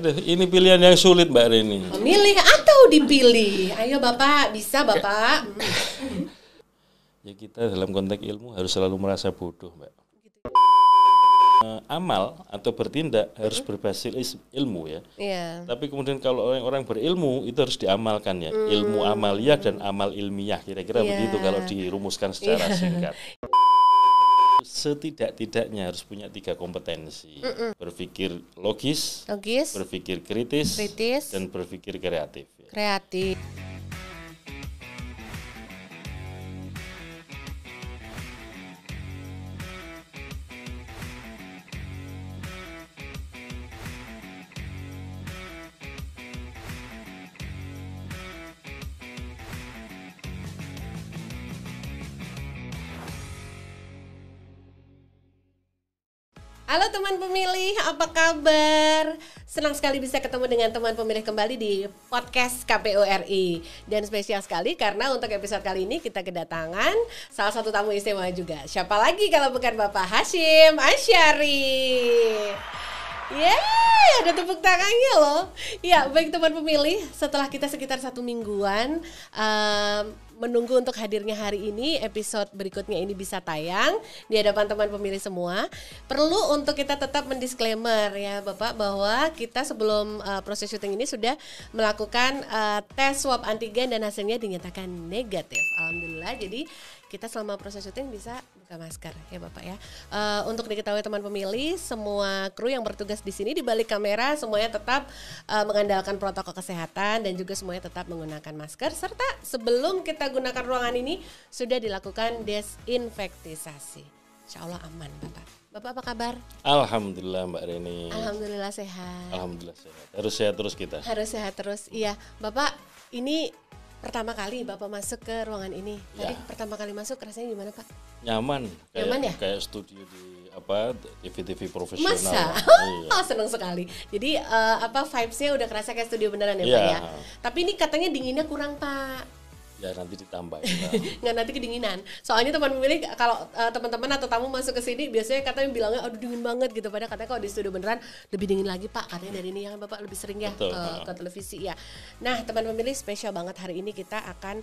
Aduh, ini pilihan yang sulit Mbak Reni. Memilih atau dipilih? Ayo Bapak, bisa Bapak. Ya kita dalam konteks ilmu harus selalu merasa bodoh Mbak. Amal atau bertindak harus berbasis ilmu ya. Iya. Tapi kemudian kalau orang berilmu itu harus diamalkan ya. Ilmu amaliyah dan amal ilmiah kira-kira begitu kalau dirumuskan secara singkat. Setidak-tidaknya harus punya 3 kompetensi. Berpikir logis, berpikir kritis, dan berpikir kreatif. Kreatif. Halo teman pemilih, apa kabar? Senang sekali bisa ketemu dengan teman pemilih kembali di podcast KPU RI. Dan spesial sekali karena untuk episode kali ini kita kedatangan salah satu tamu istimewa juga. Siapa lagi kalau bukan Bapak Hasyim Asyari. Yeay, ada tepuk tangannya loh. Ya, baik teman pemilih, setelah kita sekitar 1 mingguan menunggu untuk hadirnya hari ini, episode berikutnya ini bisa tayang di hadapan teman pemilih semua. Perlu untuk kita tetap mendisklaimer ya Bapak bahwa kita sebelum proses syuting ini sudah melakukan tes swab antigen dan hasilnya dinyatakan negatif. Alhamdulillah, jadi kita selama proses syuting bisa buka masker ya Bapak ya. Untuk diketahui teman pemilih, semua kru yang bertugas di sini di balik kamera semuanya tetap mengandalkan protokol kesehatan dan juga semuanya tetap menggunakan masker, serta sebelum kita gunakan ruangan ini sudah dilakukan desinfektisasi. Insya Allah aman Bapak. Bapak apa kabar? Alhamdulillah Mbak Reni. Alhamdulillah sehat. Alhamdulillah sehat. Harus sehat terus kita. Harus sehat terus. Iya, Bapak ini pertama kali Bapak masuk ke ruangan ini. Tadi pertama kali masuk rasanya gimana Pak? Nyaman. Nyaman ya? Kayak studio di TV-TV profesional. Masa? Iya. Oh, seneng sekali. Jadi vibes-nya udah kerasa kayak studio beneran ya Pak ya? Tapi ini katanya dinginnya kurang Pak. Ya nanti ditambah. Nggak, nanti kedinginan. Soalnya teman pemilih kalau teman-teman atau tamu masuk ke sini biasanya katanya bilangnya aduh dingin banget gitu. Padahal katanya kalau di studio beneran lebih dingin lagi Pak. Katanya dari ini yang Bapak lebih sering ya ke televisi ya. Nah teman pemilih spesial banget hari ini kita akan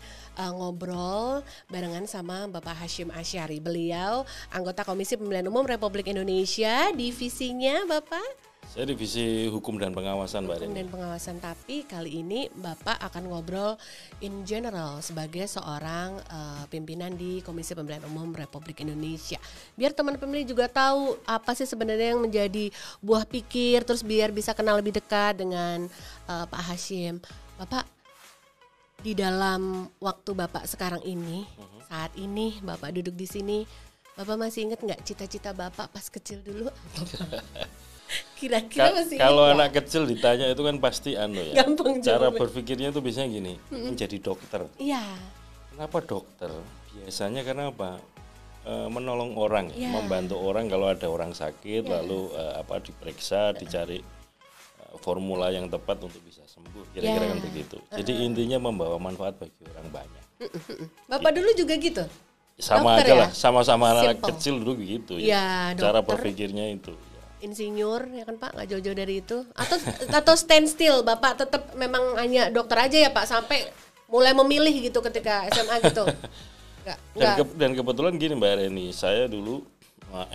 ngobrol barengan sama Bapak Hasyim Asyari. Beliau anggota Komisi Pemilihan Umum Republik Indonesia, divisinya Bapak? Saya divisi hukum dan pengawasan Mbak Reni. Hukum dan pengawasan, tapi kali ini Bapak akan ngobrol in general sebagai seorang pimpinan di Komisi Pemilihan Umum Republik Indonesia. Biar teman pemilih juga tahu apa sih sebenarnya yang menjadi buah pikir, terus biar bisa kenal lebih dekat dengan Pak Hasyim. Bapak, di dalam waktu Bapak sekarang ini, saat ini Bapak duduk di sini, Bapak masih ingat nggak cita-cita Bapak pas kecil dulu? Kira-kira masih kalau anak kecil ditanya itu kan pasti ya. Gampang cara jawabnya. berpikirnya itu biasanya gini, menjadi dokter. Iya. Kenapa dokter? Biasanya karena apa? Menolong orang, membantu orang kalau ada orang sakit, lalu diperiksa, dicari formula yang tepat untuk bisa sembuh. Kira-kira kan begitu. Jadi intinya membawa manfaat bagi orang banyak. Bapak dulu juga gitu? Sama dokter aja lah, sama-sama anak kecil dulu gitu ya. Cara berpikirnya itu. Insinyur ya kan Pak, nggak jauh-jauh dari itu, atau stand still Bapak tetap memang hanya dokter aja ya Pak sampai mulai memilih gitu ketika SMA gitu? Dan kebetulan gini Mbak Reni, saya dulu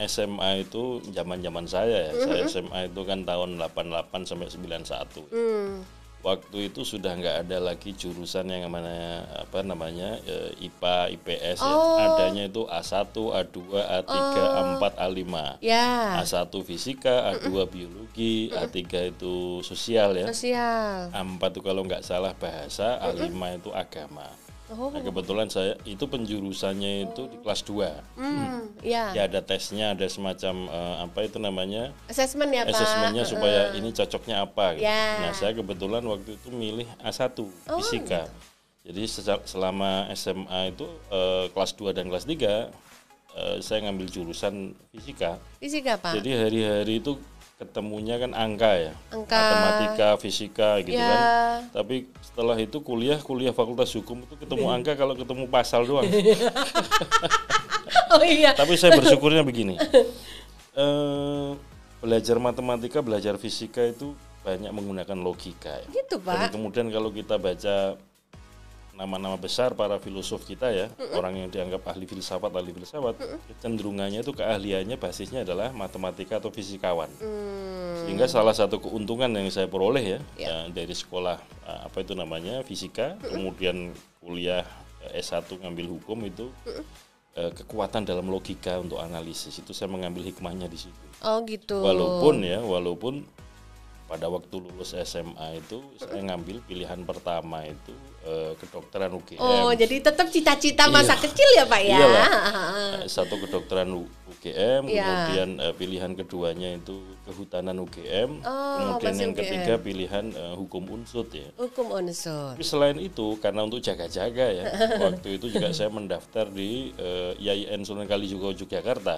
SMA itu zaman saya ya, saya SMA itu kan tahun 88 sampai 91. Waktu itu sudah nggak ada lagi jurusan yang namanya IPA, IPS ya. Adanya itu A1, A2, A3, A4, A5. A1 fisika, A2 biologi, A3 itu sosial ya. A4 itu kalau nggak salah bahasa, A5 itu agama. Nah kebetulan saya itu penjurusannya itu di kelas 2. Ya ada tesnya, ada semacam assessment ya Pak. Assessmentnya supaya ini cocoknya apa gitu. Nah saya kebetulan waktu itu milih A1 fisika. Gitu. Jadi selama SMA itu kelas 2 dan kelas 3 saya ngambil jurusan fisika. Fisika Pak. Jadi hari-hari itu ketemunya kan angka ya, matematika, fisika gitu kan. Tapi setelah itu kuliah fakultas hukum itu ketemu angka kalau ketemu pasal doang. Oh iya. Tapi saya bersyukurnya begini, belajar matematika, belajar fisika itu banyak menggunakan logika ya. Gitu, Pak. Dan kemudian kalau kita baca nama-nama besar para filosof kita ya, orang yang dianggap ahli filsafat, kecenderungannya itu keahliannya basisnya adalah matematika atau fisikawan. Sehingga salah satu keuntungan yang saya peroleh ya, dari sekolah fisika, kemudian kuliah S1 ngambil hukum itu kekuatan dalam logika untuk analisis itu saya mengambil hikmahnya di situ. Oh gitu. Walaupun pada waktu lulus SMA itu saya ngambil pilihan pertama itu kedokteran UGM. Oh, jadi tetap cita-cita masa kecil ya, Pak ya? Iyalah. Satu kedokteran UGM, kemudian pilihan keduanya itu kehutanan UGM, kemudian yang ketiga pilihan hukum unsur ya. Hukum unsur. Tapi selain itu, karena untuk jaga-jaga ya, waktu itu juga saya mendaftar di IAIN Sunan Kalijaga Yogyakarta.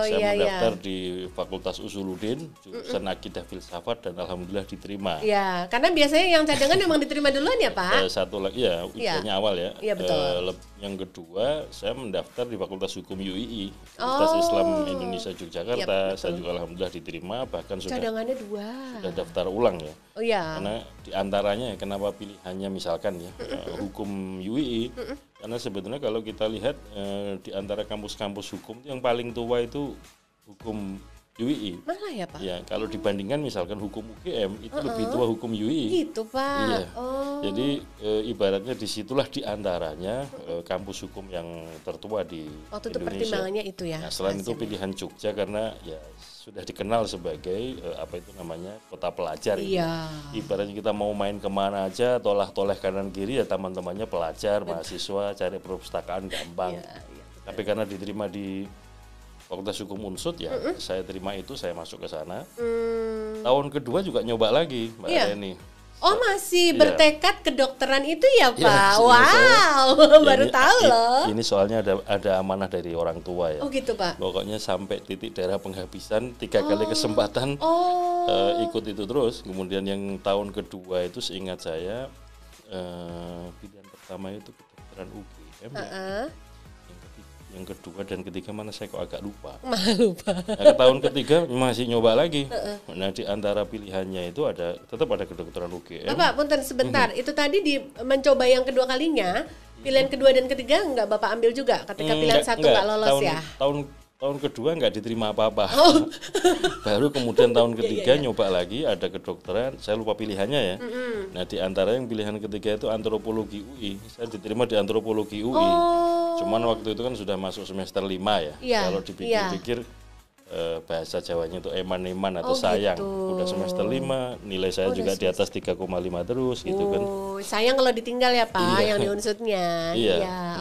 Saya mendaftar di Fakultas Usuluddin, jurusan Akidah Filsafat, dan alhamdulillah diterima. Ya, karena biasanya yang cadangan memang diterima duluan ya, Pak? Satu lagi ya, ujiannya awal ya. Iya, betul. Yang kedua, saya mendaftar di Fakultas Hukum UII, Universitas Islam Indonesia Yogyakarta. Saya juga alhamdulillah diterima, bahkan sudah daftar ulang ya. Oh iya. Karena diantaranya kenapa pilihannya misalkan ya hukum UII, karena sebetulnya kalau kita lihat di antara kampus-kampus hukum yang paling tua itu hukum UII. Malah ya, Pak? Ya, kalau dibandingkan misalkan hukum UGM itu lebih tua hukum UII. Gitu, Pak. Iya. Jadi ibaratnya disitulah diantaranya kampus hukum yang tertua di waktu Indonesia. Itu pertimbangannya itu ya. Nah, selain itu pilihan Jogja karena ya sudah dikenal sebagai kota pelajar. Iya. Ibaratnya kita mau main kemana aja, toleh kanan kiri ya teman-temannya pelajar, mahasiswa, cari perpustakaan gampang. Tapi karena diterima di Fakultas Hukum Unsur ya, saya terima itu, saya masuk ke sana. Tahun kedua juga nyoba lagi, Mbak Reni. Oh, masih bertekad kedokteran itu ya, Pak? Wow, baru tahu loh. Ini soalnya ada amanah dari orang tua ya. Oh gitu, Pak. Pokoknya sampai titik darah penghabisan 3 kali kesempatan ikut itu terus. Kemudian yang tahun kedua itu seingat saya pilihan pertama itu kedokteran UGM. Yang kedua dan ketiga mana saya kok agak lupa. Lupa. Nah, tahun ketiga masih nyoba lagi. Nah, di antara pilihannya itu tetap ada kedokteran UGM. Bapak, punten sebentar. Itu tadi mencoba yang kedua kalinya, pilihan kedua dan ketiga enggak Bapak ambil juga ketika pilihan satu enggak lolos ya? Tahun kedua nggak diterima apa-apa. Baru kemudian tahun ketiga nyoba lagi, ada kedokteran, saya lupa pilihannya ya. Nah, di antara yang pilihan ketiga itu antropologi UI. Saya diterima di antropologi UI. Cuman waktu itu kan sudah masuk semester 5 ya. Kalau dipikir-pikir bahasa Jawanya itu eman-eman atau sayang. Gitu. Udah semester 5, nilai saya juga di atas 3,5 terus gitu kan. Sayang kalau ditinggal ya, Pak, yang di unsutnya.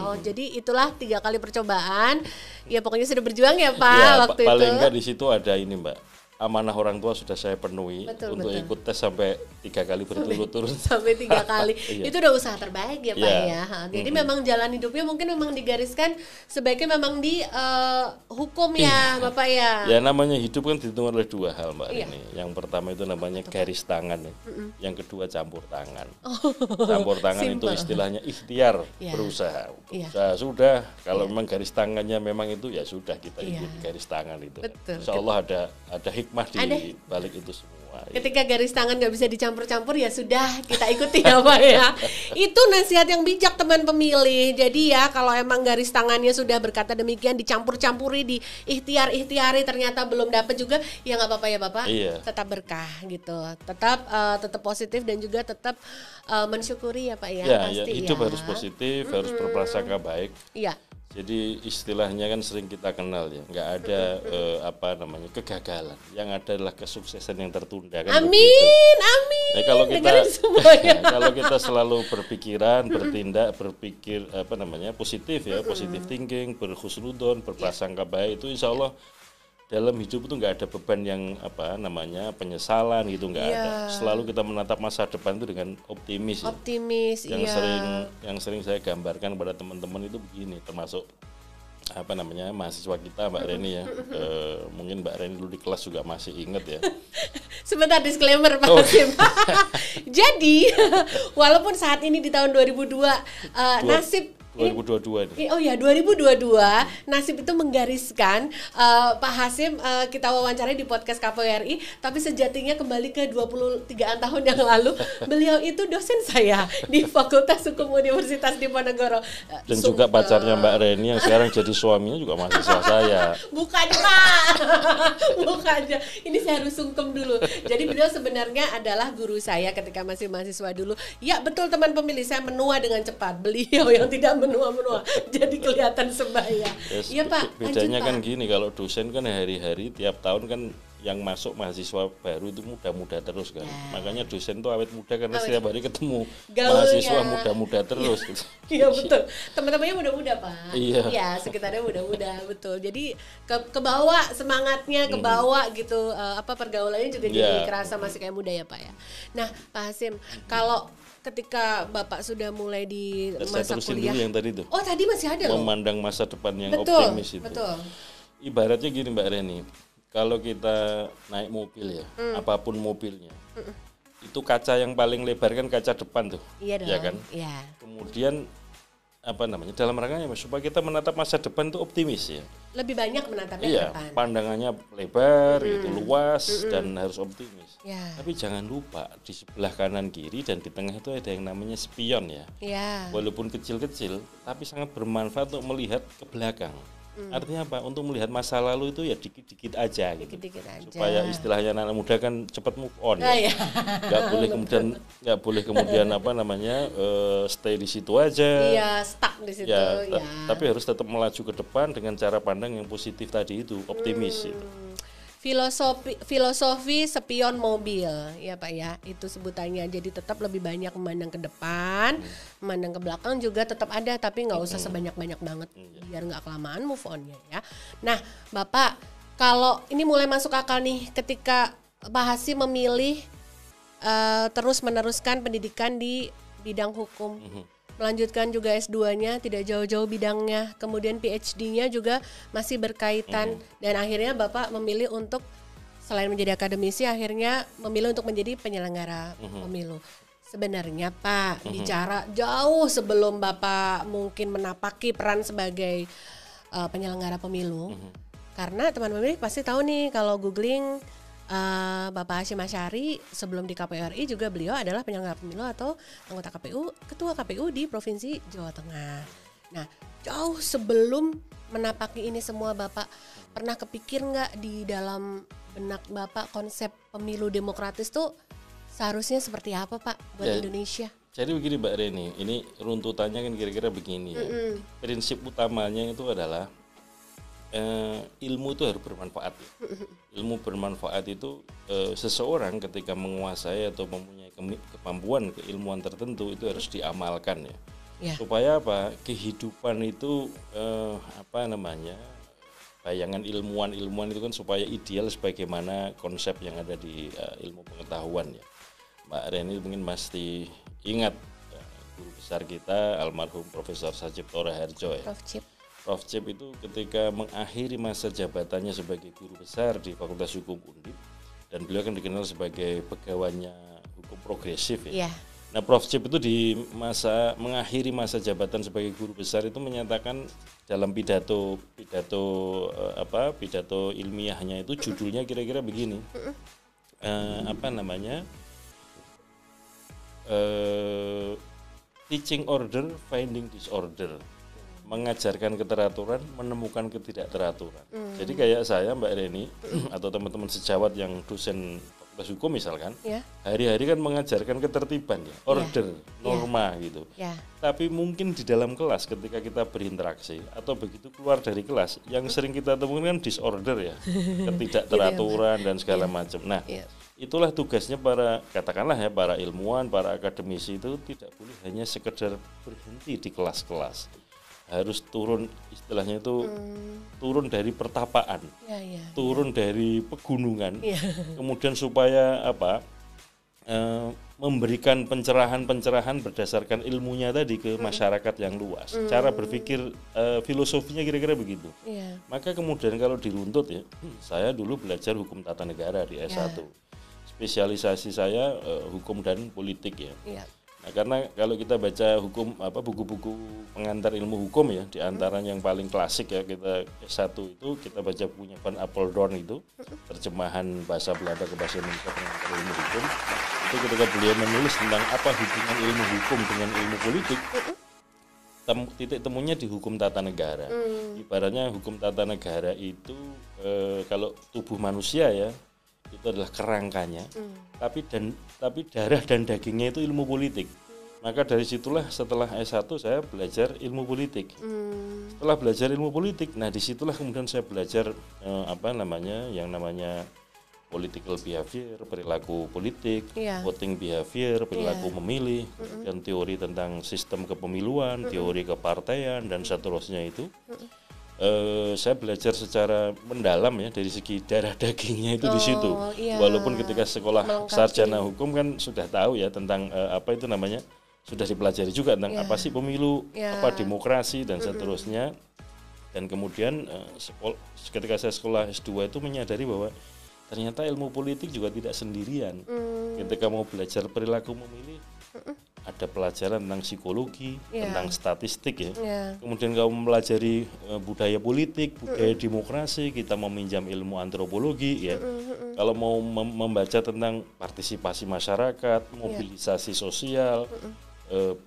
Oh, jadi itulah 3 kali percobaan. Ya pokoknya sudah berjuang ya, Pak, waktu itu. Paling enggak di situ ada ini, Mbak. Amanah orang tua sudah saya penuhi untuk ikut tes sampai 3 kali berturut-turut. Sampai 3 kali. Itu udah usaha terbaik ya, Pak ya. Jadi memang jalan hidupnya mungkin memang digariskan sebaiknya memang di hukum ya, Bapak ya. Ya namanya hidup kan ditentukan oleh 2 hal, Mbak Rini. Yang pertama itu namanya garis tangan ya. Yang kedua campur tangan. Campur tangan itu istilahnya ikhtiar berusaha. Sudah kalau memang garis tangannya memang itu ya sudah kita ikuti garis tangan itu. Insya Allah ada hikmah di balik itu semua. Ketika garis tangan nggak bisa dicampur-campur ya sudah kita ikuti ya, Pak ya. Itu nasihat yang bijak teman pemilih. Jadi ya kalau emang garis tangannya sudah berkata demikian dicampur-campuri, di ikhtiari ternyata belum dapat juga ya nggak apa-apa ya, Bapak. Tetap berkah gitu. Tetap positif dan juga tetap mensyukuri ya, Pak ya. Pasti hidup harus positif, harus berprasangka baik. Iya. Jadi istilahnya kan sering kita kenal ya, nggak ada kegagalan, yang ada adalah kesuksesan yang tertunda kan. Amin. Nah, kalau kita selalu berpikiran, bertindak, berpikir positif ya, positive thinking, berhusnudon, berprasangka baik, itu insya Allah dalam hidup itu nggak ada beban yang penyesalan gitu, nggak ada. Selalu kita menatap masa depan itu dengan optimis. Yang sering saya gambarkan pada teman-teman itu begini, termasuk mahasiswa kita, Mbak Reni ya. Mungkin Mbak Reni dulu di kelas juga masih ingat ya. Sebentar disclaimer Pak Hakim. Jadi walaupun saat ini di tahun 2002 nasib 2022 nih. Oh ya, 2022 Nasib itu menggariskan Pak Hasyim kita wawancarai di podcast KPRI, tapi sejatinya kembali ke 23 tahun yang lalu beliau itu dosen saya di Fakultas Hukum Universitas Diponegoro. Dan juga pacarnya Mbak Reni yang sekarang jadi suaminya juga mahasiswa saya. Bukan Pak, bukan. Ini saya harus sungkem dulu. Jadi beliau sebenarnya adalah guru saya ketika masih mahasiswa dulu. Ya betul teman pemilih, saya menua dengan cepat. Beliau yang tidak menua-menua, jadi kelihatan sebaya. Iya Pak. Bedanya lanjut, kan Pak. gini, kalau dosen kan hari-hari tiap tahun kan yang masuk mahasiswa baru itu muda-muda terus kan. Makanya dosen tuh awet muda karena setiap hari ketemu mahasiswa muda-muda terus. Iya betul. Teman-temannya muda-muda Pak. Iya. Ya sekitarnya muda-muda betul. Jadi kebawa semangatnya, kebawa gitu. Pergaulannya juga jadi kerasa masih kayak muda ya Pak ya. Nah Pak Hasyim, kalau ketika Bapak sudah mulai di masa kuliah. Dulu yang tadi tuh. Oh tadi masih ada loh. Memandang masa depan yang betul, optimis itu. Betul. Ibaratnya gini Mbak Reni, kalau kita naik mobil ya, apapun mobilnya, itu kaca yang paling lebar kan kaca depan tuh. Iya dong. Ya kan? Iya. Kemudian dalam rangkanya supaya kita menatap masa depan itu optimis ya. Lebih banyak menatapnya ke Iya, depan. pandangannya lebar, itu luas dan harus optimis. Ya. Tapi jangan lupa di sebelah kanan kiri dan di tengah itu ada yang namanya spion ya. Iya. Walaupun kecil-kecil, tapi sangat bermanfaat untuk melihat ke belakang. Artinya apa? Untuk melihat masa lalu itu ya dikit-dikit aja gitu. Dikit-dikit aja. Supaya istilahnya anak muda kan cepat move on Iya. Nggak boleh kemudian stay di situ aja. Iya, stuck di situ Ya, ya. tapi harus tetap melaju ke depan dengan cara pandang yang positif tadi itu, optimis itu. Filosofi spion mobil ya Pak ya, itu sebutannya. Jadi tetap lebih banyak memandang ke depan, memandang ke belakang juga tetap ada, tapi nggak usah sebanyak-banyak banget biar nggak kelamaan move on-nya ya. Nah Bapak, kalau ini mulai masuk akal nih ketika Pak Hasyim memilih terus meneruskan pendidikan di bidang hukum, melanjutkan juga S2-nya tidak jauh-jauh bidangnya, kemudian PhD-nya juga masih berkaitan, dan akhirnya Bapak memilih untuk selain menjadi akademisi akhirnya memilih untuk menjadi penyelenggara pemilu. Sebenarnya Pak, bicara jauh sebelum Bapak mungkin menapaki peran sebagai penyelenggara pemilu, karena teman pemilih pasti tahu nih kalau googling Bapak Hasyim Asyari sebelum di KPRI juga beliau adalah penyelenggara pemilu atau anggota KPU, ketua KPU di Provinsi Jawa Tengah. Nah, jauh sebelum menapaki ini semua Bapak pernah kepikir nggak di dalam benak Bapak konsep pemilu demokratis tuh seharusnya seperti apa Pak buat Indonesia? Jadi begini Mbak Reni, ini runtutannya kan kira-kira begini ya. Prinsip utamanya itu adalah ilmu itu harus bermanfaat. Ilmu bermanfaat itu seseorang ketika menguasai atau mempunyai kemampuan keilmuan tertentu itu harus diamalkan ya. Supaya apa? Kehidupan itu bayangan ilmuwan itu kan supaya ideal sebagaimana konsep yang ada di ilmu pengetahuan ya. Mbak Reni mungkin pasti ingat guru besar kita almarhum Profesor Sajipto Raharjo ya. Prof. Cip itu ketika mengakhiri masa jabatannya sebagai guru besar di Fakultas Hukum Undip, dan beliau kan dikenal sebagai pegawainya hukum progresif ya. Nah, Prof. Cip itu mengakhiri masa jabatan sebagai guru besar itu menyatakan dalam pidato ilmiahnya itu judulnya kira-kira begini. Teaching order, finding disorder. Mengajarkan keteraturan, menemukan ketidakteraturan. Jadi kayak saya Mbak Reni atau teman-teman sejawat yang dosen fakultas hukum misalkan, hari-hari kan mengajarkan ketertiban ya, order, norma gitu. Tapi mungkin di dalam kelas ketika kita berinteraksi atau begitu keluar dari kelas, yang sering kita temukan kan disorder ya, ketidakteraturan dan segala macam. Nah, itulah tugasnya para ilmuwan, para akademisi itu tidak boleh hanya sekedar berhenti di kelas-kelas. Harus turun, istilahnya itu turun dari pertapaan, turun dari pegunungan, kemudian supaya memberikan pencerahan berdasarkan ilmunya tadi ke masyarakat yang luas. Cara berpikir filosofinya kira-kira begitu. Maka kemudian kalau diruntut ya, saya dulu belajar hukum tata negara di S1. Spesialisasi saya hukum dan politik ya. Nah, karena kalau kita baca hukum buku-buku pengantar ilmu hukum ya, di antaranya yang paling klasik ya, kita S1 itu kita baca bukunya Van Apeldoorn itu, terjemahan bahasa Belanda ke bahasa Indonesia pengantar ilmu hukum. Itu ketika beliau menulis tentang apa hubungan ilmu hukum dengan ilmu politik, titik temunya di hukum tata negara. Ibaratnya hukum tata negara itu kalau tubuh manusia ya, itu adalah kerangkanya, tapi darah dan dagingnya itu ilmu politik. Maka dari situlah setelah S1 saya belajar ilmu politik. Setelah belajar ilmu politik, nah disitulah kemudian saya belajar yang namanya political behavior, perilaku politik, voting behavior, perilaku memilih, kemudian teori tentang sistem kepemiluan, teori kepartaian dan seterusnya itu. Saya belajar secara mendalam ya dari segi darah dagingnya itu di situ. Walaupun ketika sekolah sarjana hukum kan sudah tahu ya tentang sudah dipelajari juga tentang apa sih pemilu, apa demokrasi dan seterusnya. Dan kemudian ketika saya sekolah S2 itu menyadari bahwa ternyata ilmu politik juga tidak sendirian. Ketika mau belajar perilaku memilih, ada pelajaran tentang psikologi, tentang statistik ya. Kemudian kamu mempelajari budaya politik, budaya demokrasi, kita meminjam ilmu antropologi ya. Kalau mau membaca tentang partisipasi masyarakat, mobilisasi sosial,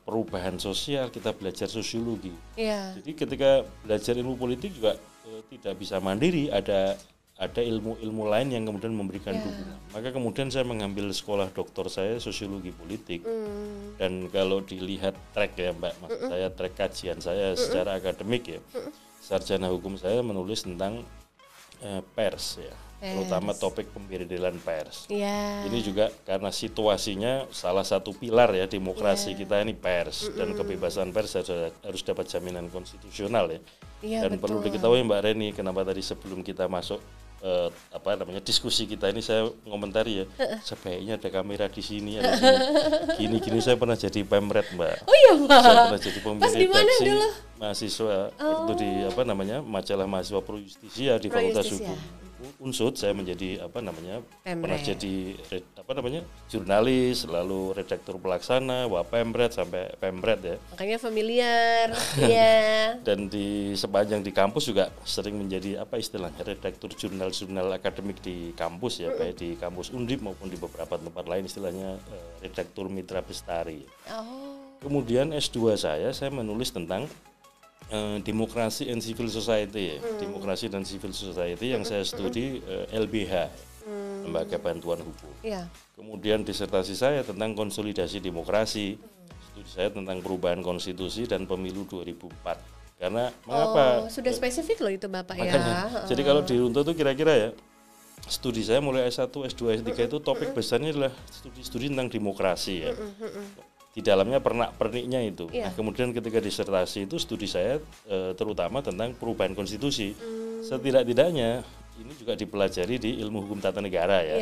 perubahan sosial, kita belajar sosiologi. Jadi ketika belajar ilmu politik juga tidak bisa mandiri, ada ilmu-ilmu lain yang kemudian memberikan dukungan. Maka kemudian saya mengambil sekolah doktor saya sosiologi politik. Dan kalau dilihat track ya Mbak, maksud saya track kajian saya secara akademik ya, sarjana hukum saya menulis tentang pers ya, terutama topik pemberitaan pers. Ini juga karena situasinya salah satu pilar ya demokrasi kita ini pers, dan kebebasan pers harus dapat jaminan konstitusional ya. Dan betul. Perlu diketahui Mbak Reni, kenapa tadi sebelum kita masuk diskusi kita ini saya ngomentari ya, sebaiknya ada kamera di sini, ada gini saya pernah jadi pemret Mbak. Oh iya Mbak. Saya pernah jadi pemimpin redaksi mahasiswa waktu di majalah mahasiswa Pro Justisia di Fakultas Hukum Unsud. Saya menjadi pernah jadi jurnalis, lalu redaktur pelaksana, wapemret sampai pemret ya. Makanya familiar. Ya. Dan sepanjang di kampus juga sering menjadi redaktur jurnal akademik di kampus ya, baik di kampus Undip maupun di beberapa tempat lain, istilahnya redaktur mitra bestari. Kemudian S2 saya menulis tentang demokrasi and civil society ya. Demokrasi dan civil society yang saya studi LBH, Lembaga Bantuan Hukum. Kemudian disertasi saya tentang konsolidasi demokrasi. Studi saya tentang perubahan konstitusi dan pemilu 2004. Karena mengapa? Sudah spesifik loh itu Bapak makanya, ya. Jadi kalau diruntuh tuh kira-kira ya, studi saya mulai S1, S2, S3 itu topik besarnya adalah studi tentang demokrasi ya. Di dalamnya perniknya itu. Nah, kemudian ketika disertasi itu studi saya terutama tentang perubahan konstitusi. Setidak-tidaknya ini juga dipelajari di ilmu hukum tata negara ya.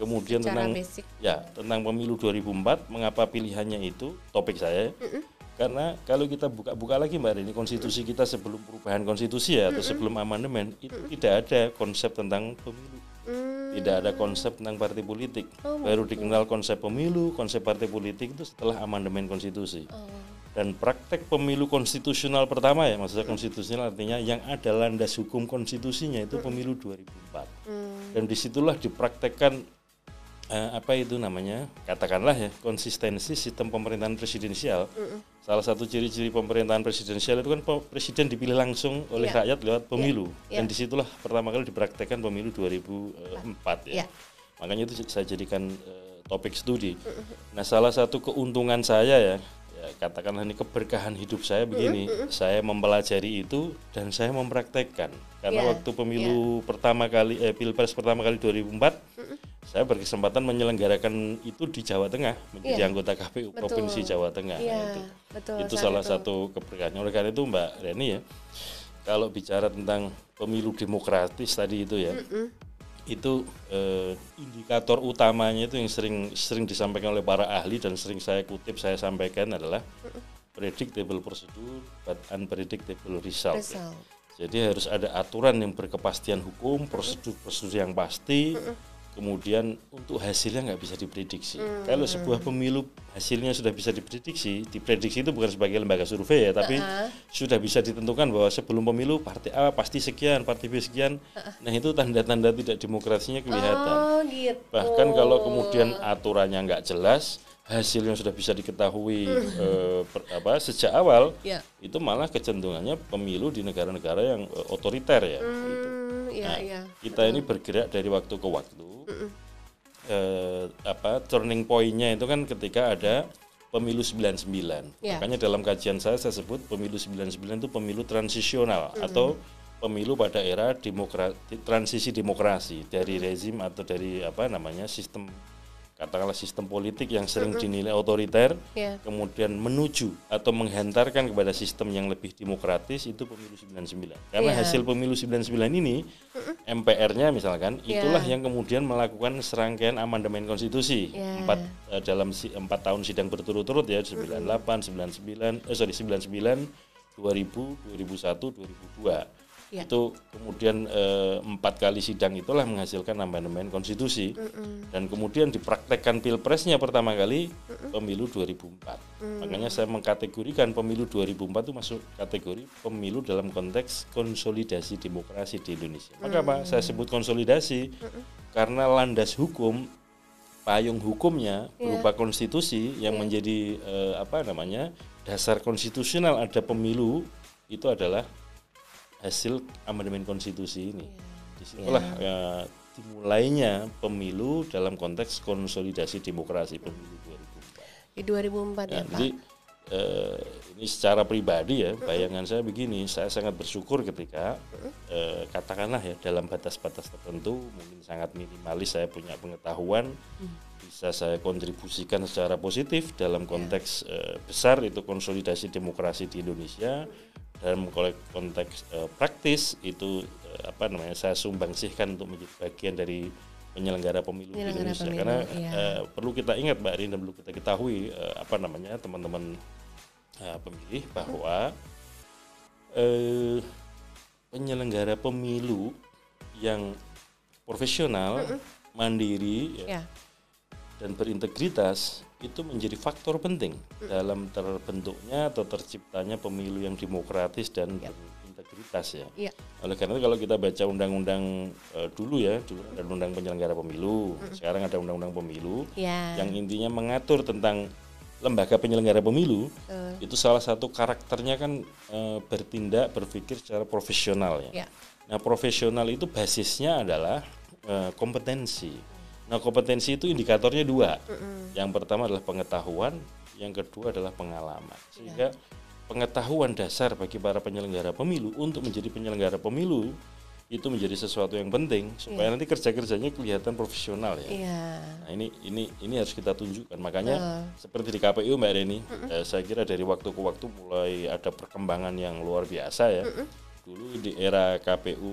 Kemudian tentang pemilu 2004, mengapa pilihannya itu topik saya. Karena kalau kita buka lagi Mbak Rini, konstitusi kita sebelum perubahan konstitusi ya, atau sebelum amandemen, itu tidak ada konsep tentang pemilu. Tidak ada konsep tentang partai politik. Baru dikenal konsep pemilu, konsep partai politik itu setelah amandemen konstitusi. Dan praktek pemilu konstitusional pertama ya, maksudnya konstitusional artinya yang ada landas hukum konstitusinya itu pemilu 2004. Dan disitulah dipraktekkan katakanlah ya, konsistensi sistem pemerintahan presidensial. Salah satu ciri-ciri pemerintahan presidensial itu kan presiden dipilih langsung oleh rakyat lewat pemilu. Dan disitulah pertama kali dipraktekkan pemilu 2004 ya. Makanya itu saya jadikan topik studi. Nah, salah satu keuntungan saya ya, katakanlah ini keberkahan hidup saya begini, saya mempelajari itu dan saya mempraktekkan. Karena waktu pemilu pertama kali, Pilpres pertama kali 2004, saya berkesempatan menyelenggarakan itu di Jawa Tengah, menjadi anggota KPU Provinsi Jawa Tengah. Itu salah satu keberkahannya. Oleh karena itu Mbak Reni ya, kalau bicara tentang pemilu demokratis tadi itu ya, itu indikator utamanya itu yang sering disampaikan oleh para ahli dan sering saya kutip, saya sampaikan adalah predictable procedure but unpredictable result. Ya. Jadi harus ada aturan yang berkepastian hukum, prosedur yang pasti, kemudian untuk hasilnya nggak bisa diprediksi. Kalau sebuah pemilu hasilnya sudah bisa diprediksi itu bukan sebagai lembaga survei ya, tapi sudah bisa ditentukan bahwa sebelum pemilu partai A pasti sekian, partai B sekian. Nah itu tanda-tanda tidak demokrasinya kelihatan. Oh, gitu. Bahkan kalau kemudian aturannya nggak jelas, hasilnya sudah bisa diketahui sejak awal, itu malah kecenderungannya pemilu di negara-negara yang otoriter ya. Gitu. Kita ini bergerak dari waktu ke waktu. Turning point-nya itu kan ketika ada pemilu 99. Makanya dalam kajian saya sebut pemilu 99 itu pemilu transisional atau pemilu pada era transisi demokrasi dari rezim atau dari sistem, katakanlah sistem politik yang sering dinilai otoriter, kemudian menuju atau menghantarkan kepada sistem yang lebih demokratis, itu pemilu 99. Karena hasil pemilu 99 ini, MPR-nya misalkan, itulah yang kemudian melakukan serangkaian amandemen konstitusi. 4 tahun sidang berturut-turut ya, 98, 2000, 2001, 2002. Itu kemudian 4 kali sidang itulah menghasilkan amandemen konstitusi, dan kemudian dipraktekkan pilpresnya pertama kali pemilu 2004. Makanya saya mengkategorikan pemilu 2004 itu masuk kategori pemilu dalam konteks konsolidasi demokrasi di Indonesia. Maka apa saya sebut konsolidasi? Karena landas hukum, payung hukumnya berupa konstitusi yang menjadi dasar konstitusional ada pemilu, itu adalah hasil amandemen konstitusi ini. Disitulah dimulainya pemilu dalam konteks konsolidasi demokrasi pemilu 2004. Di 2004 ya Pak. Jadi ini secara pribadi ya, bayangan saya begini, saya sangat bersyukur ketika katakanlah ya dalam batas-batas tertentu, mungkin sangat minimalis, saya punya pengetahuan, bisa saya kontribusikan secara positif dalam konteks besar itu konsolidasi demokrasi di Indonesia. Dalam konteks praktis itu saya sumbangsihkan untuk menjadi bagian dari penyelenggara pemilu di Indonesia. Karena perlu kita ingat Mbak Rin, dan perlu kita ketahui teman-teman pemilih bahwa penyelenggara pemilu yang profesional, mandiri dan berintegritas itu menjadi faktor penting dalam terbentuknya atau terciptanya pemilu yang demokratis dan berintegritas ya. Oleh karena itu kalau kita baca undang-undang dulu ada undang penyelenggara pemilu, sekarang ada undang-undang pemilu yang intinya mengatur tentang lembaga penyelenggara pemilu, itu salah satu karakternya kan berpikir secara profesional ya. Nah profesional itu basisnya adalah kompetensi. Nah kompetensi itu indikatornya 2. Yang pertama adalah pengetahuan, yang kedua adalah pengalaman. Sehingga pengetahuan dasar bagi para penyelenggara pemilu untuk menjadi penyelenggara pemilu itu menjadi sesuatu yang penting supaya nanti kerja-kerjanya kelihatan profesional ya. Nah ini harus kita tunjukkan. Makanya seperti di KPU Mbak Reni, saya kira dari waktu ke waktu mulai ada perkembangan yang luar biasa ya. Dulu di era KPU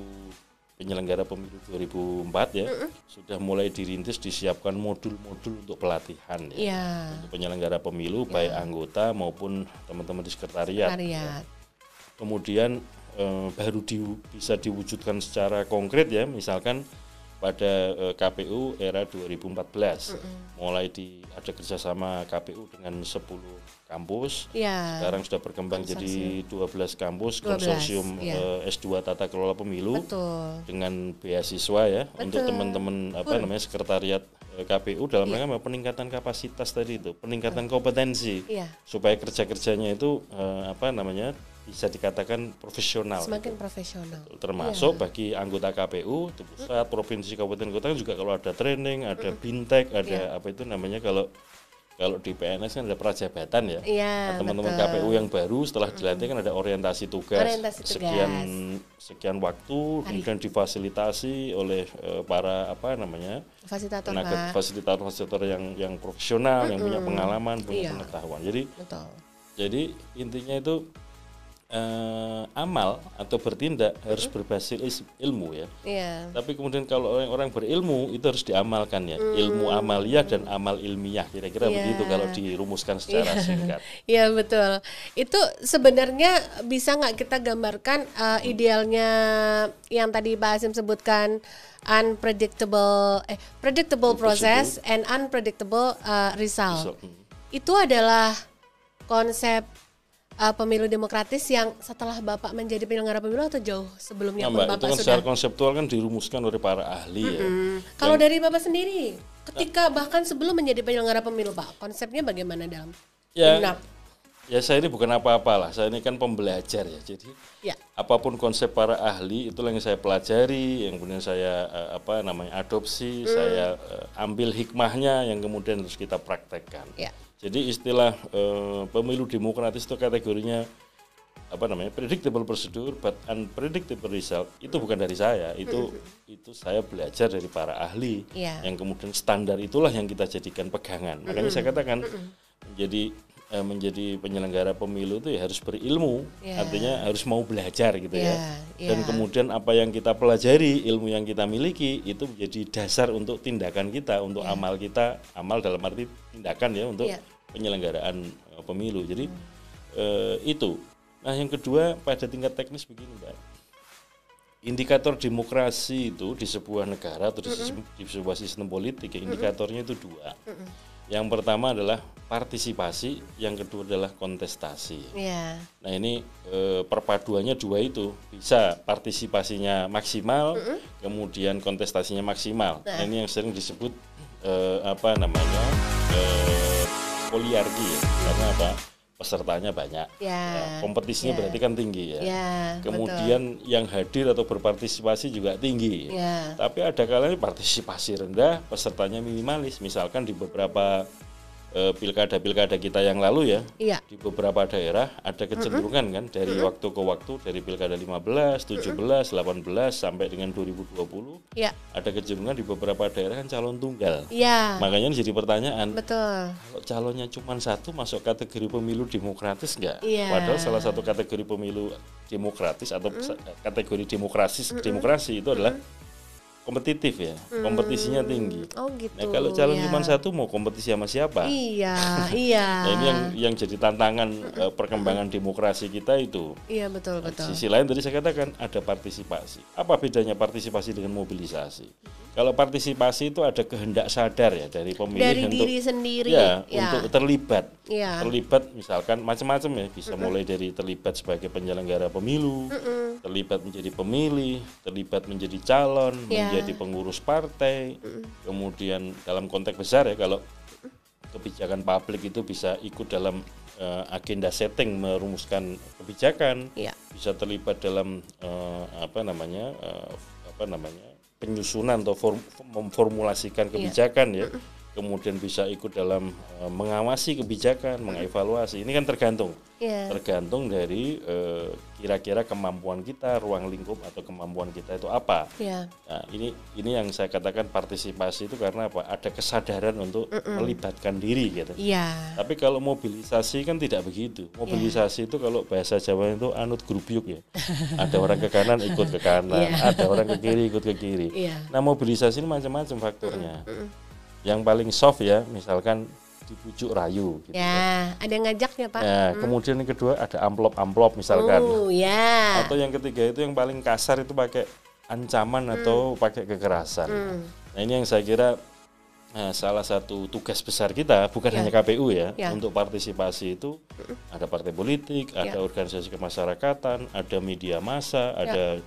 penyelenggara pemilu 2004 ya, sudah mulai dirintis, disiapkan modul-modul untuk pelatihan ya, untuk penyelenggara pemilu baik anggota maupun teman-teman di sekretariat. Ya. Kemudian baru bisa diwujudkan secara konkret ya, misalkan pada KPU era 2014 mulai ada kerjasama KPU dengan 10 kampus, sekarang sudah berkembang jadi 12 kampus, konsorsium S2 Tata Kelola Pemilu. Dengan beasiswa ya. Untuk teman-teman sekretariat KPU dalam rangka peningkatan kapasitas tadi itu, peningkatan kompetensi supaya kerja-kerjanya itu bisa dikatakan profesional. Semakin profesional. Termasuk bagi anggota KPU di pusat, provinsi, kabupaten, kota juga kalau ada training, ada bintek, ada kalau di PNS kan ada prajabatan ya. Nah, teman-teman KPU yang baru setelah dilantik kan ada orientasi tugas. Sekian waktu, kemudian difasilitasi oleh para fasilitator yang profesional, yang punya pengalaman, punya pengetahuan. Jadi intinya itu amal atau bertindak harus berbasis ilmu ya. Iya. Tapi kemudian kalau orang-orang berilmu itu harus diamalkan ya. Ilmu amaliyah dan amal ilmiah kira-kira begitu kalau dirumuskan secara singkat. Iya betul. Itu sebenarnya bisa nggak kita gambarkan idealnya yang tadi Pak Hasyim sebutkan predictable process and unpredictable result. Itu adalah konsep pemilu demokratis yang setelah Bapak menjadi penyelenggara pemilu atau jauh sebelumnya Mbak, Bapak itu kan sudah? secara konseptual kan dirumuskan oleh para ahli ya. Kalau dari Bapak sendiri, ketika bahkan sebelum menjadi penyelenggara pemilu Pak, konsepnya bagaimana dalam ya, ya saya ini bukan apa-apa lah, saya ini kan pembelajar ya. Jadi apapun konsep para ahli itulah yang saya pelajari, yang kemudian saya adopsi, saya ambil hikmahnya yang kemudian harus kita praktekkan. Jadi istilah pemilu demokratis itu kategorinya predictable procedure but unpredictable result itu bukan dari saya, itu saya belajar dari para ahli yang kemudian standar itulah yang kita jadikan pegangan. Makanya saya katakan menjadi penyelenggara pemilu itu ya harus berilmu, artinya harus mau belajar gitu ya. Dan kemudian apa yang kita pelajari, ilmu yang kita miliki itu menjadi dasar untuk tindakan kita, untuk amal kita, amal dalam arti tindakan ya untuk penyelenggaraan pemilu. Jadi itu. Nah yang kedua pada tingkat teknis begini Mbak, indikator demokrasi itu di sebuah negara atau di sebuah sistem politik ya, indikatornya itu dua. Yang pertama adalah partisipasi, yang kedua adalah kontestasi. Nah ini perpaduannya dua itu, bisa partisipasinya maksimal, kemudian kontestasinya maksimal. Nah ini yang sering disebut poliarki ya, karena apa? Pesertanya banyak, kompetisinya berarti kan tinggi ya. Kemudian yang hadir atau berpartisipasi juga tinggi. Tapi ada kalanya partisipasi rendah, pesertanya minimalis. Misalkan di beberapa pilkada-pilkada kita yang lalu ya, di beberapa daerah ada kecenderungan kan dari waktu ke waktu, dari pilkada 15, 17, 18 sampai dengan 2020 ada kecenderungan di beberapa daerah kan calon tunggal. Makanya jadi pertanyaan, kalau calonnya cuma satu masuk kategori pemilu demokratis nggak? Padahal salah satu kategori pemilu demokratis atau kategori demokrasi itu adalah kompetitif ya, kompetisinya tinggi. Nah kalau calon cuma satu mau kompetisi sama siapa? Nah ini yang jadi tantangan perkembangan demokrasi kita itu. Betul. Sisi lain tadi saya katakan ada partisipasi. Apa bedanya partisipasi dengan mobilisasi? Kalau partisipasi itu ada kehendak sadar ya dari pemilih dari diri sendiri untuk terlibat. Terlibat misalkan macam-macam ya, bisa mulai dari terlibat sebagai penyelenggara pemilu, terlibat menjadi pemilih, terlibat menjadi calon, menjadi pengurus partai. Kemudian dalam konteks besar ya, kalau kebijakan publik itu bisa ikut dalam agenda setting merumuskan kebijakan, bisa terlibat dalam penyusunan atau memformulasikan kebijakan ya. Kemudian bisa ikut dalam mengawasi kebijakan, mengevaluasi. Ini kan tergantung dari kira-kira kemampuan kita, ruang lingkup atau kemampuan kita itu apa. Nah, ini yang saya katakan partisipasi itu karena apa? Ada kesadaran untuk melibatkan diri gitu. Tapi kalau mobilisasi kan tidak begitu. Mobilisasi itu kalau bahasa Jawa itu anut grubyuk ya. Ada orang ke kanan ikut ke kanan, ada orang ke kiri ikut ke kiri. Nah, mobilisasi ini macam-macam faktornya. Yang paling soft ya, misalkan dibujuk rayu gitu. Ada yang ngajaknya Pak. Kemudian yang kedua ada amplop misalkan. Atau yang ketiga itu yang paling kasar itu pakai ancaman atau pakai kekerasan. Nah ini yang saya kira salah satu tugas besar kita, bukan hanya KPU ya, untuk partisipasi itu ada partai politik, ada organisasi kemasyarakatan, ada media massa, ada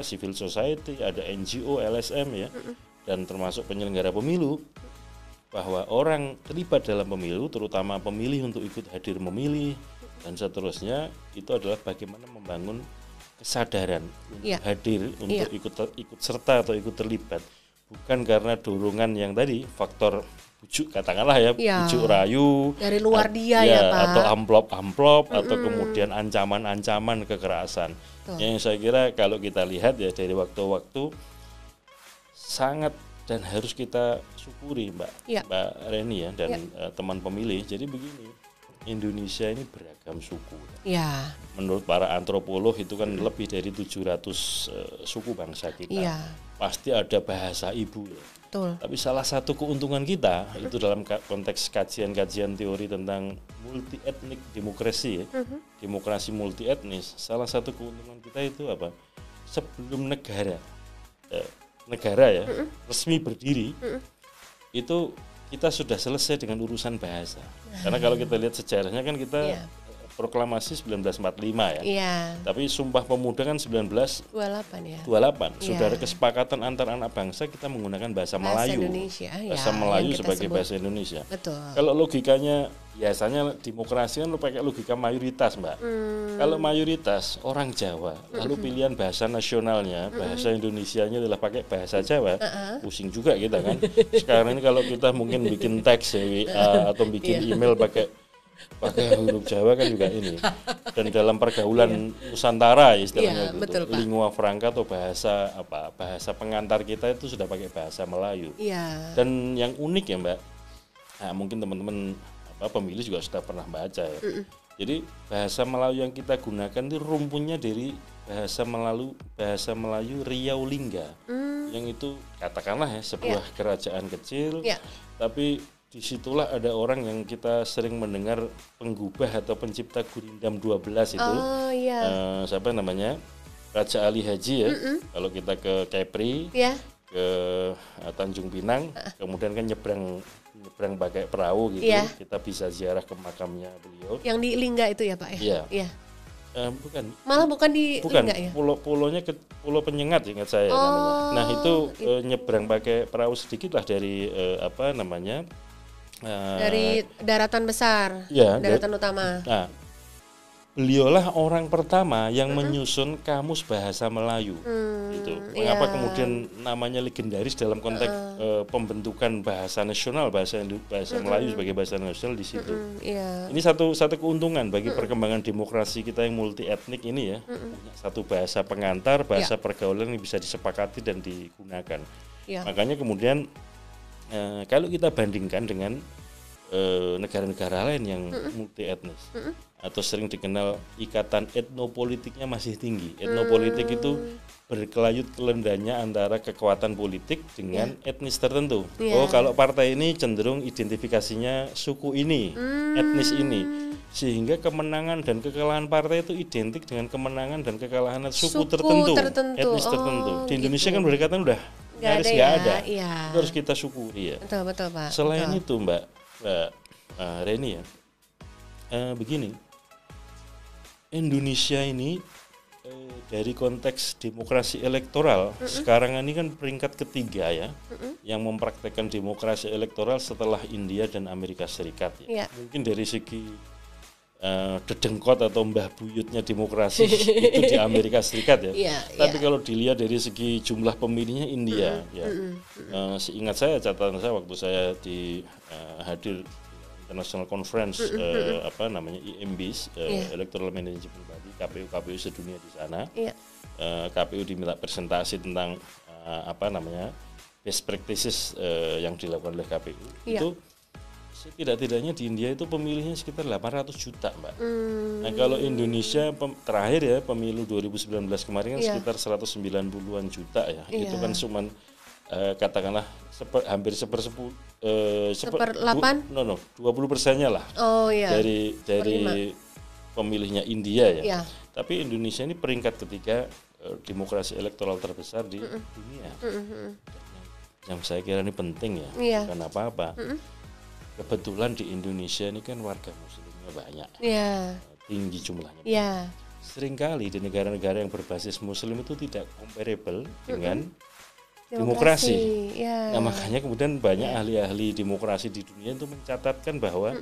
civil society, ada NGO, LSM ya, dan termasuk penyelenggara pemilu. Bahwa orang terlibat dalam pemilu, terutama pemilih untuk ikut hadir memilih dan seterusnya, itu adalah bagaimana membangun kesadaran untuk hadir, untuk ikut serta atau ikut terlibat, bukan karena dorongan yang tadi faktor bujuk katakanlah ya, bujuk rayu dari luar dia Pak, atau amplop atau kemudian ancaman kekerasan. Yang saya kira kalau kita lihat ya dari waktu-waktu sangat dan harus kita syukuri Mbak Reni ya dan teman pemilih. Jadi begini, Indonesia ini beragam suku. Ya. Menurut para antropolog itu kan lebih dari 700 suku bangsa kita. Ya. Pasti ada bahasa ibu ya. Betul. Tapi salah satu keuntungan kita itu dalam konteks kajian-kajian teori tentang multi etnik demokrasi ya. Demokrasi multi etnis, salah satu keuntungan kita itu apa? Sebelum negara ya resmi berdiri itu kita sudah selesai dengan urusan bahasa. Karena kalau kita lihat sejarahnya kan kita proklamasi 1945 ya. Iya. Tapi Sumpah Pemuda kan 1928 ya. Sudah ada kesepakatan antar anak bangsa kita menggunakan bahasa Melayu. Indonesia, bahasa Melayu sebagai bahasa Indonesia. Betul. Kalau logikanya biasanya demokrasi kan lo pakai logika mayoritas, Mbak. Kalau mayoritas orang Jawa, lalu pilihan bahasa nasionalnya, bahasa Indonesianya adalah pakai bahasa Jawa, pusing juga kita kan. Sekarang ini kalau kita mungkin bikin teks ya, WA atau bikin email pakai huruf Jawa kan juga ini. Dan dalam pergaulan Nusantara istilahnya itu, lingua franca atau bahasa pengantar kita itu sudah pakai bahasa Melayu. Dan yang unik ya, Mbak. Nah, mungkin teman-teman pemilih juga sudah pernah baca ya. Jadi bahasa Melayu yang kita gunakan itu rumpunnya dari bahasa Melayu Riau Lingga. Yang itu katakanlah ya sebuah kerajaan kecil, tapi disitulah ada orang yang kita sering mendengar penggubah atau pencipta Gurindam 12 itu. Siapa namanya? Raja Ali Haji ya. Kalau kita ke Kepri, ke Tanjung Pinang, kemudian kan nyebrang pakai perahu gitu, kita bisa ziarah ke makamnya beliau. Yang di Lingga itu ya, Pak ya? Iya. Bukan. Malah bukan di Lingga ya? Pulau-pulaunya Pulau Penyengat ingat saya namanya. Nah, itu nyebrang pakai perahu sedikit lah dari dari daratan besar, daratan utama. Nah, beliaulah orang pertama yang menyusun kamus bahasa Melayu. Gitu. Mengapa kemudian namanya legendaris dalam konteks pembentukan bahasa nasional, bahasa Melayu sebagai bahasa nasional di situ. Ini satu keuntungan bagi perkembangan demokrasi kita yang multi etnik ini ya. Punya satu bahasa pengantar, bahasa pergaulan yang bisa disepakati dan digunakan. Makanya kemudian kalau kita bandingkan dengan negara-negara lain yang multi etnis atau sering dikenal ikatan etnopolitiknya masih tinggi. Etnopolitik itu berkelayut kelendahannya antara kekuatan politik dengan etnis tertentu. Oh, kalau partai ini cenderung identifikasinya suku ini, etnis ini, sehingga kemenangan dan kekalahan partai itu identik dengan kemenangan dan kekalahan suku tertentu, etnis tertentu. Di Indonesia kan berdekatan udah nyaris nggak ada. Itu harus kita syukuri ya. Betul, Pak. Selain itu, Mbak Reni ya, begini, Indonesia ini dari konteks demokrasi elektoral sekarang ini kan peringkat ketiga ya, yang mempraktekkan demokrasi elektoral setelah India dan Amerika Serikat ya. Mungkin dari segi dedengkot atau mbah buyutnya demokrasi itu di Amerika Serikat ya. Tapi kalau dilihat dari segi jumlah pemilihnya India ya. Seingat saya, catatan saya waktu saya hadir International Conference IMBIS, Electoral Management Body, KPU sedunia di sana. KPU diminta presentasi tentang best practices yang dilakukan oleh KPU. Itu tidak-tidaknya di India itu pemilihnya sekitar 800 juta, Mbak. Nah, kalau Indonesia terakhir ya pemilu 2019 kemarin kan sekitar 190-an juta ya. Itu kan cuman katakanlah hampir 20%-nya lah. Dari pemilihnya India ya. Tapi Indonesia ini peringkat ketiga demokrasi elektoral terbesar di dunia. Yang saya kira ini penting ya, bukan apa-apa. Kebetulan di Indonesia ini kan warga muslimnya banyak, tinggi jumlahnya. Seringkali di negara-negara yang berbasis muslim itu tidak comparable dengan demokrasi. Nah, makanya kemudian banyak ahli-ahli demokrasi di dunia itu mencatatkan bahwa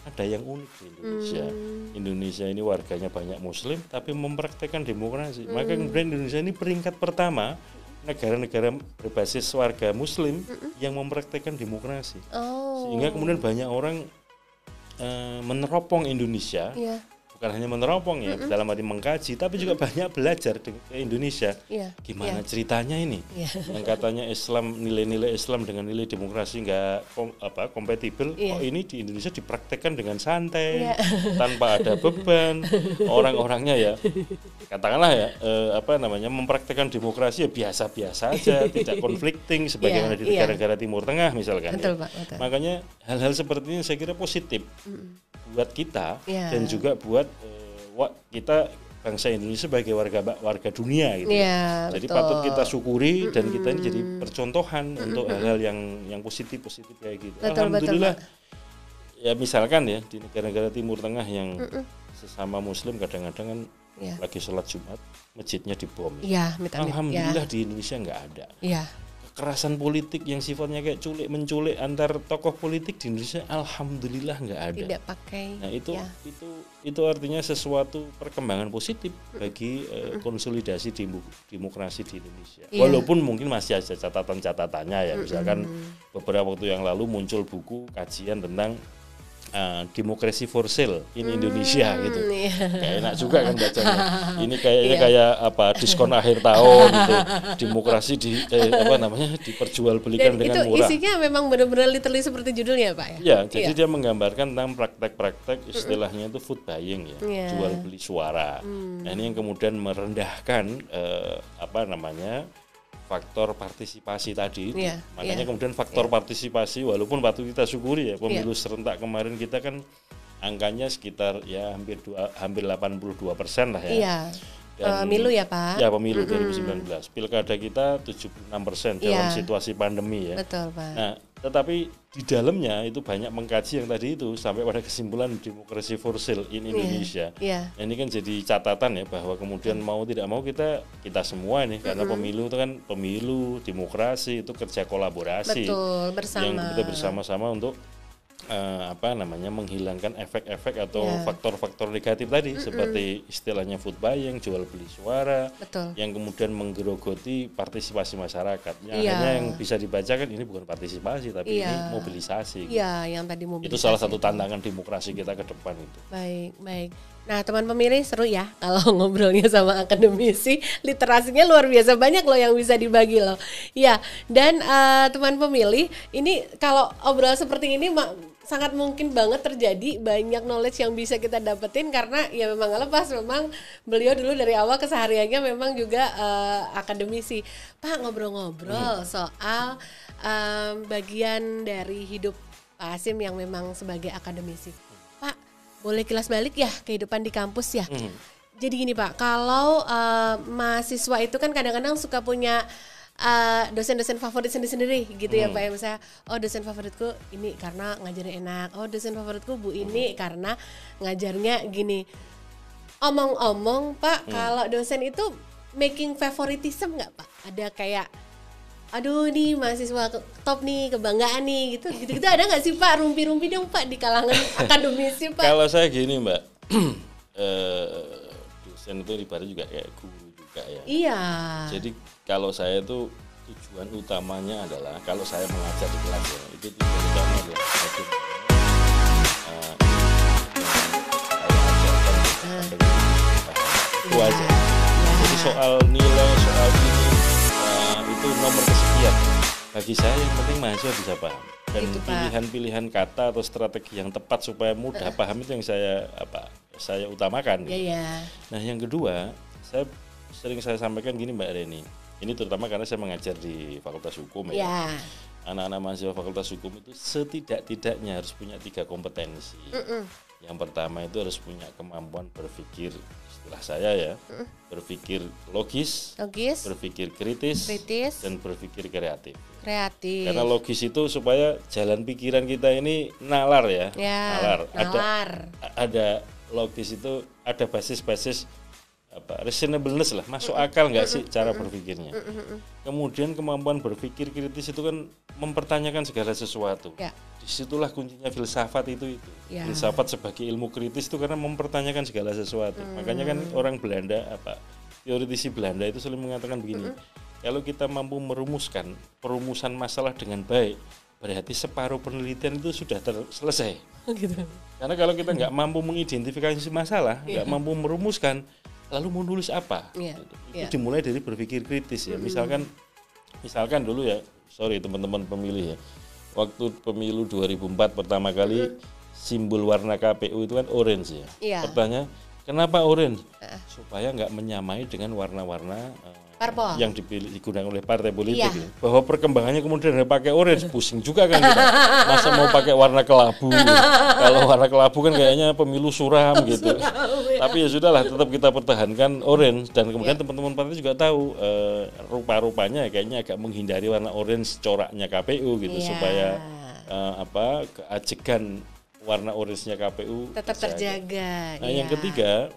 ada yang unik di Indonesia. Indonesia ini warganya banyak muslim tapi mempraktekkan demokrasi. Maka kemudian Indonesia ini peringkat pertama negara-negara berbasis warga muslim yang mempraktekkan demokrasi. Sehingga kemudian banyak orang meneropong Indonesia bukan hanya meneropong ya, dalam arti mengkaji, tapi juga banyak belajar ke Indonesia. Gimana ceritanya ini? Yang katanya Islam, nilai-nilai Islam dengan nilai demokrasi nggak kompatibel, kok ini di Indonesia dipraktekkan dengan santai, tanpa ada beban. Orang-orangnya ya, katakanlah ya, mempraktekkan demokrasi ya biasa-biasa aja, tidak conflicting sebagaimana di negara-negara Timur Tengah misalkan. Betul, Pak, betul. Makanya hal-hal seperti ini saya kira positif buat kita dan juga buat kita bangsa Indonesia sebagai warga dunia gitu. Jadi betul. Patut kita syukuri dan kita ini jadi percontohan untuk hal-hal yang positif kayak gitu. Betul, Alhamdulillah. Ya misalkan ya di negara-negara Timur Tengah yang sesama Muslim kadang-kadang kan lagi sholat Jumat masjidnya dibom. Alhamdulillah di Indonesia nggak ada. Kekerasan politik yang sifatnya kayak menculik antar tokoh politik di Indonesia alhamdulillah nggak ada. Tidak pakai. Nah itu artinya sesuatu perkembangan positif bagi konsolidasi demokrasi di Indonesia. Walaupun mungkin masih ada catatan-catatannya ya, misalkan beberapa waktu yang lalu muncul buku kajian tentang demokrasi for sale in Indonesia gitu. Kayak enak juga kan bacanya. Ini kayaknya kayak diskon akhir tahun gitu. Demokrasi diperjualbelikan dengan murah. Itu isinya memang benar-benar literally seperti judulnya, Pak ya. Ya, jadi dia menggambarkan tentang praktek-praktek istilahnya itu food buying ya, jual beli suara. Nah, ini yang kemudian merendahkan faktor partisipasi tadi itu. Makanya kemudian faktor partisipasi walaupun patut kita syukuri ya, pemilu serentak kemarin kita kan angkanya sekitar ya hampir 82% lah ya. Pemilu ya Pak? Ya pemilu 2019. Pilkada kita 76% dalam situasi pandemi ya. Betul Pak. Nah, tetapi di dalamnya itu banyak mengkaji yang tadi itu sampai pada kesimpulan demokrasi for sale in Indonesia. Nah, ini kan jadi catatan ya bahwa kemudian mau tidak mau kita semua nih karena pemilu itu kan demokrasi itu kerja kolaborasi. Betul, bersama. Yang kita bersama-sama untuk menghilangkan efek-efek atau faktor-faktor negatif tadi seperti istilahnya food buying, jual beli suara. Betul. Yang kemudian menggerogoti partisipasi masyarakat. Hanya yang bisa dibacakan ini bukan partisipasi tapi ini mobilisasi. Yang tadi mobilisasi. Itu salah satu tantangan demokrasi kita ke depan itu. Baik. Nah, teman pemilih seru ya kalau ngobrolnya sama akademisi, literasinya luar biasa banyak loh yang bisa dibagi loh. Ya, dan teman pemilih, ini kalau obrol seperti ini sangat mungkin banget terjadi banyak knowledge yang bisa kita dapetin karena ya memang gak lepas, memang beliau dulu dari awal kesehariannya memang juga akademisi. Pak, ngobrol-ngobrol soal bagian dari hidup Pak Hasyim yang memang sebagai akademisi. Pak, boleh kilas balik ya kehidupan di kampus ya. Jadi gini Pak, kalau mahasiswa itu kan kadang-kadang suka punya dosen-dosen favorit sendiri-sendiri gitu ya Pak ya. Misalnya, dosen favoritku ini karena ngajarnya enak. Dosen favoritku Bu ini karena ngajarnya gini. Omong-omong Pak, kalau dosen itu making favoritism nggak Pak? Ada kayak, aduh nih mahasiswa top nih, kebanggaan nih gitu ada nggak sih Pak? Rumpi-rumpi dong Pak di kalangan akademisi Pak. Kalau saya gini Mbak, dosen itu ibaratnya juga kayak guru juga ya. Iya. Jadi kalau saya itu tujuan utamanya adalah kalau saya mengajar di kelas ya, itu tujuan utamanya adalah itu aja. Jadi soal nilai, soal ini itu nomor kesekian. Bagi saya yang penting mahasiswa bisa paham. Dan pilihan-pilihan kata atau strategi yang tepat supaya mudah paham itu yang saya utamakan. Nah yang kedua, sering saya sampaikan gini Mbak Reni. Ini terutama karena saya mengajar di Fakultas Hukum ya. Anak-anak mahasiswa Fakultas Hukum itu setidak-tidaknya harus punya 3 kompetensi. Yang pertama itu harus punya kemampuan berpikir, istilah saya ya, berpikir logis, berpikir kritis, dan berpikir kreatif. Karena logis itu supaya jalan pikiran kita ini nalar ya. Nalar. Ada logis itu ada basis-basis reasonableness lah, masuk akal nggak sih cara berpikirnya. Kemudian kemampuan berpikir kritis itu kan mempertanyakan segala sesuatu. Disitulah kuncinya filsafat itu. Filsafat sebagai ilmu kritis itu karena mempertanyakan segala sesuatu. Makanya kan orang Belanda teoritisi Belanda itu selalu mengatakan begini, kalau kita mampu merumuskan perumusan masalah dengan baik, berarti separuh penelitian itu sudah selesai. Gitu. Karena kalau kita nggak mampu mengidentifikasi masalah, nggak mampu merumuskan, lalu mau nulis apa? Itu dimulai dari berpikir kritis ya. Misalkan dulu ya, sorry teman-teman pemilih ya, waktu pemilu 2004 pertama kali simbol warna KPU itu kan orange ya. Pertanyaan, kenapa orange? Supaya nggak menyamai dengan warna-warna yang digunakan oleh partai politik ya. Bahwa perkembangannya kemudian ada pakai orange, pusing juga kan kita. Masa mau pakai warna kelabu gitu. Kalau warna kelabu kan kayaknya pemilu suram gitu. Tapi ya sudahlah, tetap kita pertahankan orange. Dan kemudian teman-teman partai juga tahu rupa-rupanya kayaknya agak menghindari warna orange coraknya KPU gitu, supaya keajegan warna orange-nya KPU tetap terjaga. Nah yang ketiga,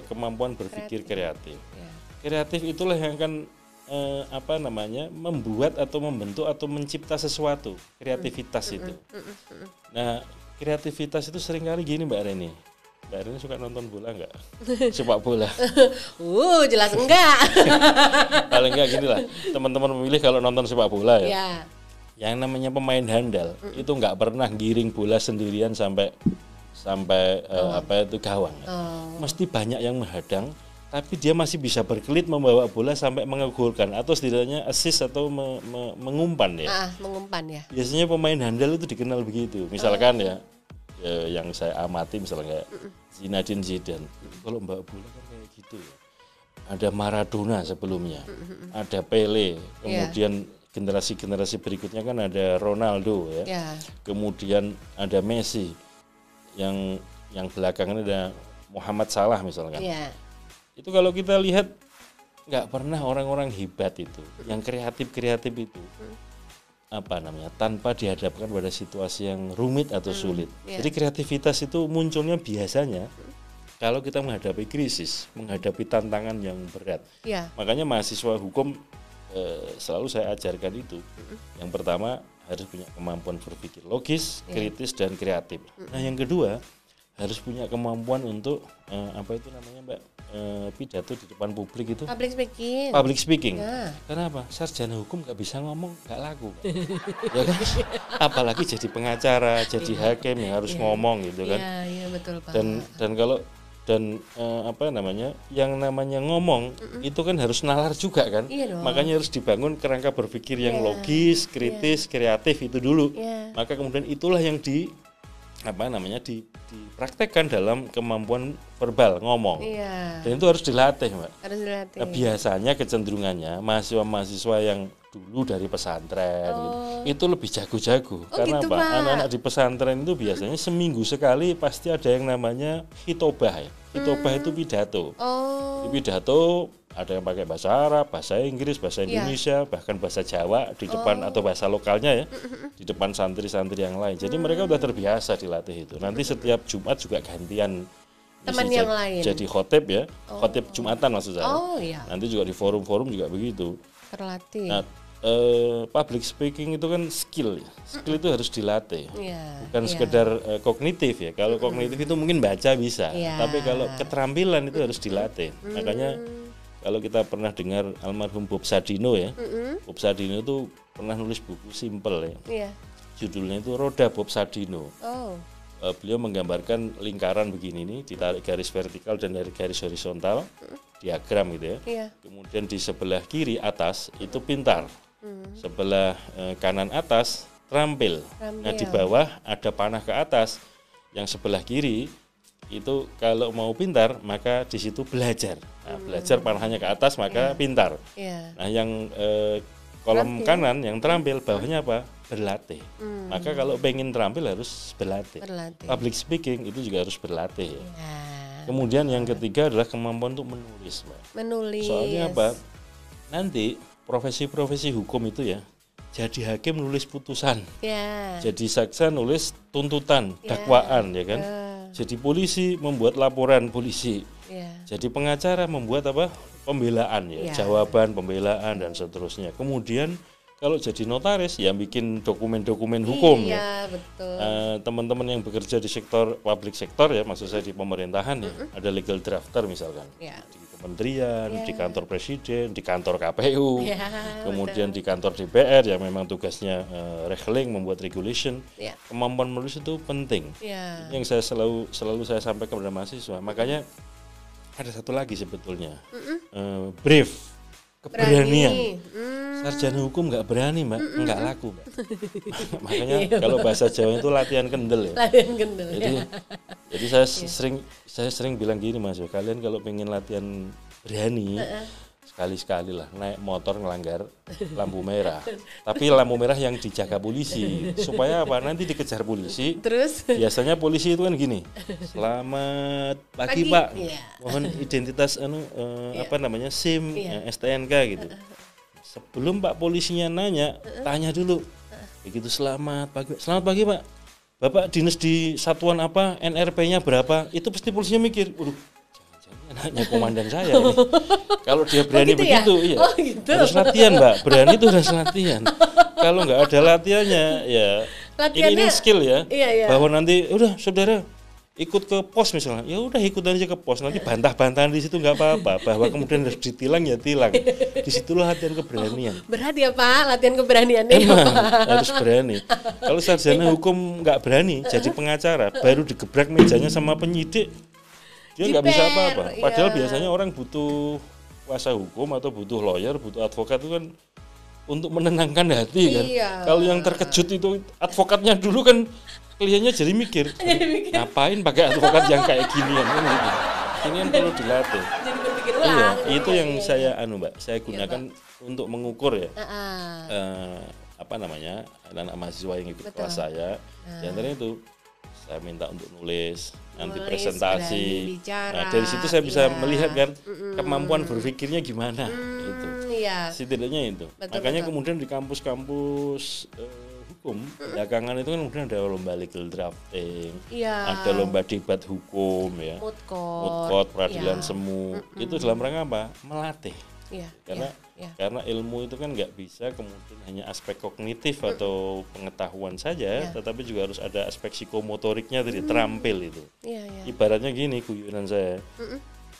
kemampuan berpikir kreatif. Kreatif itulah yang akan membuat atau membentuk atau mencipta sesuatu. Kreativitas itu. Nah, kreativitas itu seringkali gini Mbak Reni. Mbak Reni suka nonton bola enggak? Sepak bola. Jelas enggak. Paling enggak gini lah. Teman-teman pemilih kalau nonton sepak bola ya. Yang namanya pemain handal itu enggak pernah giring bola sendirian sampai gawang. Mesti banyak yang menghadang. Tapi dia masih bisa berkelit membawa bola sampai mengegolkan atau setidaknya assist atau mengumpan ya. Mengumpan ya. Biasanya pemain handal itu dikenal begitu. Misalkan yang saya amati misalnya Zinedine Zidane. Kalau membawa bola kan kayak gitu ya. Ada Maradona sebelumnya. Ada Pele. Kemudian generasi-generasi berikutnya kan ada Ronaldo ya. Kemudian ada Messi. Yang belakangan ada Muhammad Salah misalkan. Itu kalau kita lihat nggak pernah orang-orang hebat itu, yang kreatif itu, tanpa dihadapkan pada situasi yang rumit atau sulit. Jadi kreativitas itu munculnya biasanya kalau kita menghadapi krisis, menghadapi tantangan yang berat. Makanya mahasiswa hukum selalu saya ajarkan itu. Yang pertama harus punya kemampuan berpikir logis, kritis dan kreatif. Nah yang kedua harus punya kemampuan untuk Mbak, pidato di depan publik itu. Public speaking. Karena apa? Sarjana hukum nggak bisa ngomong, nggak laku. Ya kan? Apalagi jadi pengacara, jadi hakim yang harus ngomong gitu kan. Betul, Pak. Yang namanya ngomong itu kan harus nalar juga kan. Makanya harus dibangun kerangka berpikir yang logis, kritis, kreatif itu dulu. Maka kemudian itulah yang dipraktekkan dalam kemampuan verbal ngomong. Dan itu harus dilatih, Mbak. Nah, biasanya kecenderungannya mahasiswa yang dulu dari pesantren itu lebih jago-jago. Karena gitu, anak-anak di pesantren itu biasanya seminggu sekali pasti ada yang namanya hitobah ya. Hitobah itu pidato. Di pidato ada yang pakai bahasa Arab, bahasa Inggris, bahasa Indonesia, bahkan bahasa Jawa di depan atau bahasa lokalnya ya, di depan santri-santri yang lain. Jadi mereka udah terbiasa dilatih itu. Nanti setiap Jumat juga gantian teman yang lain. Jadi khotib ya, khotib Jumatan maksud saya. Nanti juga di forum-forum juga begitu. Terlatih. Nah, public speaking itu kan skill ya. Skill itu harus dilatih. Bukan sekedar kognitif ya. Kalau kognitif itu mungkin baca bisa, tapi kalau keterampilan itu harus dilatih. Makanya kalau kita pernah dengar almarhum Bob Sadino ya, Bob Sadino itu pernah nulis buku simple ya, judulnya itu Roda Bob Sadino. Beliau menggambarkan lingkaran begini nih, ditarik garis vertikal dan dari garis horizontal, diagram gitu ya. Kemudian di sebelah kiri atas itu pintar, sebelah kanan atas terampil. Nah di bawah ada panah ke atas, yang sebelah kiri itu kalau mau pintar maka di situ belajar. Nah, belajar panahnya ke atas maka pintar. Nah yang kolom kanan yang terampil bawahnya apa? Berlatih. Maka kalau pengen terampil harus berlatih. Public speaking itu juga harus berlatih. Kemudian yang ketiga adalah kemampuan untuk menulis, Mbak. Soalnya apa? Nanti profesi-profesi hukum itu ya, jadi hakim nulis putusan, jadi jaksa nulis tuntutan, dakwaan ya kan. Jadi polisi membuat laporan polisi. Jadi pengacara membuat apa? Pembelaan ya, jawaban pembelaan dan seterusnya. Kemudian kalau jadi notaris ya bikin dokumen-dokumen hukum iya, betul. Teman-teman yang bekerja di sektor public sektor ya, maksud saya di pemerintahan ya, ada legal drafter misalkan di kementerian, di kantor presiden, di kantor KPU, kemudian di kantor DPR yang memang tugasnya regling, membuat regulation. Kemampuan menulis itu penting. Yang saya selalu saya sampaikan kepada mahasiswa. Makanya ada satu lagi sebetulnya, brief. Keberanian. Sarjana hukum nggak berani, Mbak, nggak laku, Mbak. Makanya kalau bahasa Jawa itu latihan kendel ya. Latihan kendel. Jadi saya sering bilang gini, Mas, kalian kalau pengen latihan berani, sekali-sekali lah naik motor ngelanggar lampu merah. Tapi lampu merah yang dijaga polisi. Supaya apa? Nanti dikejar polisi. Terus biasanya polisi itu kan gini. Selamat pagi, Pak. Mohon identitas SIM, STNK gitu. Sebelum Pak polisinya nanya, tanya dulu. Begitu selamat pagi, Pak. Bapak dinas di satuan apa? NRP-nya berapa? Itu pasti polisinya mikir, anaknya komandan saya ini. Kalau dia berani begitu, iya. Harus latihan, Mbak. Berani itu harus latihan. Kalau nggak ada latihannya, ya ini skill ya. Bahwa nanti udah saudara ikut ke pos misalnya, ya udah ikutan aja ke pos. Nanti bantah-bantahan di situ nggak apa-apa. Bahwa kemudian harus ditilang ya tilang. Disitulah latihan keberanian. Berat ya Pak, latihan keberaniannya. Emang harus berani. Kalau sarjana hukum nggak berani, jadi pengacara, baru digebrak mejanya sama penyidik. Dia nggak bisa apa-apa. Padahal biasanya orang butuh kuasa hukum atau butuh lawyer, butuh advokat itu kan untuk menenangkan hati kan. Kalau yang terkejut itu advokatnya dulu kan, kliennya jadi mikir, ngapain pakai advokat yang kayak ginian kan gitu. Ini kan perlu dilatih. Jadi berpikir ulang. Itu yang saya Mbak, saya gunakan untuk mengukur ya. Anak-anak mahasiswa yang ikut kelas saya. Di antaranya itu saya minta untuk nulis, nanti presentasi. Nah, dari situ saya bisa melihat kan kemampuan berpikirnya gimana itu. Setidaknya itu. Makanya kemudian di kampus-kampus hukum belakangan itu kan kemudian ada lomba legal drafting, ada lomba debat hukum ya, moot court, peradilan semu. Itu dalam rangka apa? Melatih. Karena ilmu itu kan nggak bisa kemudian hanya aspek kognitif atau pengetahuan saja, tetapi juga harus ada aspek psikomotoriknya tadi, terampil itu. Ibaratnya gini guyunan saya,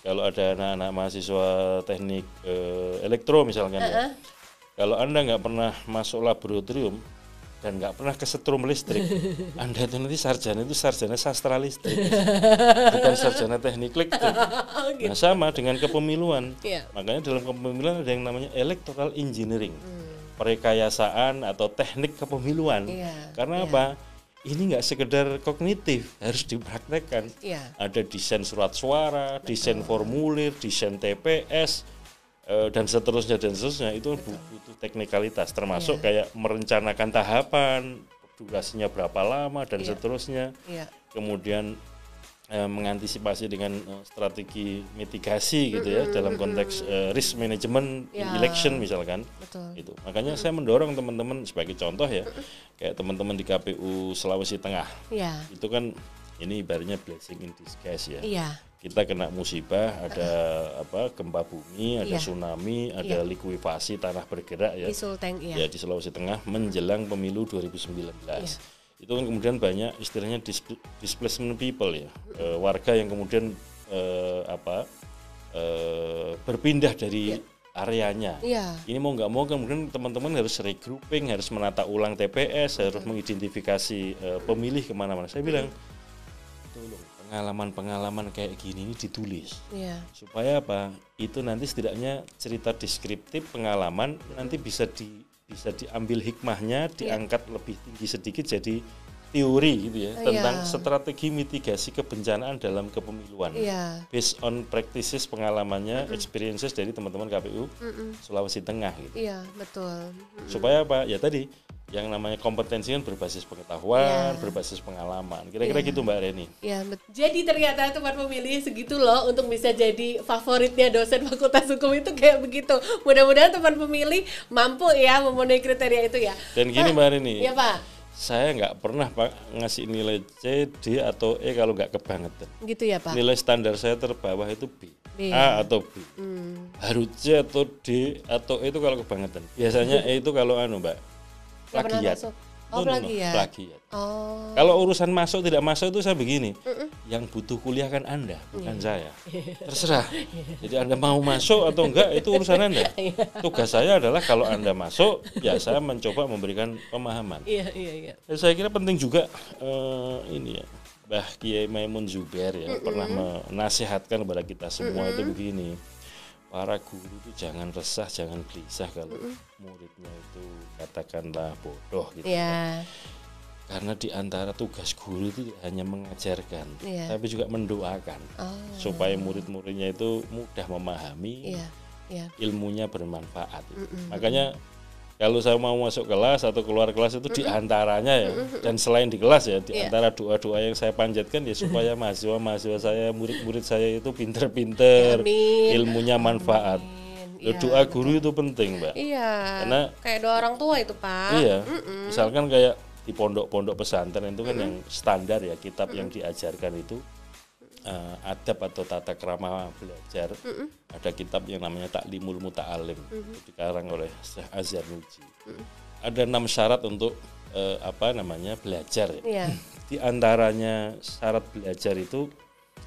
kalau ada anak-anak mahasiswa teknik elektro misalkan ya, kalau Anda nggak pernah masuk laboratorium dan nggak pernah kesetrum listrik, Anda itu nanti sarjana sastra listrik, bukan sarjana teknik listrik. Nah sama dengan kepemiluan. Makanya dalam kepemiluan ada yang namanya electoral engineering, perekayasaan atau teknik kepemiluan. Karena apa? Ini nggak sekedar kognitif, harus dipraktekkan. Ada desain surat suara, desain formulir, desain TPS. Dan seterusnya itu butuh teknikalitas, termasuk kayak merencanakan tahapan, durasinya berapa lama dan seterusnya. Kemudian mengantisipasi dengan strategi mitigasi gitu ya dalam konteks risk management election misalkan. Itu. Makanya saya mendorong teman-teman sebagai contoh ya, kayak teman-teman di KPU Sulawesi Tengah. Itu kan ini ibaratnya blessing in disguise ya. Kita kena musibah, ada gempa bumi, ada tsunami, ada likuifasi tanah bergerak ya. Di Sulteng, di Sulawesi Tengah menjelang pemilu 2019. Itu kan kemudian banyak istilahnya displacement people ya. Warga yang kemudian berpindah dari areanya. Ini mau nggak mau kemudian teman-teman harus regrouping, harus menata ulang TPS, harus mengidentifikasi pemilih kemana-mana. Saya bilang, tolong pengalaman-pengalaman kayak gini ini ditulis supaya apa? Itu nanti setidaknya cerita deskriptif pengalaman nanti bisa diambil hikmahnya, diangkat lebih tinggi sedikit jadi teori gitu ya tentang strategi mitigasi kebencanaan dalam kepemiluan based on practices pengalamannya, experiences dari teman-teman KPU Sulawesi Tengah gitu. Betul. Supaya apa? Ya tadi yang namanya kompetensi kan berbasis pengetahuan, berbasis pengalaman. Kira-kira gitu Mbak Reni. Jadi ternyata teman pemilih segitu loh untuk bisa jadi favoritnya dosen Fakultas Hukum itu kayak begitu. Mudah-mudahan teman pemilih mampu ya memenuhi kriteria itu ya. Dan gini Mbak Reni. Iya Pak. saya nggak pernah Pak ngasih nilai C, D atau E kalau nggak kebangetan. Gitu ya Pak? Nilai standar saya terbawah itu B, B. A atau B. Baru C atau D atau E itu kalau kebangetan. Biasanya E itu kalau Mbak, Nggak pernah plagiat. masuk. Oh, plagiat. Plagiat. Oh. Kalau urusan masuk tidak masuk itu saya begini, yang butuh kuliah kan Anda, bukan saya. Terserah. Jadi Anda mau masuk atau enggak itu urusan Anda. Tugas saya adalah kalau Anda masuk, ya saya mencoba memberikan pemahaman. Iya. Dan saya kira penting juga ini ya, Mbah Kiai Maimun Zubair ya pernah menasihatkan kepada kita semua itu begini. Para guru itu jangan resah, jangan gelisah kalau muridnya itu katakanlah bodoh gitu. Iya. Karena di antara tugas guru itu hanya mengajarkan, tapi juga mendoakan supaya murid-muridnya itu mudah memahami, ilmunya bermanfaat. Makanya kalau saya mau masuk kelas atau keluar kelas itu di antaranya ya, dan selain di kelas ya, di antara doa-doa yang saya panjatkan ya supaya mahasiswa-mahasiswa saya, murid-murid saya itu pinter-pinter, ilmunya manfaat. Doa guru itu penting, Mbak. Iya. Karena kayak doa orang tua itu, Pak. Iya. Misalkan kayak di pondok-pondok pesantren itu kan yang standar ya, kitab yang diajarkan itu adab atau tata krama belajar. Ada kitab yang namanya Taklimul Muta'alim, dikarang oleh Syekh Azhar Nuji. Ada 6 syarat untuk belajar ya. Di antaranya syarat belajar itu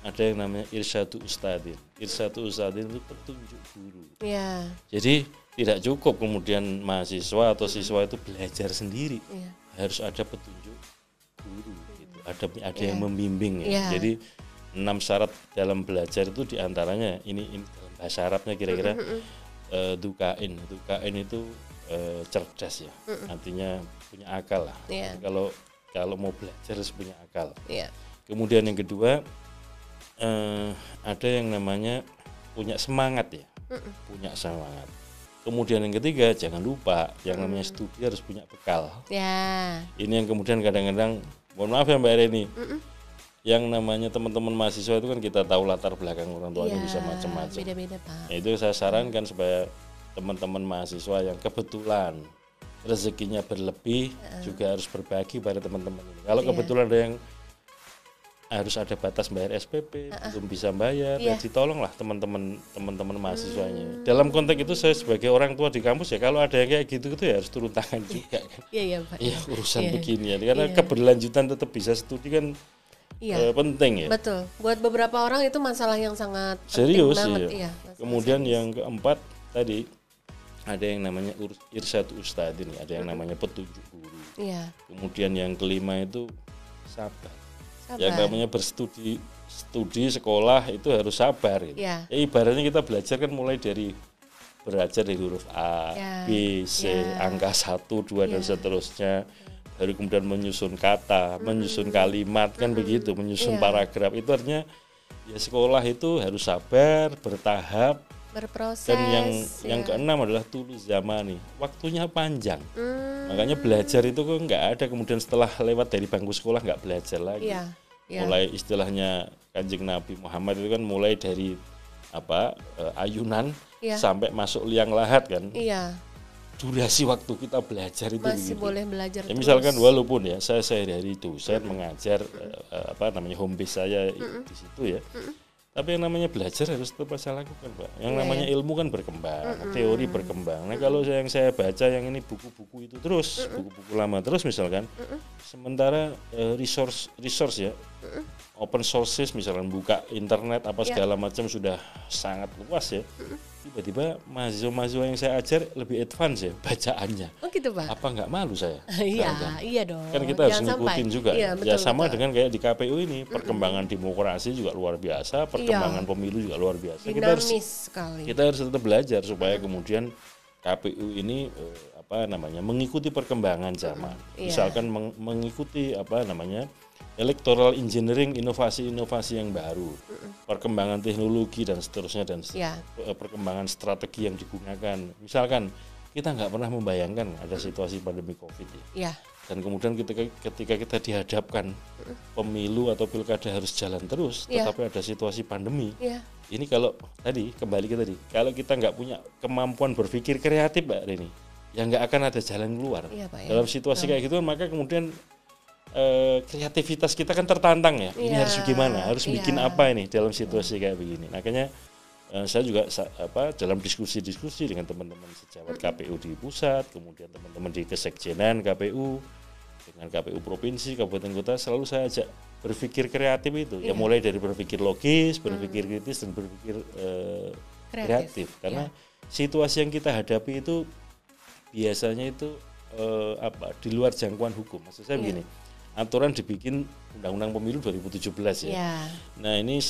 ada yang namanya irsyadu ustadin. Irsyadu ustadin itu petunjuk guru. Jadi tidak cukup kemudian mahasiswa atau siswa itu belajar sendiri. Harus ada petunjuk guru gitu. Ada yang membimbing ya. Jadi 6 syarat dalam belajar itu diantaranya ini dalam bahasa Arabnya kira-kira dukain itu cerdas ya, artinya punya akal lah. Kalau mau belajar harus punya akal. Kemudian yang kedua ada yang namanya punya semangat ya, punya semangat. Kemudian yang ketiga jangan lupa yang namanya studi harus punya bekal. Ini yang kemudian kadang-kadang mohon maaf ya Mbak Reni. Yang namanya teman-teman mahasiswa itu kan kita tahu latar belakang orang tuanya bisa macam-macam. Beda-beda Pak. Nah, itu saya sarankan supaya teman-teman mahasiswa yang kebetulan rezekinya berlebih juga harus berbagi pada teman-teman ini. Kalau kebetulan ada yang harus ada batas bayar SPP, belum bisa bayar, ya ditolonglah teman-teman mahasiswanya. Dalam konteks itu saya sebagai orang tua di kampus ya kalau ada yang kayak gitu ya harus turun tangan juga kan. Iya Pak. Ya urusan begini ya, karena keberlanjutan tetap bisa studi kan. Penting ya. Betul. Buat beberapa orang itu masalah yang sangat serius penting banget. Iya. Kemudian yang keempat tadi ada yang namanya irsyadu ustadin, ada yang namanya petunjuk guru. Kemudian yang kelima itu sabar. Yang namanya berstudi sekolah itu harus sabar gitu. Ibaratnya kita belajar kan mulai dari belajar dari huruf A, B, C, angka 1, 2 dan seterusnya. Baru kemudian menyusun kata, menyusun kalimat kan begitu, menyusun paragraf. Itu artinya ya sekolah itu harus sabar, bertahap, berproses. Dan yang keenam adalah tulus zamani, waktunya panjang. Makanya belajar itu kok nggak ada kemudian setelah lewat dari bangku sekolah nggak belajar lagi. Mulai istilahnya Kanjeng Nabi Muhammad itu kan mulai dari ayunan sampai masuk liang lahat kan. Durasi waktu kita belajar itu masih begitu. Boleh belajar ya, misalkan walaupun ya saya sehari-hari dosen mengajar home base saya di situ ya. Tapi yang namanya belajar harus tetap saya lakukan, Pak. Yang namanya ilmu kan berkembang, teori berkembang. Nah, kalau yang saya baca yang ini buku-buku itu terus, buku-buku lama terus misalkan. Sementara resource ya. Open sources misalkan buka internet apa segala macam sudah sangat luas ya. Tiba-tiba mahasiswa-mahasiswa yang saya ajar lebih advance ya bacaannya. Oh gitu Pak. Apa nggak malu saya? Iya dong. Kan kita harus ngikutin juga. Betul, sama dengan kayak di KPU ini perkembangan demokrasi juga luar biasa, perkembangan pemilu juga luar biasa. Dinamis sekali. Kita harus tetap belajar supaya kemudian KPU ini mengikuti perkembangan zaman. Misalkan mengikuti electoral engineering, inovasi-inovasi yang baru, perkembangan teknologi dan seterusnya perkembangan strategi yang digunakan. Misalkan kita nggak pernah membayangkan ada situasi pandemi COVID ya. Dan kemudian ketika kita dihadapkan pemilu atau pilkada harus jalan terus, tetapi ada situasi pandemi. Ini kalau tadi kembali ke tadi, kalau kita nggak punya kemampuan berpikir kreatif, Mbak Reni, ya nggak akan ada jalan keluar. Iya, Pak, ya. Dalam situasi kayak gitu maka kemudian kreativitas kita kan tertantang ya. Ini harus gimana? Harus bikin apa ini dalam situasi kayak begini. Makanya saya juga dalam diskusi-diskusi dengan teman-teman sejawat KPU di pusat, kemudian teman-teman di kesekjenan KPU, dengan KPU provinsi, kabupaten kota, selalu saya ajak berpikir kreatif itu. Ya mulai dari berpikir logis, berpikir kritis dan berpikir kreatif. Karena situasi yang kita hadapi itu biasanya itu di luar jangkauan hukum. Maksud saya begini, aturan dibikin Undang-Undang Pemilu 2017 ya. Nah ini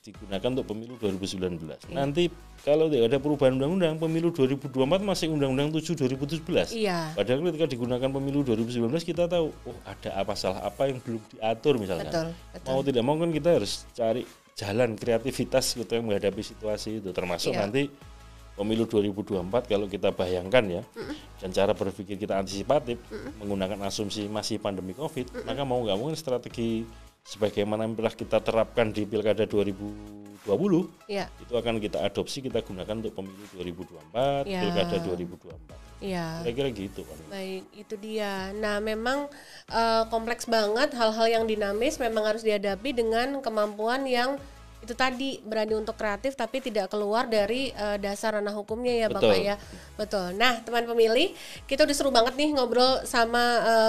digunakan untuk pemilu 2019. Nanti kalau tidak ada perubahan undang-undang, pemilu 2024 masih Undang-Undang 7 2017. Padahal ketika digunakan pemilu 2019 kita tahu, ada salah apa yang belum diatur misalnya. Betul. Mau tidak mau kan kita harus cari jalan kreativitas gitu yang menghadapi situasi itu. Termasuk nanti pemilu 2024 kalau kita bayangkan ya, dan cara berpikir kita antisipatif, menggunakan asumsi masih pandemi COVID, maka mau nggak mau strategi sebagaimana telah kita terapkan di Pilkada 2020, itu akan kita adopsi, kita gunakan untuk pemilu 2024, Pilkada 2024. Kira-kira gitu kan. Baik, itu dia. Nah, memang kompleks banget, hal-hal yang dinamis memang harus dihadapi dengan kemampuan yang itu tadi, berani untuk kreatif tapi tidak keluar dari dasar ranah hukumnya ya Bapak ya. Betul. Nah teman pemilih, kita udah seru banget nih ngobrol sama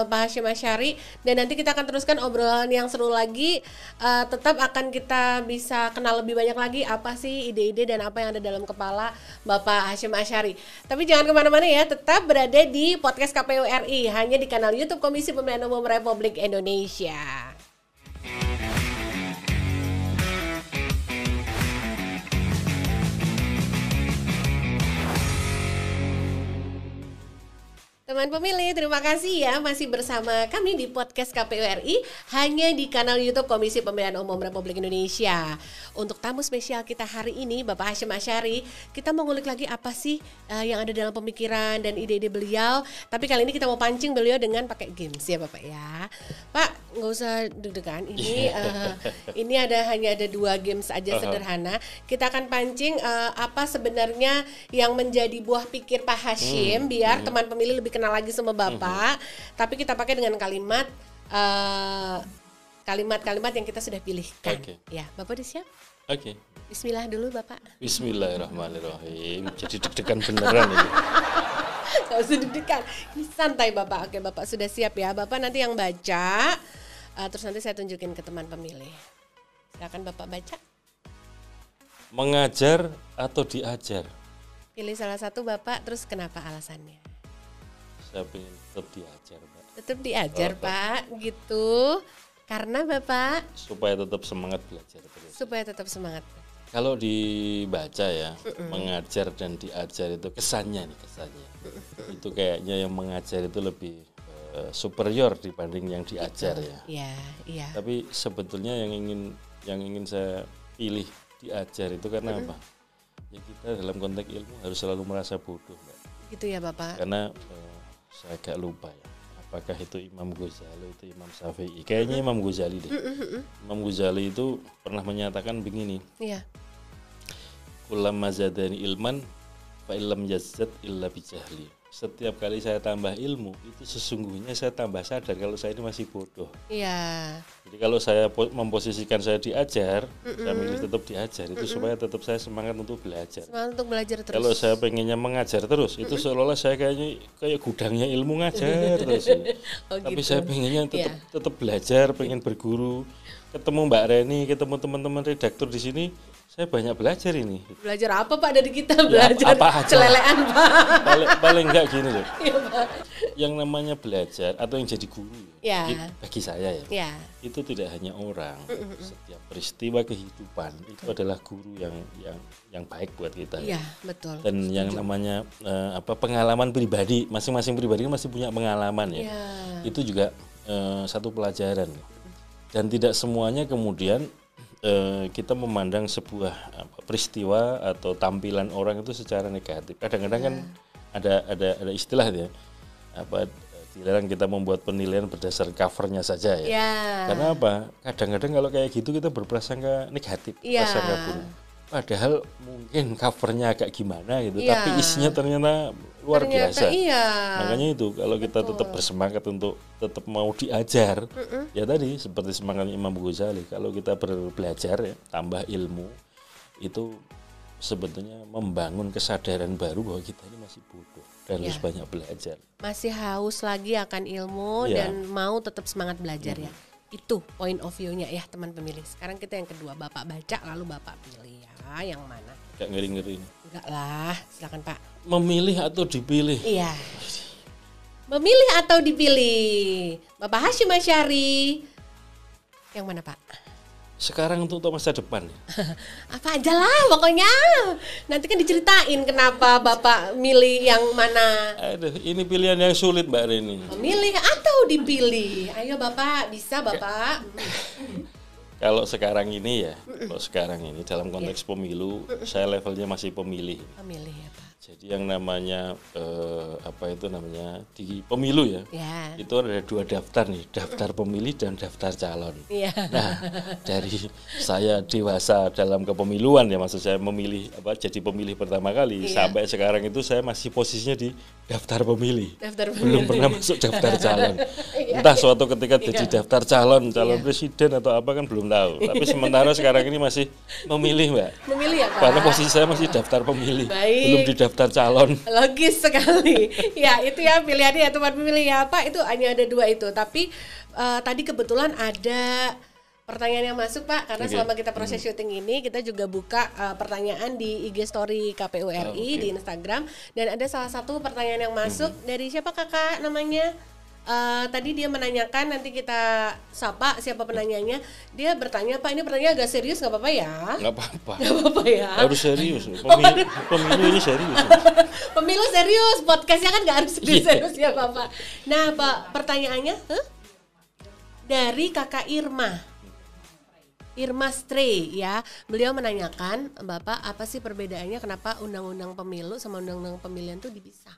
Pak Hasyim Asyari, dan nanti kita akan teruskan obrolan yang seru lagi. Tetap akan kita bisa kenal lebih banyak lagi apa sih ide-ide dan apa yang ada dalam kepala Bapak Hasyim Asyari. Tapi jangan kemana-mana ya, tetap berada di podcast KPU RI, hanya di kanal YouTube Komisi Pemilihan Umum Republik Indonesia. Teman pemilih, terima kasih ya masih bersama kami di podcast KPU RI, hanya di kanal YouTube Komisi Pemilihan Umum Republik Indonesia. Untuk tamu spesial kita hari ini, Bapak Hasyim Asyari, kita mau ngulik lagi apa sih yang ada dalam pemikiran dan ide-ide beliau. Tapi kali ini kita mau pancing beliau dengan pakai games ya Bapak ya. Pak, nggak usah deg-degan. Ini hanya ada 2 games aja sederhana. Kita akan pancing apa sebenarnya yang menjadi buah pikir Pak Hasyim, biar teman pemilih lebih kenal lagi sama Bapak, tapi kita pakai dengan kalimat-kalimat yang kita sudah pilihkan. Ya, Bapak udah siap? Bismillah dulu Bapak. Bismillahirrahmanirrahim. Jadi deg-degan beneran ini. Gak usah deg-degan, ini santai Bapak. Oke, Bapak sudah siap ya. Bapak nanti yang baca, terus nanti saya tunjukin ke teman pemilih. Silakan Bapak baca. Mengajar atau diajar? Pilih salah satu Bapak, terus kenapa alasannya? Saya pengen tetap diajar, Pak. Tetap diajar, Pak, gitu. Karena Bapak? Supaya tetap semangat belajar terus. Supaya tetap semangat. Kalau dibaca ya, mengajar dan diajar itu kesannya. Itu kayaknya yang mengajar itu lebih superior dibanding yang diajar ya. Iya. Tapi sebetulnya yang ingin saya pilih diajar itu karena apa? Ya kita dalam konteks ilmu harus selalu merasa bodoh, Mbak. Gitu ya Bapak. Karena saya agak lupa ya, apakah itu Imam Ghazali, itu Imam Syafi'i, kayaknya Imam Ghazali deh. Imam Ghazali itu pernah menyatakan begini, kullama zadani ilman fa illam yazzad illa bijahli. Setiap kali saya tambah ilmu, itu sesungguhnya saya tambah sadar kalau saya ini masih bodoh. Iya. Jadi kalau saya memposisikan saya diajar, saya milih tetap diajar, itu supaya tetap saya semangat untuk belajar. Semangat untuk belajar terus. Kalau saya pengennya mengajar terus, itu seolah-olah saya kayak gudangnya ilmu ngajar terus. Tapi saya pengennya tetap belajar, pengen berguru. Ketemu Mbak Reni, ketemu teman-teman redaktur di sini, saya banyak belajar ini. Belajar apa Pak dari kita? Belajar celelean Pak. Paling enggak gini loh. Yang namanya belajar atau yang jadi guru bagi saya itu tidak hanya orang. Setiap peristiwa kehidupan itu adalah guru yang baik buat kita. Iya, betul. Dan yang namanya pengalaman pribadi, masing-masing pribadi kan masih punya pengalaman ya. Itu juga satu pelajaran. Dan tidak semuanya kemudian kita memandang sebuah peristiwa atau tampilan orang itu secara negatif. Kadang-kadang kan ada istilah ya, dilarang kita membuat penilaian berdasar covernya saja ya. Karena apa? Kadang-kadang kalau kayak gitu kita berprasangka negatif, prasangka buruk. Padahal mungkin covernya agak gimana gitu, tapi isinya ternyata luar Ternyata biasa. iya. Makanya itu kalau kita tetap bersemangat untuk tetap mau diajar, ya tadi seperti semangatnya Imam Ghazali, kalau kita belajar ya, tambah ilmu, itu sebetulnya membangun kesadaran baru bahwa kita ini masih bodoh dan harus banyak belajar. Masih haus lagi akan ilmu dan mau tetap semangat belajar ya. Itu point of view-nya ya teman pemilih. Sekarang kita yang kedua, Bapak baca lalu Bapak pilih ya. Yang mana? Gak ngeri-ngeri. Enggak lah, silakan Pak. Memilih atau dipilih? Iya. Memilih atau dipilih? Bapak Hasyim Asyari. Yang mana Pak? Sekarang untuk masa depan. Apa aja lah pokoknya. Nanti kan diceritain kenapa Bapak milih yang mana. Aduh, ini pilihan yang sulit Mbak Reni. Memilih atau dipilih? Ayo Bapak, bisa Bapak. Kalau sekarang ini ya, kalau sekarang ini dalam konteks pemilu, saya levelnya masih pemilih. Pemilih ya Pak. Jadi yang namanya di pemilu ya, itu ada 2 daftar nih, daftar pemilih dan daftar calon. Nah, dari saya dewasa dalam kepemiluan ya, maksud saya memilih jadi pemilih pertama kali sampai sekarang itu saya masih posisinya di daftar pemilih. Belum pernah masuk daftar calon. Entah suatu ketika jadi daftar calon presiden atau apa kan belum tahu. Tapi sementara sekarang ini masih memilih Mbak. Memilih ya Pak. Karena posisi saya masih daftar pemilih. Baik. Belum di daftar calon. Logis sekali. Ya itu ya pilihannya ya teman pemilih ya Pak. Itu hanya ada 2 itu. Tapi tadi kebetulan ada pertanyaan yang masuk Pak. Karena selama kita proses syuting ini kita juga buka pertanyaan di IG story KPU RI di Instagram. Dan ada salah satu pertanyaan yang masuk dari siapa kakak namanya? Tadi dia menanyakan, nanti kita sapa siapa penanyanya. Dia bertanya, Pak ini pertanyaan agak serius, nggak apa-apa ya? Nggak apa-apa. Nggak apa-apa ya? Harus serius. Pemilu ini serius. Pemilu serius, podcastnya kan nggak harus serius ya Bapak. Nah Pak, pertanyaannya dari kakak Irma Stray ya. Beliau menanyakan, Bapak apa sih perbedaannya kenapa undang-undang pemilu sama undang-undang pemilihan tuh dipisah?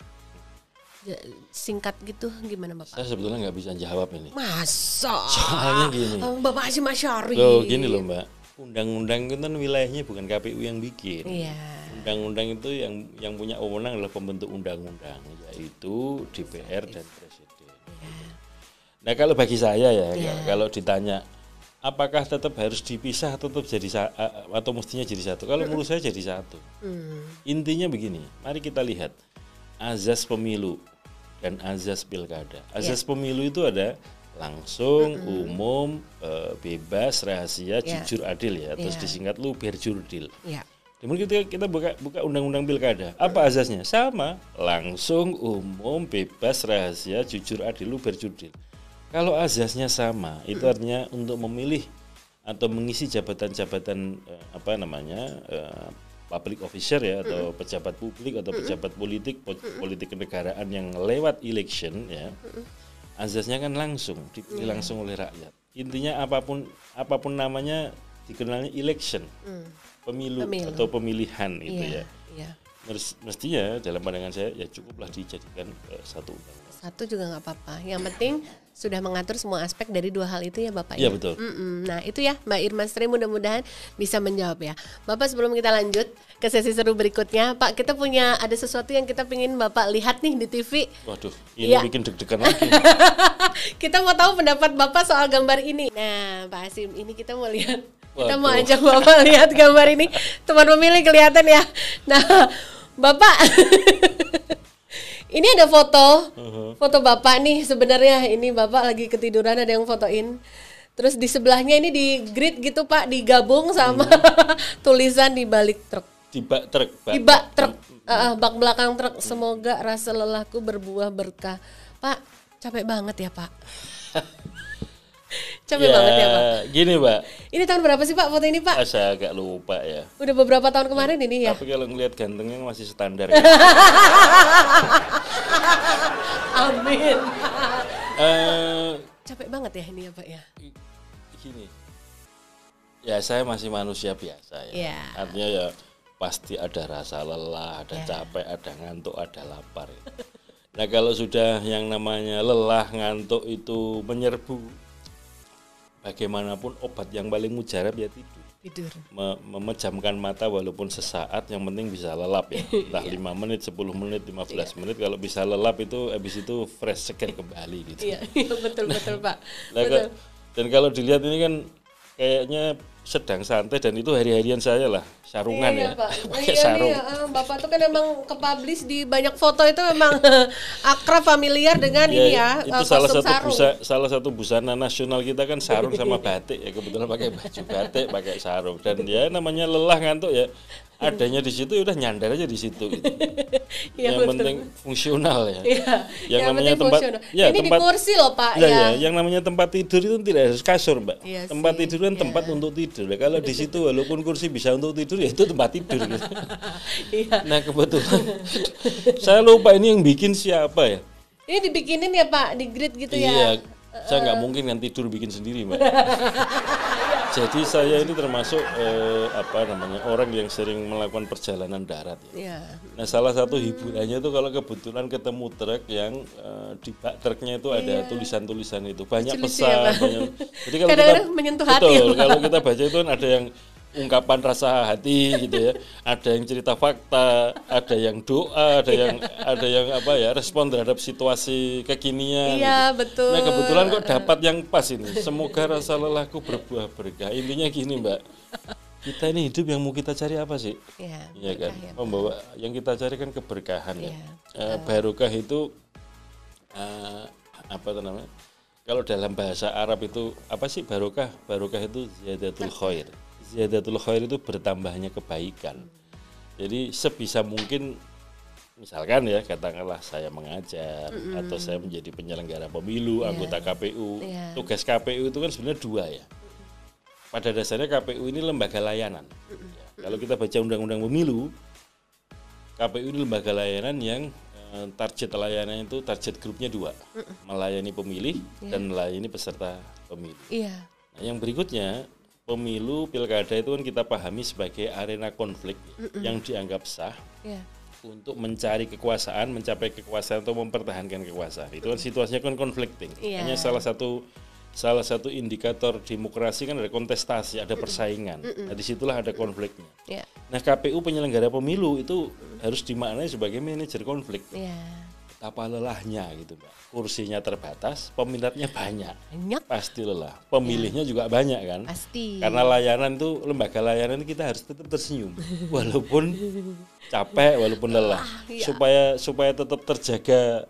Singkat gitu gimana Bapak? Saya sebetulnya nggak bisa jawab ini. Masa? Soalnya gini. Bapak Hasyim Asyari. Loh gini loh Mbak. Undang-undang itu kan wilayahnya bukan KPU yang bikin. Iya. Undang-undang itu yang punya wewenang adalah pembentuk undang-undang, yaitu DPR dan Presiden. Iya. Nah kalau bagi saya ya, kalau ditanya apakah tetap harus dipisah atau tetap jadi atau mestinya jadi satu? Kalau menurut saya jadi satu. Intinya begini, mari kita lihat azas pemilu dan azas pilkada. Azas pemilu itu ada langsung, umum, bebas, rahasia, jujur, adil ya. Terus disingkat luberjurdil. Kemudian kita buka undang-undang pilkada. Apa azasnya? Sama, langsung, umum, bebas, rahasia, jujur, adil, luberjurdil. Kalau azasnya sama, itu artinya untuk memilih atau mengisi jabatan-jabatan public officer ya, atau pejabat publik atau pejabat politik kenegaraan yang lewat election ya, azasnya kan langsung dipilih langsung oleh rakyat. Intinya apapun namanya dikenalnya election, pemilu atau pemilihan itu ya. Mestinya dalam pandangan saya ya cukuplah dijadikan satu undang-undang. Satu juga nggak apa-apa. Yang penting sudah mengatur semua aspek dari 2 hal itu ya Bapak. Iya betul. Nah itu ya Mbak Irma Stray, mudah-mudahan bisa menjawab ya. Bapak sebelum kita lanjut ke sesi seru berikutnya, Pak kita punya ada sesuatu yang kita pengen Bapak lihat nih di TV. Waduh, ini bikin deg-degan lagi. Kita mau tahu pendapat Bapak soal gambar ini. Nah Pak Hasyim, ini kita mau lihat. Kita mau ajak Bapak lihat gambar ini. Teman pemilih kelihatan ya. Nah Bapak ini ada foto Bapak nih sebenarnya. Ini Bapak lagi ketiduran, ada yang fotoin. Terus di sebelahnya ini di grid gitu Pak, digabung sama tulisan di balik truk. Di bak truk. Bak belakang truk. Semoga rasa lelahku berbuah berkah. Pak, capek banget ya Pak. Capek banget ya Pak. Gini Pak. Ini tahun berapa sih Pak foto ini Pak? Saya agak lupa ya. Udah beberapa tahun kemarin ini ya. Tapi kalau ngelihat gantengnya masih standar. Ya. Amin. Capek banget ya ini ya Pak ya. Gini. Ya saya masih manusia biasa ya. Artinya ya pasti ada rasa lelah, ada capek, ada ngantuk, ada lapar. Ya. Nah kalau sudah yang namanya lelah, ngantuk itu menyerbu, bagaimanapun obat yang paling mujarab ya tidur. Tidur. Memejamkan mata walaupun sesaat, yang penting bisa lelap ya. Entah 5 menit, 10 menit, 15 menit, kalau bisa lelap itu habis itu fresh seger kembali gitu. Iya, betul Pak. Nah, Betul. dan kalau dilihat ini kan kayaknya sedang santai, dan itu hari-harian saya lah, sarungan Iya, ya, Pak. pakai sarung. Iya, Bapak tuh kan emang ke-publish di banyak foto itu memang akrab familiar dengan ini ya, itu kostum salah satu busana nasional kita kan sarung sama batik ya, kebetulan pakai baju batik, pakai sarung, dan ya namanya lelah ngantuk ya, adanya di situ udah nyandar aja di situ gitu. Ya, yang penting fungsional ya. Iya, yang namanya tempat ya, ini tempat, di kursi loh Pak ya. Yang namanya tempat tidur itu tidak harus kasur Mbak. Iya tempat sih, tidur kan tempat untuk tidur. Kalau di situ walaupun kursi bisa untuk tidur ya itu tempat tidur gitu. Iya. Nah kebetulan saya lupa ini yang bikin siapa ya. Ini dibikinin ya Pak, di grid gitu ya. Iya, saya nggak mungkin kan tidur bikin sendiri Mbak. Jadi saya ini termasuk orang yang sering melakukan perjalanan darat ya. Nah salah satu hiburannya itu kalau kebetulan ketemu truk yang di bak truknya itu ada tulisan-tulisan itu, banyak pesan. Ya, jadi kalau kadang-kadang menyentuh hati. Betul, kalau kita baca itu kan ada yang ungkapan rasa hati gitu ya, ada yang cerita fakta, ada yang doa, ada yang respon terhadap situasi kekinian. Iya, gitu. betul. Nah kebetulan kok dapat yang pas ini. Semoga rasa lelahku berbuah berkah. Intinya gini Mbak, kita ini hidup yang mau kita cari apa sih? Iya kan, membawa yang kita cari kan keberkahan ya. Barokah itu kalau dalam bahasa Arab itu apa sih barokah? Barokah itu ziyadatul khair. Ziyadatul khair itu bertambahnya kebaikan. Jadi sebisa mungkin misalkan ya katakanlah saya mengajar atau saya menjadi penyelenggara pemilu, anggota KPU. Tugas KPU itu kan sebenarnya 2 ya. Pada dasarnya KPU ini lembaga layanan. Kalau kita baca undang-undang pemilu, KPU ini lembaga layanan yang target layanannya itu target grupnya 2, melayani pemilih dan melayani peserta pemilu. Nah, yang berikutnya pemilu pilkada itu kan kita pahami sebagai arena konflik yang dianggap sah untuk mencari kekuasaan, mencapai kekuasaan atau mempertahankan kekuasaan. Itu kan situasinya kan conflicting. Hanya salah satu indikator demokrasi kan ada kontestasi, ada persaingan. Nah disitulah ada konfliknya. Nah KPU penyelenggara pemilu itu harus dimaknai sebagai manajer konflik. Apa lelahnya gitu Mbak. Kursinya terbatas, peminatnya banyak. Pasti lelah. Pemilihnya juga banyak kan? Pasti. Karena layanan itu, lembaga layanan kita harus tetap tersenyum. Walaupun capek, walaupun lelah. Supaya tetap terjaga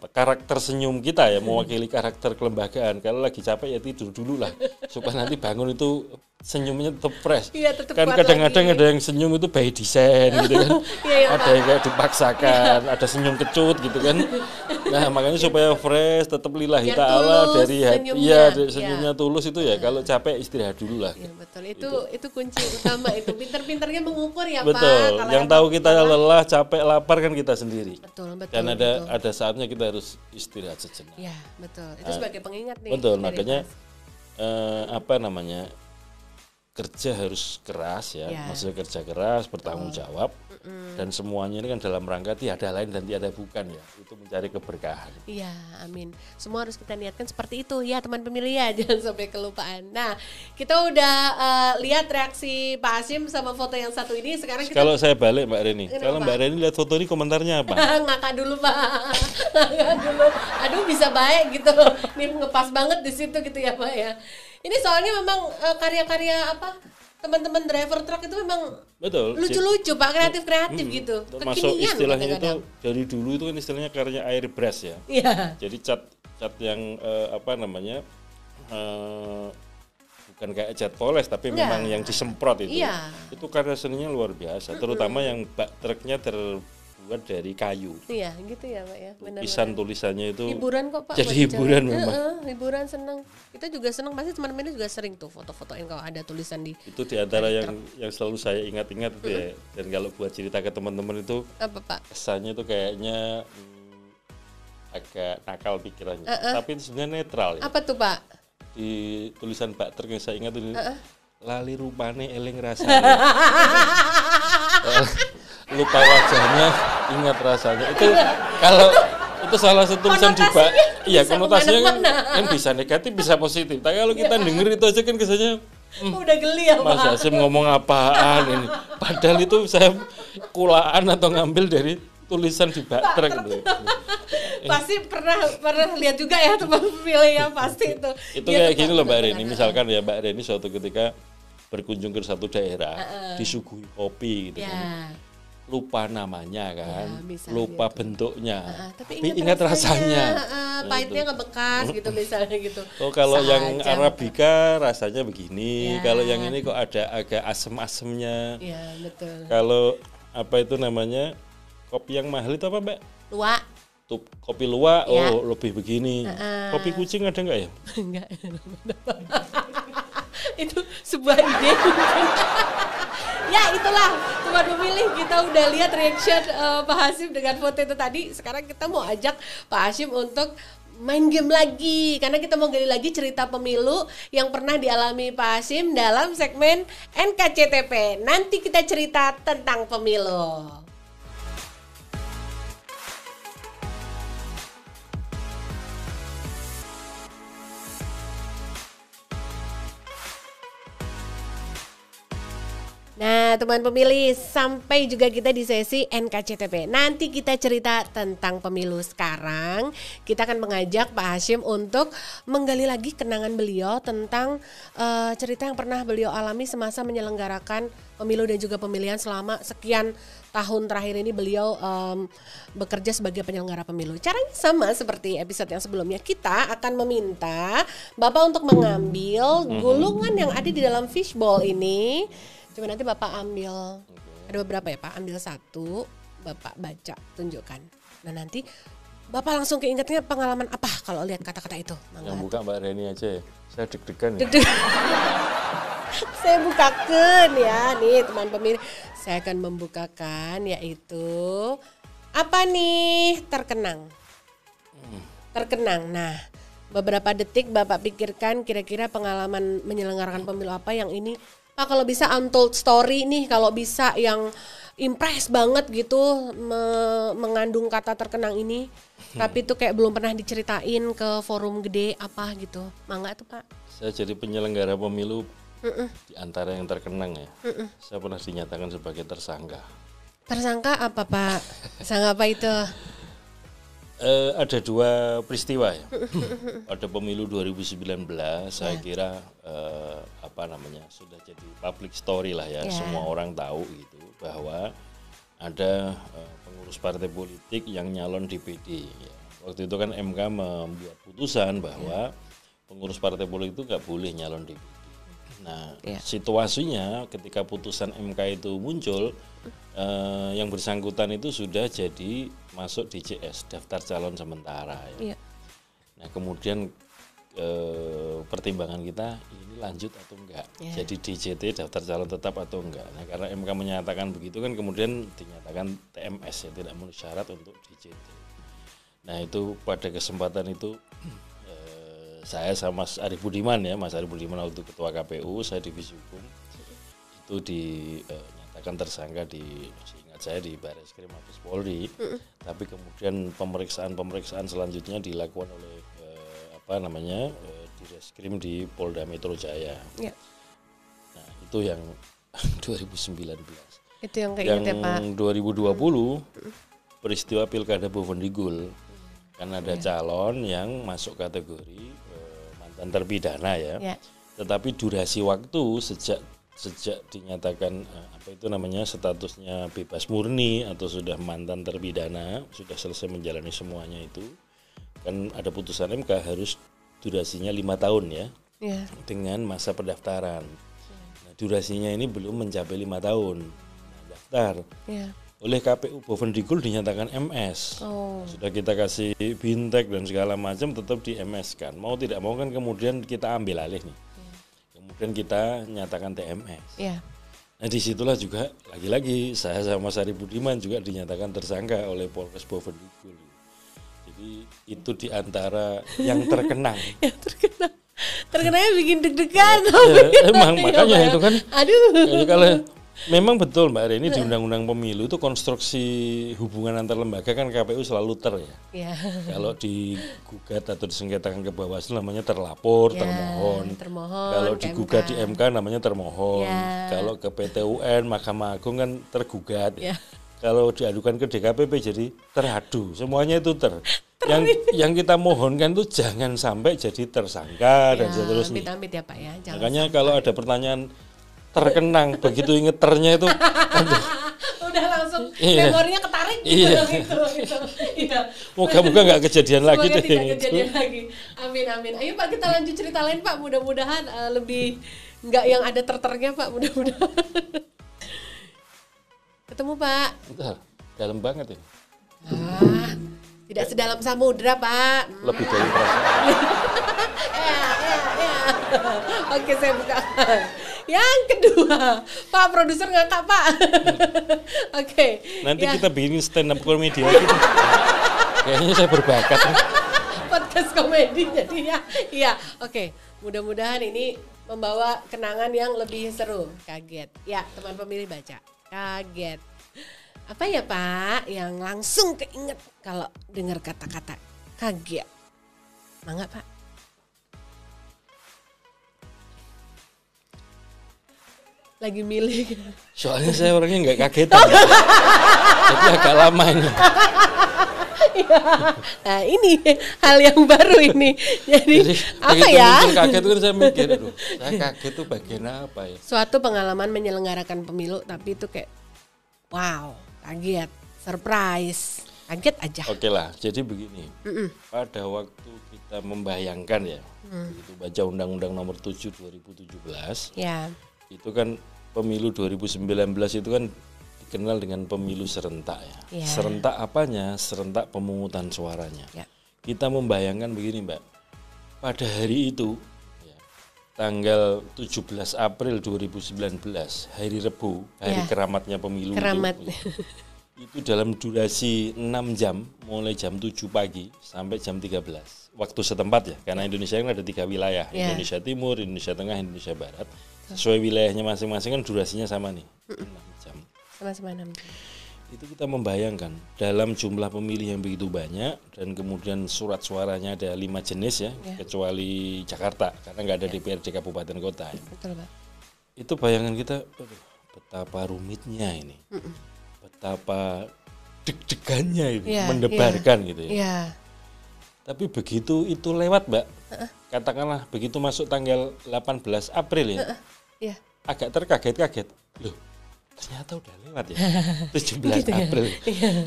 karakter senyum kita ya, mewakili karakter kelembagaan. Kalau lagi capek ya tidur dulu lah. Supaya nanti bangun itu senyumnya tetap fresh. Kan kadang-kadang ada yang senyum itu by design gitu kan. Ada yang kayak dipaksakan, ada senyum kecut gitu kan. Nah makanya supaya fresh, tetap lillahi ta'ala dari hati, senyumnya tulus itu ya. Kalau capek istirahat dulu lah. Iya betul, itu kunci utama itu. Pinter-pinternya mengukur ya betul. Pak. Yang tahu kita lelah, capek, lapar kan kita sendiri. Betul. Dan ada saatnya kita harus istirahat sejenak. Iya betul. Itu sebagai pengingat nih. Betul, makanya kerja harus keras ya, maksudnya kerja keras, bertanggung jawab, dan semuanya ini kan dalam rangka tiada lain dan tiada bukan ya, itu mencari keberkahan. Iya, amin. Semua harus kita niatkan seperti itu ya teman pemilih ya, jangan sampai kelupaan. Nah, kita udah lihat reaksi Pak Hasyim sama foto yang satu ini. Sekarang kita... Kalau saya balik Mbak Reni, kalau Mbak Reni lihat foto ini komentarnya apa? Ngakak dulu Pak, ngakak dulu. Aduh bisa baik gitu, ini ngepas banget di situ gitu ya Pak ya. Ini soalnya memang karya-karya teman-teman driver truk itu memang betul lucu-lucu Pak, kreatif-kreatif gitu. Termasuk istilahnya itu dari dulu itu kan istilahnya karya airbrush ya. Jadi cat yang bukan kayak cat poles tapi memang yang disemprot itu. Itu karya seninya luar biasa, terutama yang bak truknya terbuat dari kayu. Iya, gitu ya Pak ya. Tulisannya itu hiburan kok Pak. Jadi hiburan memang. Hiburan seneng. Kita juga seneng, pasti teman-teman juga sering tuh foto-fotoin kalau ada tulisan di. Itu diantara yang selalu saya ingat-ingat itu ya. Dan kalau buat cerita ke teman-teman itu apa Pak? Kesannya itu kayaknya agak nakal pikirannya. Tapi itu sebenarnya netral ya. Apa tuh Pak? Di tulisan Pak Truk yang saya ingat itu lali rupane eling rasanya. Lupa wajahnya, ingat rasanya. Itu kalau Itu salah satu tulisan di bak. Iya, konotasinya kan bisa negatif, bisa positif. Tapi kalau kita denger itu aja kan kesannya udah geli ya, Pak. Mas Hasyim ngomong apaan ini. Padahal itu saya kulaan atau ngambil dari tulisan di bak truk gitu. Pasti pernah lihat juga ya teman pemilih ya, pasti itu. Itu ya, kayak gini loh Mbak Reni. Misalkan ya Mbak Reni suatu ketika berkunjung ke satu daerah, disuguhi kopi gitu kan. Lupa namanya kan, lupa gitu. Bentuknya, tapi ingat rasanya. Pahitnya ngebekas gitu misalnya gitu. Oh kalau yang Arabica rasanya begini, kalau yang ini kok ada agak asem-asemnya. Iya betul. Kalau apa itu namanya, kopi yang mahal itu apa Mbak? Luwak. Tuh, kopi luwak, oh lebih begini. Kopi kucing ada nggak ya? Enggak. Itu sebuah ide. Ya itulah teman pemilih, kita udah lihat reaction Pak Hasyim dengan foto itu tadi. Sekarang kita mau ajak Pak Hasyim untuk main game lagi, karena kita mau gali lagi cerita pemilu yang pernah dialami Pak Hasyim dalam segmen NKCTP. Nanti kita cerita tentang pemilu. Nah teman pemilih, sampai juga kita di sesi NKCTP. Nanti kita cerita tentang pemilu. Sekarang kita akan mengajak Pak Hasyim untuk menggali lagi kenangan beliau tentang cerita yang pernah beliau alami semasa menyelenggarakan pemilu dan juga pemilihan selama sekian tahun terakhir ini beliau bekerja sebagai penyelenggara pemilu. Caranya sama seperti episode yang sebelumnya. Kita akan meminta Bapak untuk mengambil gulungan yang ada di dalam fishbowl ini. Coba nanti Bapak ambil, ada beberapa ya Pak, ambil satu, Bapak baca, tunjukkan. Nah nanti Bapak langsung keingetnya pengalaman apa kalau lihat kata-kata itu. Yang buka Mbak Reni aja ya, saya deg-degan ya. Saya bukakan ya, nih teman pemilih. Saya akan membukakan yaitu, apa nih, terkenang. Terkenang, nah beberapa detik Bapak pikirkan kira-kira pengalaman menyelenggarakan pemilu apa yang ini, Pak kalau bisa untold story nih, kalau bisa yang impress banget gitu mengandung kata terkenang ini, tapi itu kayak belum pernah diceritain ke forum gede apa gitu. Mangga tuh Pak. Saya jadi penyelenggara pemilu di antara yang terkenang ya. Saya pernah dinyatakan sebagai tersangka. Tersangka apa Pak? Tersangka apa itu? Ada dua peristiwa ya. Pada pemilu 2019 saya kira sudah jadi public story lah ya. Semua orang tahu gitu bahwa ada pengurus partai politik yang nyalon DPD ya. Waktu itu kan MK membuat putusan bahwa pengurus partai politik itu nggak boleh nyalon DPD. Nah situasinya ketika putusan MK itu muncul, yang bersangkutan itu sudah jadi masuk DCS, daftar calon sementara ya. Nah kemudian pertimbangan kita ini lanjut atau enggak, jadi DJT daftar calon tetap atau enggak. Nah karena MK menyatakan begitu kan kemudian dinyatakan TMS ya, tidak memenuhi syarat untuk DJT. Nah itu pada kesempatan itu saya sama Mas Arief Budiman ya, Mas Arief Budiman waktu ketua KPU, saya divisi hukum, itu dinyatakan tersangka seingat saya di Barreskrim Mabes Polri. Tapi kemudian pemeriksaan selanjutnya dilakukan oleh di Reskrim di Polda Metro Jaya. Nah itu yang 2019. Itu yang keingetnya Pak. 2020 peristiwa Pilkada Bovendigul, kan ada calon yang masuk kategori mantan terpidana ya. Tetapi durasi waktu sejak dinyatakan statusnya bebas murni atau sudah mantan terpidana, sudah selesai menjalani semuanya itu, kan ada putusan MK harus durasinya 5 tahun ya, dengan masa pendaftaran. Nah, durasinya ini belum mencapai 5 tahun. Nah, daftar oleh KPU Bovendigul dinyatakan MS. Sudah kita kasih bintek dan segala macam, tetap di MS kan. Mau tidak mau kan kemudian kita ambil alih nih. Kemudian kita nyatakan TMS. Nah disitulah juga lagi-lagi saya sama Mas Arief Budiman juga dinyatakan tersangka oleh Polres Bovendigul. Jadi itu diantara yang terkenang. Terkenangnya bikin deg-degan. Emang makanya itu kan. Aduh. Kalau Memang betul Mbak Reni, di Undang-Undang Pemilu itu konstruksi hubungan antar lembaga kan KPU selalu ya. Ya. Kalau digugat atau disengketakan ke Bawaslu namanya terlapor, Ya, termohon. termohon. Kalau ke digugat MK. di MK namanya termohon. Ya. Kalau ke PT UN, Mahkamah Agung kan tergugat. Ya. Kalau diadukan ke DKPP jadi teradu. Semuanya itu yang kita mohonkan itu jangan sampai jadi tersangka dan seterusnya. Amit-amit ya Pak ya. Jangan Makanya kalau ada pertanyaan terkenang begitu inget ternya itu udah langsung Iya. memorinya ketarik gitu. Iya. gitu. Iya. moga-moga nggak kejadian lagi Semoga deh tidak yang itu. kejadian lagi. Amin amin. Ayo Pak kita lanjut cerita lain Pak. Mudah-mudahan lebih nggak yang ada terternya Pak. Mudah-mudahan. Ketemu Pak. Bentar, dalam banget ini. Tidak sedalam samudra Pak. Lebih dari perasaan. Ya. Oke saya buka. Yang kedua, Pak produser ngakak Pak. Oke. Nanti kita bikin stand up comedy lagi. Kayaknya saya berbakat. Podcast komedi jadinya. Iya, oke. Mudah-mudahan ini membawa kenangan yang lebih seru. Kaget. Ya, teman pemilih baca. Kaget. Apa ya Pak yang langsung keinget kalau dengar kata-kata kaget? Mangga Pak. Lagi milih. Soalnya saya orangnya nggak kagetan. Jadi agak lama ini. Nah ini hal yang baru ini. Jadi apa begitu ya? muncul kaget itu kan saya mikir, aduh, saya kaget tuh bagian apa ya? Suatu pengalaman menyelenggarakan pemilu tapi itu kayak wow, kaget, surprise, kaget aja. Oke lah, jadi begini. Pada waktu kita membayangkan ya, begitu baca Undang-Undang Nomor 7 2017, Ya, itu kan pemilu 2019 itu kan dikenal dengan pemilu serentak ya. Ya. Serentak apanya? Serentak pemungutan suaranya. Ya. Kita membayangkan begini Mbak, pada hari itu ya, tanggal 17 April 2019, hari Rebu, hari Ya. keramatnya pemilu Keramat. itu dalam durasi 6 jam, mulai jam 7 pagi sampai jam 13 waktu setempat ya, karena Indonesia kan ada 3 wilayah, Ya. Indonesia Timur, Indonesia Tengah, Indonesia Barat. Sesuai wilayahnya masing-masing kan durasinya sama nih, 6 jam. sama-sama 6 jam. Itu kita membayangkan dalam jumlah pemilih yang begitu banyak dan kemudian surat suaranya ada 5 jenis ya, kecuali Jakarta karena nggak ada DPRD kabupaten kota ya. Betul Pak. Itu bayangan kita, aduh, betapa rumitnya ini, betapa deg-degannya ini, Iya, mendebarkan gitu ya. Iya. Tapi begitu itu lewat Mbak, katakanlah begitu masuk tanggal 18 April ya, Iya. agak terkaget-kaget, loh ternyata udah lewat ya, 17 Gitu ya? April.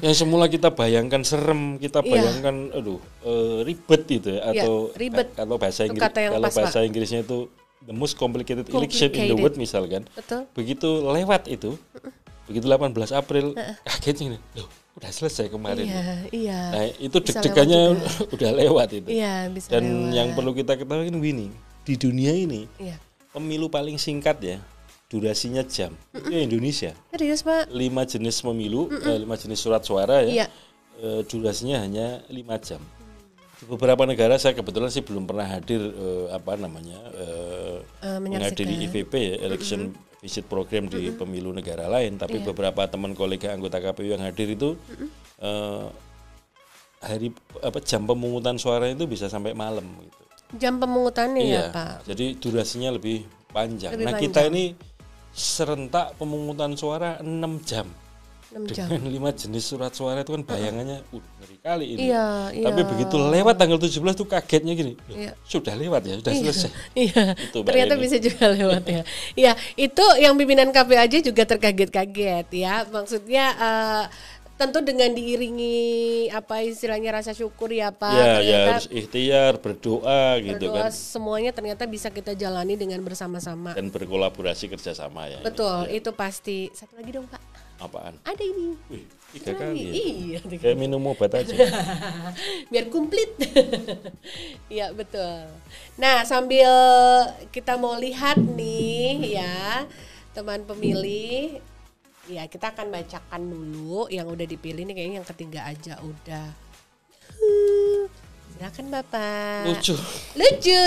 Yang semula kita bayangkan serem, kita bayangkan, aduh ribet gitu ya, Iya, atau ribet. kalau bahasa Itu Inggris, kata yang kalau pas, bahasa Pak. Inggrisnya itu the most complicated election in the Complicated. world misalkan. Betul. Begitu lewat itu, begitu 18 April, kagetnya nih, loh udah selesai kemarin. Iya, iya. Nah itu Bisa deg-degannya lewat udah lewat itu. Iya, bisa Dan lewat. yang perlu kita ketahui kan begini, di dunia ini Iya. pemilu paling singkat ya, durasinya jam. Itu ya Indonesia. Serius Pak? 5 jenis pemilu, 5 jenis surat suara ya, Iya. durasinya hanya 5 jam. Di beberapa negara saya kebetulan sih belum pernah hadir menghadiri IVP ya, Election Visit Program di pemilu negara lain, tapi beberapa teman kolega anggota KPU yang hadir itu jam pemungutan suara itu bisa sampai malam gitu. Jam pemungutannya ya Pak? Jadi durasinya lebih panjang. Lebih Nah, panjang. kita ini serentak pemungutan suara 6 jam. 6 jam. Dengan 5 jenis surat suara itu kan bayangannya ngeri kali ini. Iya, iya. Tapi begitu lewat tanggal 17 tuh kagetnya gini. Loh, Iya. sudah lewat ya, sudah selesai. Iya, Itu, Mbak ternyata Eni. bisa juga lewat ya. Iya, itu yang pimpinan KPU aja juga terkaget-kaget ya. Maksudnya tentu dengan diiringi apa istilahnya rasa syukur ya Pak. Ya, Ternyata harus ikhtiar, berdoa gitu berdoa kan. semuanya ternyata bisa kita jalani dengan bersama-sama. Dan berkolaborasi kerjasama ya. Betul, Ya. itu pasti. Satu lagi dong Pak. Apaan? Ada ini. Wih, 3 kali ya. Iya, Kayak minum obat aja. biar komplit. Iya betul. Nah sambil kita mau lihat nih ya teman pemilih, ya kita akan bacakan dulu yang udah dipilih nih, kayaknya yang ketiga aja udah. Silakan Bapak. Lucu.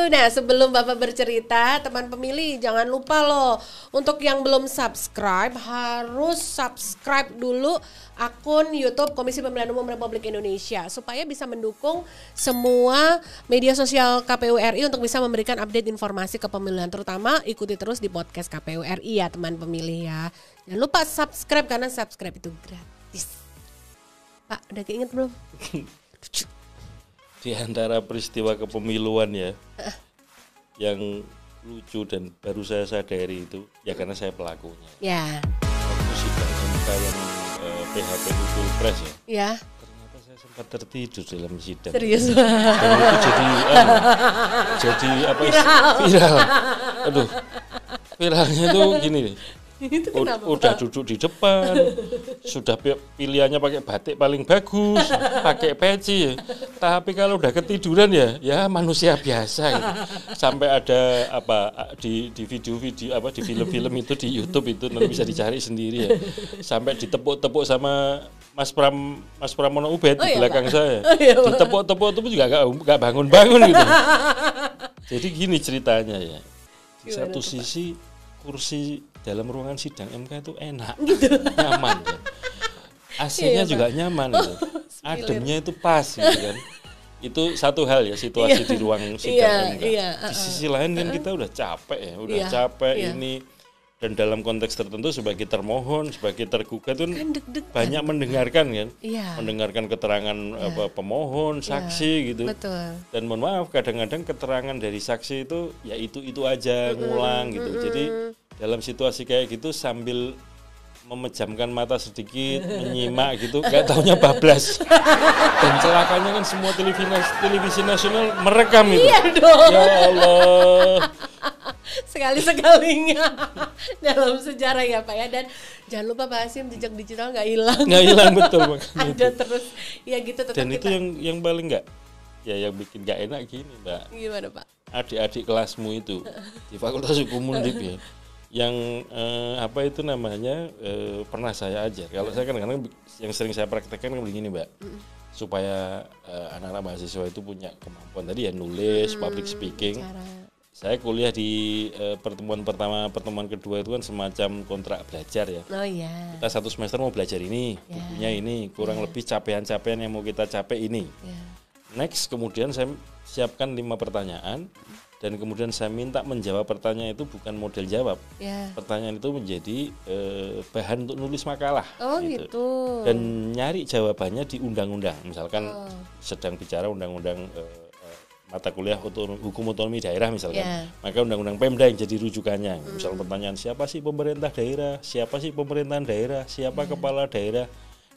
Nah, sebelum Bapak bercerita, teman pemilih jangan lupa loh, untuk yang belum subscribe harus subscribe dulu akun YouTube Komisi Pemilihan Umum Republik Indonesia supaya bisa mendukung semua media sosial KPU RI untuk bisa memberikan update informasi kepemilihan, terutama ikuti terus di podcast KPU RI ya teman pemilih ya. Jangan lupa subscribe karena subscribe itu gratis. Pak, udah keinget belum? Di antara peristiwa kepemiluan ya yang lucu dan baru saya sadari itu ya karena saya pelakunya. Ya. Waktu sidang MK yang PHPU Pilpres ya. Ya. Ternyata saya sempat tertidur dalam sidang. Serius. Dan itu jadi apa? Viral. Aduh. Viralnya tuh gini nih. Udah duduk di depan, sudah pilihannya pakai batik paling bagus, pakai peci, tapi kalau udah ketiduran ya manusia biasa gitu. Sampai ada di video-video di film-film itu di YouTube itu nanti bisa dicari sendiri ya. Sampai ditepuk-tepuk sama Mas Pramono Ubed di belakang Pak? Saya. Ditepuk-tepuk itu juga gak bangun-bangun gitu. Jadi gini ceritanya ya. Di satu sisi kursi dalam ruangan sidang MK itu enak, gitu. Nyaman kan. AC-nya juga nyaman gitu. Ademnya itu pas gitu kan. Itu satu hal ya situasi di ruang sidang MK. Di sisi lain kan kita udah capek ya, ini dan dalam konteks tertentu sebagai termohon, sebagai tergugat itu kan banyak mendengarkan kan. Mendengarkan keterangan pemohon, saksi gitu. Betul. Dan mohon maaf kadang-kadang keterangan dari saksi itu ya itu aja ngulang gitu. Jadi dalam situasi kayak gitu sambil memejamkan mata sedikit, menyimak gitu, gak taunya bablas. Dan celakanya kan semua televisi nasional merekam itu. Iya dong. Ya Allah. Sekali-sekalinya dalam sejarah ya Pak ya. Dan jangan lupa Pak Hasim, jejak digital gak hilang. Gak hilang betul makanya. Ada terus ya gitu tetap. Dan itu yang paling yang bikin gak enak gini Mbak. Gimana Pak? Adik-adik kelasmu itu di Fakultas Hukum Undip ya. Yang pernah saya ajar. Kalau saya kadang-kadang yang sering saya praktekkan kan begini Mbak, supaya anak-anak mahasiswa itu punya kemampuan tadi ya nulis, public speaking. Saya kuliah di pertemuan pertama, pertemuan kedua itu kan semacam kontrak belajar ya. Oh iya. Kita satu semester mau belajar ini, bukunya ini, kurang lebih capaian-capaian yang mau kita capai ini. Next kemudian saya siapkan 5 pertanyaan. Dan kemudian saya minta menjawab pertanyaan itu bukan model jawab. Pertanyaan itu menjadi bahan untuk nulis makalah. Oh gitu. Dan nyari jawabannya di undang-undang. Misalkan sedang bicara undang-undang mata kuliah hukum otonomi daerah misalkan. Maka undang-undang Pemda yang jadi rujukannya. Misal pertanyaan siapa sih pemerintah daerah, siapa sih pemerintahan daerah, siapa kepala daerah.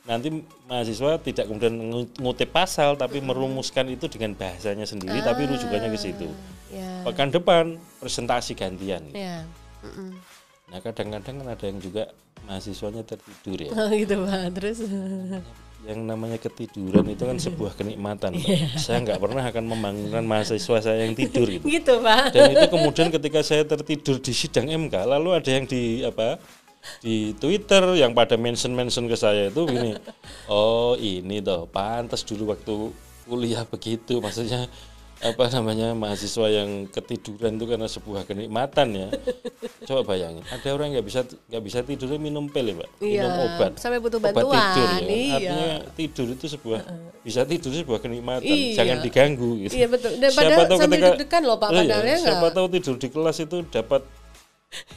Nanti mahasiswa tidak kemudian ngutip pasal tapi merumuskan itu dengan bahasanya sendiri tapi rujukannya ke situ. Pekan depan presentasi gantian. Nah kadang-kadang kan ada yang juga mahasiswanya tertidur ya. Oh gitu Pak, terus yang namanya ketiduran itu kan sebuah kenikmatan. Saya nggak pernah akan membangunkan mahasiswa saya yang tidur gitu. Gitu Pak. Dan itu kemudian ketika saya tertidur di sidang MK, lalu ada yang di Twitter yang pada mention ke saya itu gini, oh ini toh pantas dulu waktu kuliah begitu, maksudnya mahasiswa yang ketiduran itu karena sebuah kenikmatan ya. Coba bayangin, ada orang nggak bisa tidur minum pil ya Pak, minum obat sampai butuh bantuan. Obat tidur ya. Artinya tidur itu bisa tidur sebuah kenikmatan, jangan diganggu gitu. Iya betul. Dan siapa tahu sambil deg-degan loh Pak, padahal siapa tahu tidur di kelas itu dapat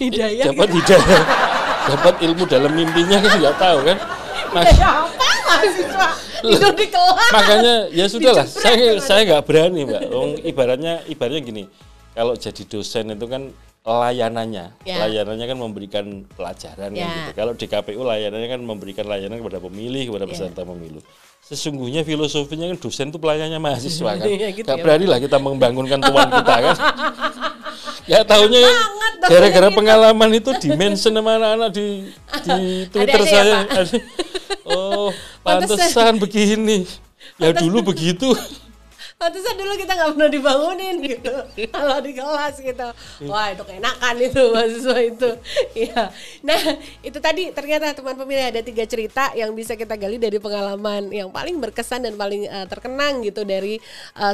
hidayah. Dapat ilmu dalam mimpinya kan nggak tahu kan. Apa mahasiswa tidur di kelas? Makanya ya sudahlah, saya nggak berani Mbak. Ibaratnya gini, kalau jadi dosen itu kan layanannya kan memberikan pelajaran kan gitu. Kalau di KPU layanannya kan memberikan layanan kepada pemilih, kepada peserta pemilu. Sesungguhnya filosofinya kan dosen itu pelayannya mahasiswa kan. Gitu gak berani lah kita membangunkan tuan kita kan. Ya tahunya gara-gara pengalaman itu di-mention sama anak-anak di Twitter saya. Oh, pantesan begini. Ya dulu begitu. Pantesan dulu kita nggak pernah dibangunin gitu kalau di kelas gitu. Wah itu keenakan itu mahasiswa itu. Ya. Nah itu tadi ternyata teman pemilih ada 3 cerita yang bisa kita gali dari pengalaman yang paling berkesan dan paling terkenang gitu dari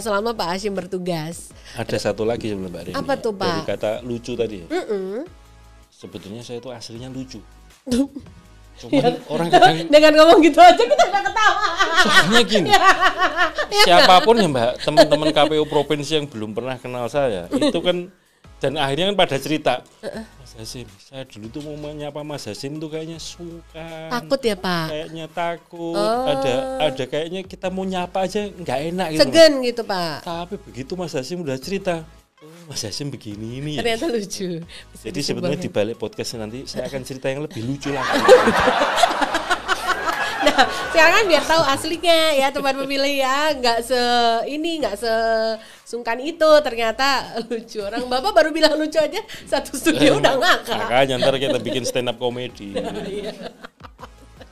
selama Pak Hasyim bertugas. Ada satu lagi sebelum Mbak Rini. Apa tuh Pak? Dari kata lucu tadi. Sebetulnya saya itu aslinya lucu. Cuman orang kadang dengan ngomong gitu aja kita nggak ketawa. soalnya gini, siapapun ya Mbak, teman-teman KPU provinsi yang belum pernah kenal saya, itu kan dan akhirnya kan pada cerita, Mas Hasyim, saya dulu tuh mau menyapa Mas Hasyim tuh kayaknya sungkan, Takut ya Pak? kayaknya takut, ada kayaknya kita mau nyapa aja nggak enak gitu. Segan gitu Pak. Tapi begitu Mas Hasyim udah cerita, Mas Hasyim begini ini ya. Ternyata lucu. Bisa Jadi sebetulnya di balik podcast nanti saya akan cerita yang lebih lucu lagi. Nah, sekarang kan biar tahu aslinya ya teman pemilih ya, nggak sesungkan itu, ternyata lucu. Orang Bapak baru bilang lucu aja satu studio udah ngakak. Makanya ntar kita bikin stand up comedy.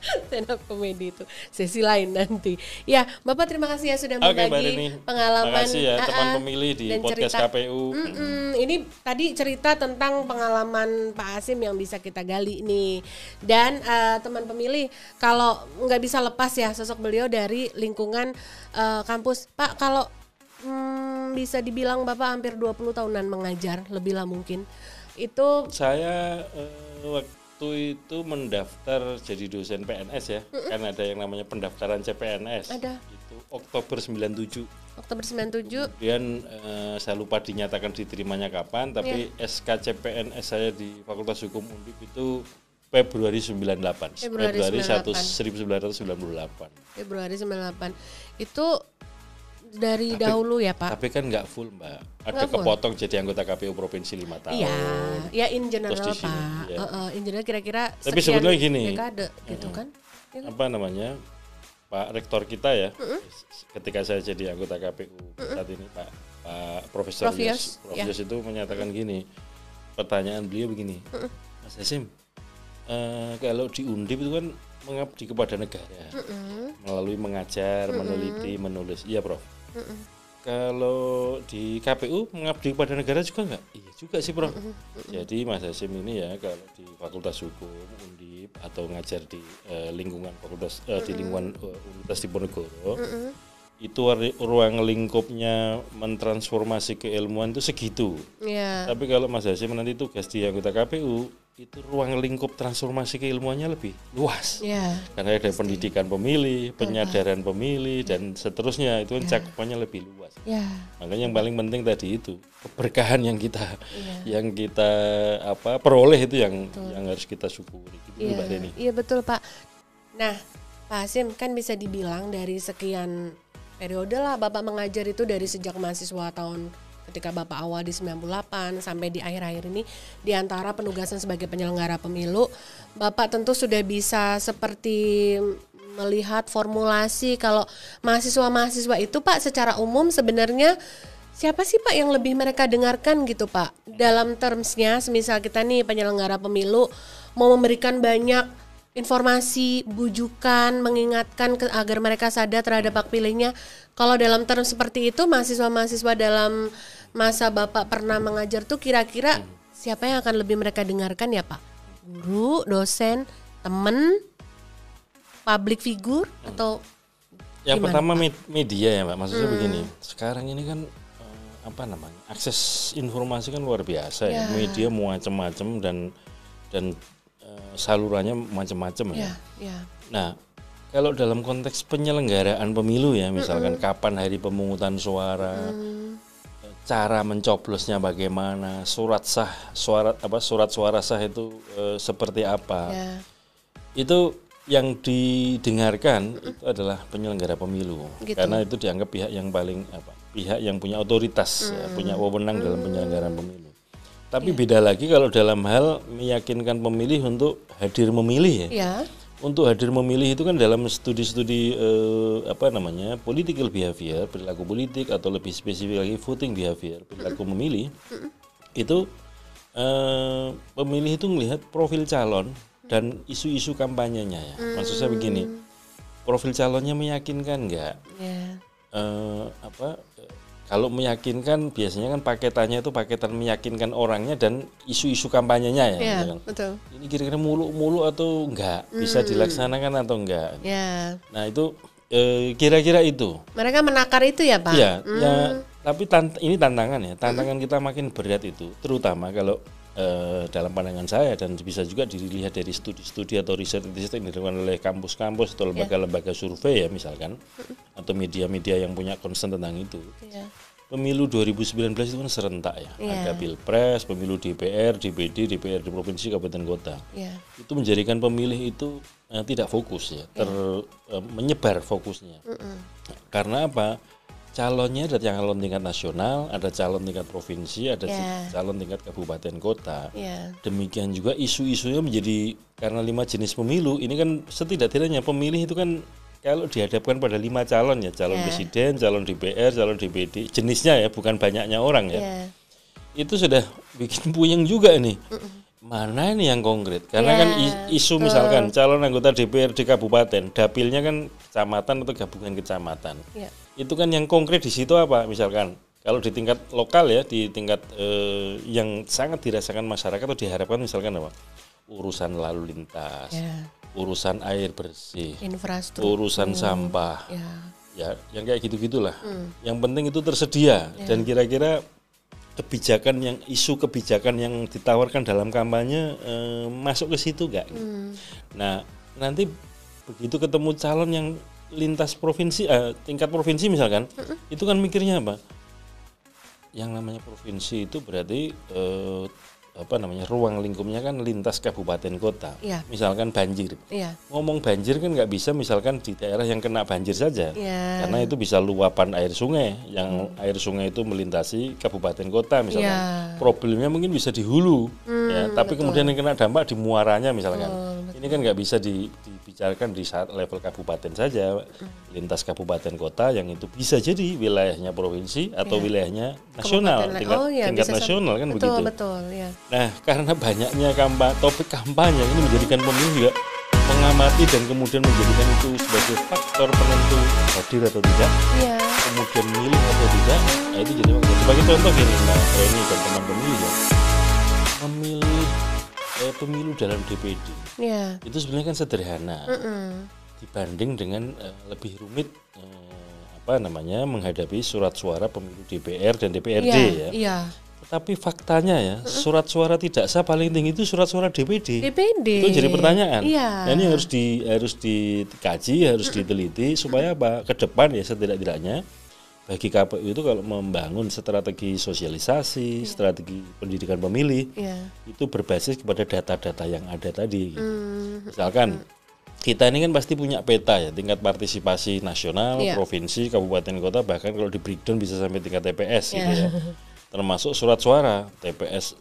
Stand up comedy itu sesi lain nanti. Ya, Bapak terima kasih ya sudah berbagi pengalaman. Terima kasih ya teman pemilih di podcast cerita, KPU. Ini tadi cerita tentang pengalaman Pak Hasyim yang bisa kita gali nih. Dan teman pemilih kalau nggak bisa lepas ya sosok beliau dari lingkungan kampus. Pak, kalau bisa dibilang Bapak hampir 20 tahunan mengajar, lebih lah mungkin. Itu saya waktu itu mendaftar jadi dosen PNS ya, kan ada yang namanya pendaftaran CPNS. Ada. Itu Oktober 97. Oktober 97. Kemudian saya lupa dinyatakan diterimanya kapan, tapi SK CPNS saya di Fakultas Hukum Undip itu Februari 98. Februari 1998. Februari 98. Itu dari dahulu ya Pak? Tapi kan nggak full Mbak, ada kepotong jadi anggota KPU Provinsi 5 tahun. Iya, ya in general Pak. Ya. In general kira-kira tapi sebetulnya gini, dekade gitu kan? Apa namanya, Pak Rektor kita ya, ketika saya jadi anggota KPU saat ini Pak Profesor Yos itu menyatakan gini, pertanyaan beliau begini, Mas Hasyim, kalau di Undip itu kan mengabdi kepada negara melalui mengajar, meneliti, menulis, iya Prof. Kalau di KPU mengabdi kepada negara juga enggak? Iya juga sih Prof. Jadi Mas Hasyim ini ya kalau di Fakultas Hukum Undip atau ngajar di lingkungan fakultas di lingkungan Universitas Diponegoro, itu ruang lingkupnya mentransformasi keilmuan itu segitu. Yeah. Tapi kalau Mas Hasyim nanti tugas di anggota KPU, itu ruang lingkup transformasi keilmuannya lebih luas. Yeah. Karena ada pendidikan pemilih, penyadaran pemilih dan seterusnya, itu kan cakupannya lebih luas. Yeah. Makanya yang paling penting tadi itu keberkahan yang kita peroleh itu yang harus kita syukuri. Gitu Mbak Deni. Iya betul Pak. Nah, Pak Hasyim kan bisa dibilang dari sekian periode lah Bapak mengajar itu dari sejak mahasiswa tahun ketika Bapak awal di 98 sampai di akhir-akhir ini di antara penugasan sebagai penyelenggara pemilu, Bapak tentu sudah bisa seperti melihat formulasi kalau mahasiswa-mahasiswa itu Pak secara umum sebenarnya siapa sih Pak yang lebih mereka dengarkan gitu Pak? Dalam termsnya, semisal kita nih penyelenggara pemilu mau memberikan banyak informasi, bujukan, mengingatkan agar mereka sadar terhadap hak pilihnya. Kalau dalam term seperti itu, mahasiswa-mahasiswa dalam masa Bapak pernah mengajar tuh kira-kira siapa yang akan lebih mereka dengarkan ya Pak? Guru, dosen, teman, public figure atau yang gimana, pertama Pak? Media ya Mbak, maksudnya begini, sekarang ini kan akses informasi kan luar biasa ya, media macam-macam dan salurannya macam-macam ya. Nah, kalau dalam konteks penyelenggaraan pemilu ya, misalkan kapan hari pemungutan suara, cara mencoblosnya bagaimana, surat suara sah itu seperti apa, itu yang didengarkan itu adalah penyelenggara pemilu, karena itu dianggap pihak yang paling pihak yang punya otoritas, punya wewenang dalam penyelenggaraan pemilu. Tapi beda lagi kalau dalam hal meyakinkan pemilih untuk hadir memilih ya. Untuk hadir memilih itu kan dalam studi-studi political behavior, perilaku politik, atau lebih spesifik lagi voting behavior, perilaku memilih. Itu pemilih itu melihat profil calon dan isu-isu kampanyenya ya. Maksud saya begini, profil calonnya meyakinkan enggak? Kalau meyakinkan biasanya kan paketannya itu paketan meyakinkan orangnya dan isu-isu kampanyenya ya. Yeah, betul. Ini kira-kira mulu-mulu atau enggak, bisa dilaksanakan atau enggak. Yeah. Nah itu kira-kira itu. Mereka menakar itu ya Pak? Iya, ya, tapi ini tantangan ya. Tantangan kita makin berat itu, terutama kalau dalam pandangan saya dan bisa juga dilihat dari studi-studi atau riset yang dilakukan oleh kampus-kampus atau lembaga-lembaga survei ya misalkan, atau media-media yang punya concern tentang itu. Pemilu 2019 itu kan serentak ya, ada pilpres, pemilu DPR, DPD, DPRD provinsi, kabupaten kota. Itu menjadikan pemilih itu tidak fokus ya, menyebar fokusnya. Karena apa? Calonnya ada calon tingkat nasional, ada calon tingkat provinsi, ada calon tingkat kabupaten kota. Demikian juga isu-isunya menjadi, karena 5 jenis pemilu, ini kan setidak-tidaknya pemilih itu kan kalau dihadapkan pada 5 calon ya, calon presiden, calon DPR, calon DPD, jenisnya ya, bukan banyaknya orang ya. Itu sudah bikin puyeng juga nih. Mana ini yang konkret? Karena kan isu misalkan calon anggota DPRD kabupaten, dapilnya kan kecamatan atau gabungan kecamatan. Itu kan yang konkret di situ apa? Misalkan kalau di tingkat lokal ya, di tingkat yang sangat dirasakan masyarakat atau diharapkan misalkan apa? Urusan lalu lintas, urusan air bersih, infrastruktur, urusan sampah. Ya, yang kayak gitu-gitulah. Yang penting itu tersedia dan kira-kira isu kebijakan yang ditawarkan dalam kampanye masuk ke situ enggak? Nah, nanti begitu ketemu calon yang lintas provinsi, tingkat provinsi misalkan, itu kan mikirnya apa? Yang namanya provinsi itu berarti ruang lingkupnya kan lintas kabupaten kota. Misalkan banjir. Ngomong banjir kan nggak bisa misalkan di daerah yang kena banjir saja. Karena itu bisa luapan air sungai, yang air sungai itu melintasi kabupaten kota misalkan. Problemnya mungkin bisa di hulu, tapi kemudian yang kena dampak di muaranya misalkan. Ini kan nggak bisa dibicarakan di saat level kabupaten saja, lintas kabupaten kota yang itu bisa jadi wilayahnya provinsi atau wilayahnya nasional, tingkat nasional kan begitu. Nah, karena banyaknya topik kampanye ini menjadikan pemilih juga mengamati dan kemudian menjadikan itu sebagai faktor penentu hadir atau tidak, kemudian milih atau tidak. Nah itu jadi sebagai contoh gini Mbak Reni dan teman pemilih ya, memilih pemilu dalam DPD itu sebenarnya kan sederhana dibanding dengan lebih rumit menghadapi surat suara pemilu DPR dan DPRD ya. Tapi faktanya ya, surat suara tidak sah paling tinggi itu surat suara DPD. Itu jadi pertanyaan. Nah, ini harus dikaji, harus diteliti supaya apa? Ke depan ya setidak-tidaknya bagi KPU itu kalau membangun strategi sosialisasi, strategi pendidikan pemilih, itu berbasis kepada data-data yang ada tadi. Gitu. Misalkan kita ini kan pasti punya peta ya, tingkat partisipasi nasional, provinsi, kabupaten kota, bahkan kalau di breakdown bisa sampai tingkat TPS gitu ya. Termasuk surat suara TPS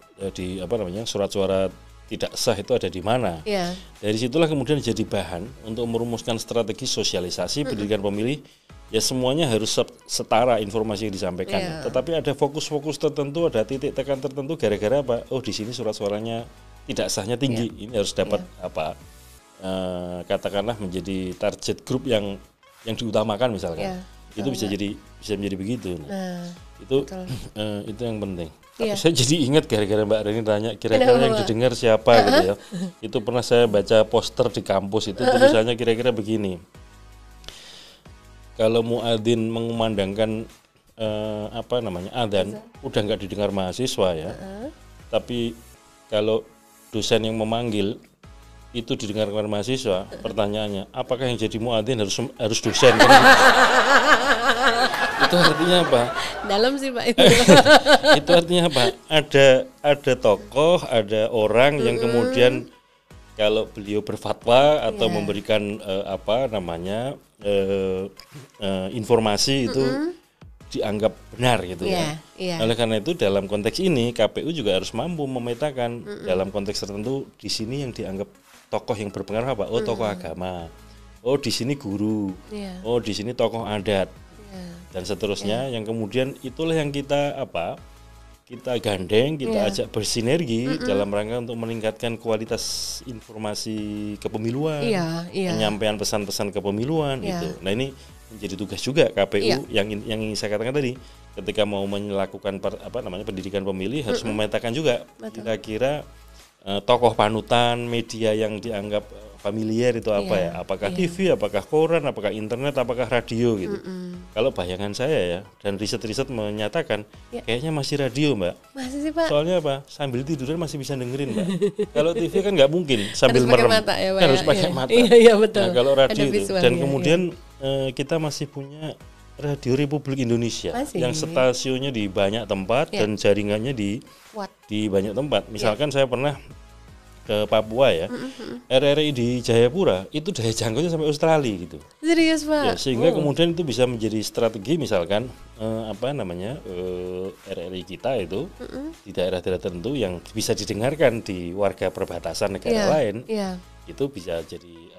surat suara tidak sah itu ada di mana. Dari situlah kemudian jadi bahan untuk merumuskan strategi sosialisasi pendidikan pemilih. Ya semuanya harus setara informasi yang disampaikan. Tetapi ada fokus-fokus tertentu, ada titik tekan tertentu gara-gara apa? Oh di sini surat suaranya tidak sahnya tinggi. Ini harus dapat katakanlah menjadi target grup yang diutamakan misalkan. Itu bisa menjadi begitu. Itu yang penting. Tapi saya jadi ingat gara-gara Mbak Reni tanya kira-kira yang didengar siapa gitu ya. Itu pernah saya baca poster di kampus itu tulisannya kira-kira begini. Kalau muadzin mengumandangkan adzan udah nggak didengar mahasiswa ya. Tapi kalau dosen yang memanggil itu didengarkan mahasiswa, pertanyaannya apakah yang jadi muadzin harus dosen? Itu artinya apa? Dalam sih Pak itu. Itu artinya apa? Ada tokoh, ada orang yang kemudian kalau beliau berfatwa atau memberikan informasi itu dianggap benar gitu ya. Oleh karena itu dalam konteks ini KPU juga harus mampu memetakan dalam konteks tertentu di sini yang dianggap tokoh yang berpengaruh apa? Oh tokoh agama. Oh di sini guru. Oh di sini tokoh adat. Dan seterusnya yang kemudian itulah yang kita gandeng, kita ajak bersinergi dalam rangka untuk meningkatkan kualitas informasi kepemiluan, penyampaian pesan-pesan kepemiluan itu. Nah ini menjadi tugas juga KPU yang ingin saya katakan tadi, ketika mau melakukan pendidikan pemilih harus memetakan juga kira-kira tokoh panutan media yang dianggap familiar itu apa ya, apakah TV, apakah koran, apakah internet, apakah radio gitu. Kalau bayangan saya ya, dan riset-riset menyatakan kayaknya masih radio, Mbak. Masih sih, Pak. Soalnya apa? Sambil tiduran masih bisa dengerin, Mbak. Kalau TV kan nggak mungkin sambil harus merem. mata, ya, Pak, harus pakai mata. Iya, betul. Nah, kalau radio itu. Dan visualnya, kemudian kita masih punya Radio Republik Indonesia yang stasiunnya di banyak tempat dan jaringannya di banyak tempat. Misalkan saya pernah ke Papua ya, RRI di Jayapura itu daya jangkaunya sampai Australia gitu. Serius, Pak? Ya, sehingga kemudian itu bisa menjadi strategi, misalkan RRI kita itu di daerah-daerah tertentu yang bisa didengarkan di warga perbatasan negara lain, itu bisa jadi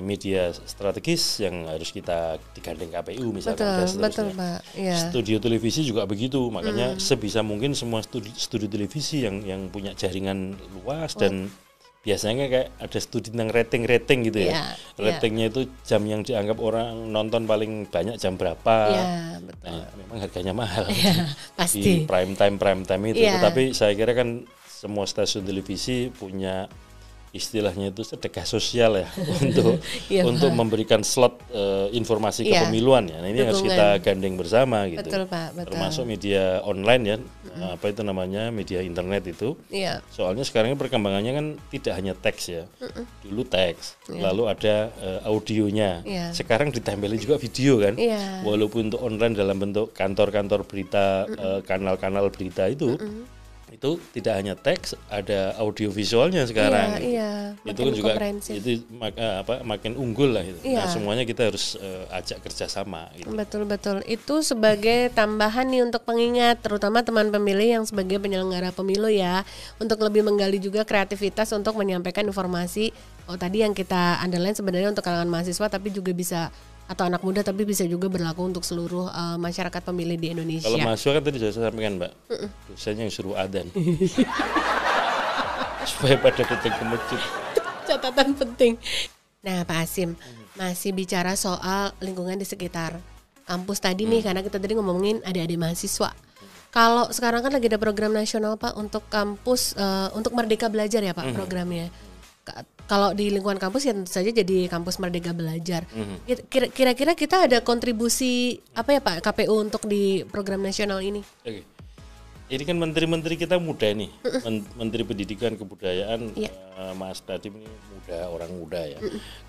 media strategis yang harus kita digandeng KPU misalkan. Betul, Pak. Studio televisi juga begitu, makanya sebisa mungkin semua studio televisi yang punya jaringan luas dan biasanya kayak ada studi tentang rating gitu ya. Ratingnya itu jam yang dianggap orang nonton paling banyak jam berapa. Betul. Nah, memang harganya mahal pasti. Di prime time itu. Tetapi saya kira kan semua stasiun televisi punya istilahnya itu sedekah sosial ya untuk memberikan slot informasi kepemiluan ya. Nah, ini harus kita gandeng bersama gitu. Betul, Pak, betul. Termasuk media online ya, media internet itu. Soalnya sekarang perkembangannya kan tidak hanya teks ya. Dulu teks, lalu ada audionya. Sekarang ditempelin juga video kan. Walaupun untuk online dalam bentuk kantor-kantor berita, kanal-kanal berita itu tidak hanya teks, ada audio visualnya sekarang. Itu kan juga makin unggul lah itu. Nah, semuanya kita harus ajak kerjasama. Gitu. Betul. Itu sebagai tambahan nih untuk pengingat, terutama teman pemilih yang sebagai penyelenggara pemilu ya, untuk lebih menggali juga kreativitas untuk menyampaikan informasi. Tadi yang kita underline sebenarnya untuk kalangan mahasiswa, tapi juga bisa atau anak muda, tapi bisa juga berlaku untuk seluruh masyarakat pemilih di Indonesia. Kalau mahasiswa kan tadi saya sampaikan, Mbak, dosennya yang suruh adzan supaya pada datang ke masjid. Catatan penting. Nah, Pak Hasyim, masih bicara soal lingkungan di sekitar kampus tadi nih, karena kita tadi ngomongin adik-adik mahasiswa. Kalau sekarang kan lagi ada program nasional, Pak, untuk kampus untuk Merdeka Belajar ya, Pak, programnya. Kalau di lingkungan kampus ya tentu saja jadi kampus Merdeka Belajar. Kira-kira kita ada kontribusi apa ya, Pak, KPU untuk di program nasional ini? Oke. Ini kan menteri-menteri kita muda nih, Menteri Pendidikan Kebudayaan, Mas Nadiem ini muda, orang muda ya.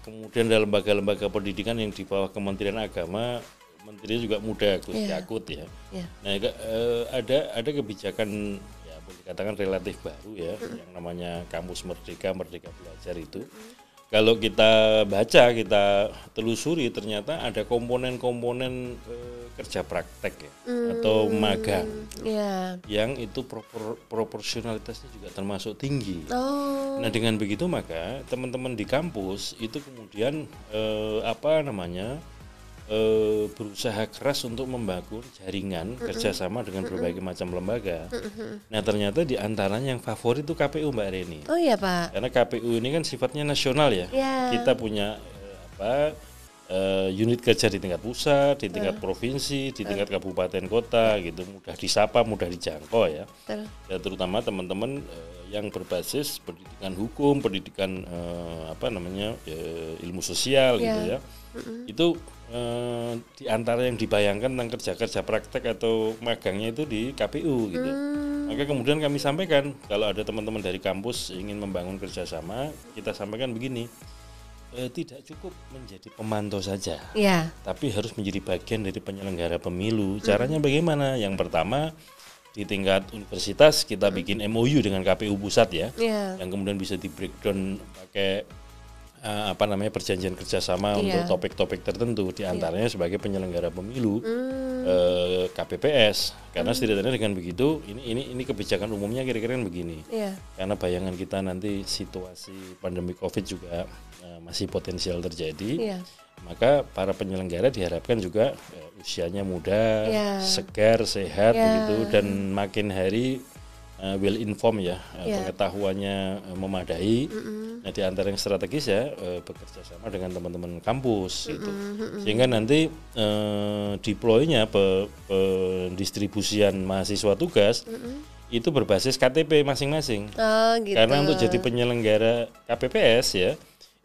Kemudian dalam lembaga-lembaga pendidikan yang di bawah Kementerian Agama, menterinya juga muda, Gus Yakut ya. Nah, ada kebijakan dikatakan relatif baru ya, yang namanya Kampus Merdeka Belajar itu. Kalau kita baca, kita telusuri, ternyata ada komponen-komponen kerja praktek ya, atau magang, yang itu proporsionalitasnya juga termasuk tinggi. Nah, dengan begitu maka teman-teman di kampus itu kemudian berusaha keras untuk membangun jaringan kerjasama dengan berbagai macam lembaga. Nah, ternyata di antaranya yang favorit itu KPU, Mbak Reni. Oh iya, Pak. Karena KPU ini kan sifatnya nasional ya. Kita punya unit kerja di tingkat pusat, di tingkat provinsi, di tingkat kabupaten kota gitu, mudah disapa, mudah dijangkau ya. Ya, terutama teman-teman yang berbasis pendidikan hukum, pendidikan ilmu sosial gitu ya. Itu di antara yang dibayangkan tentang kerja-kerja praktek atau magangnya itu di KPU gitu. Maka kemudian kami sampaikan, kalau ada teman-teman dari kampus ingin membangun kerjasama, kita sampaikan begini, tidak cukup menjadi pemantau saja, tapi harus menjadi bagian dari penyelenggara pemilu. Caranya bagaimana? Yang pertama, di tingkat universitas kita bikin MOU dengan KPU pusat ya, yang kemudian bisa di breakdown pakai perjanjian kerjasama untuk topik-topik tertentu, diantaranya sebagai penyelenggara pemilu KPPS, karena setidaknya dengan begitu ini kebijakan umumnya kira-kira kan begini, karena bayangan kita nanti situasi pandemi COVID juga masih potensial terjadi, maka para penyelenggara diharapkan juga usianya muda, segar, sehat begitu, dan makin hari well informed ya, pengetahuannya memadai, Nah, di antara yang strategis ya bekerja sama dengan teman-teman kampus gitu. Sehingga nanti deploy-nya pendistribusian mahasiswa tugas itu berbasis KTP masing-masing. Oh, gitu. Karena untuk jadi penyelenggara KPPS ya,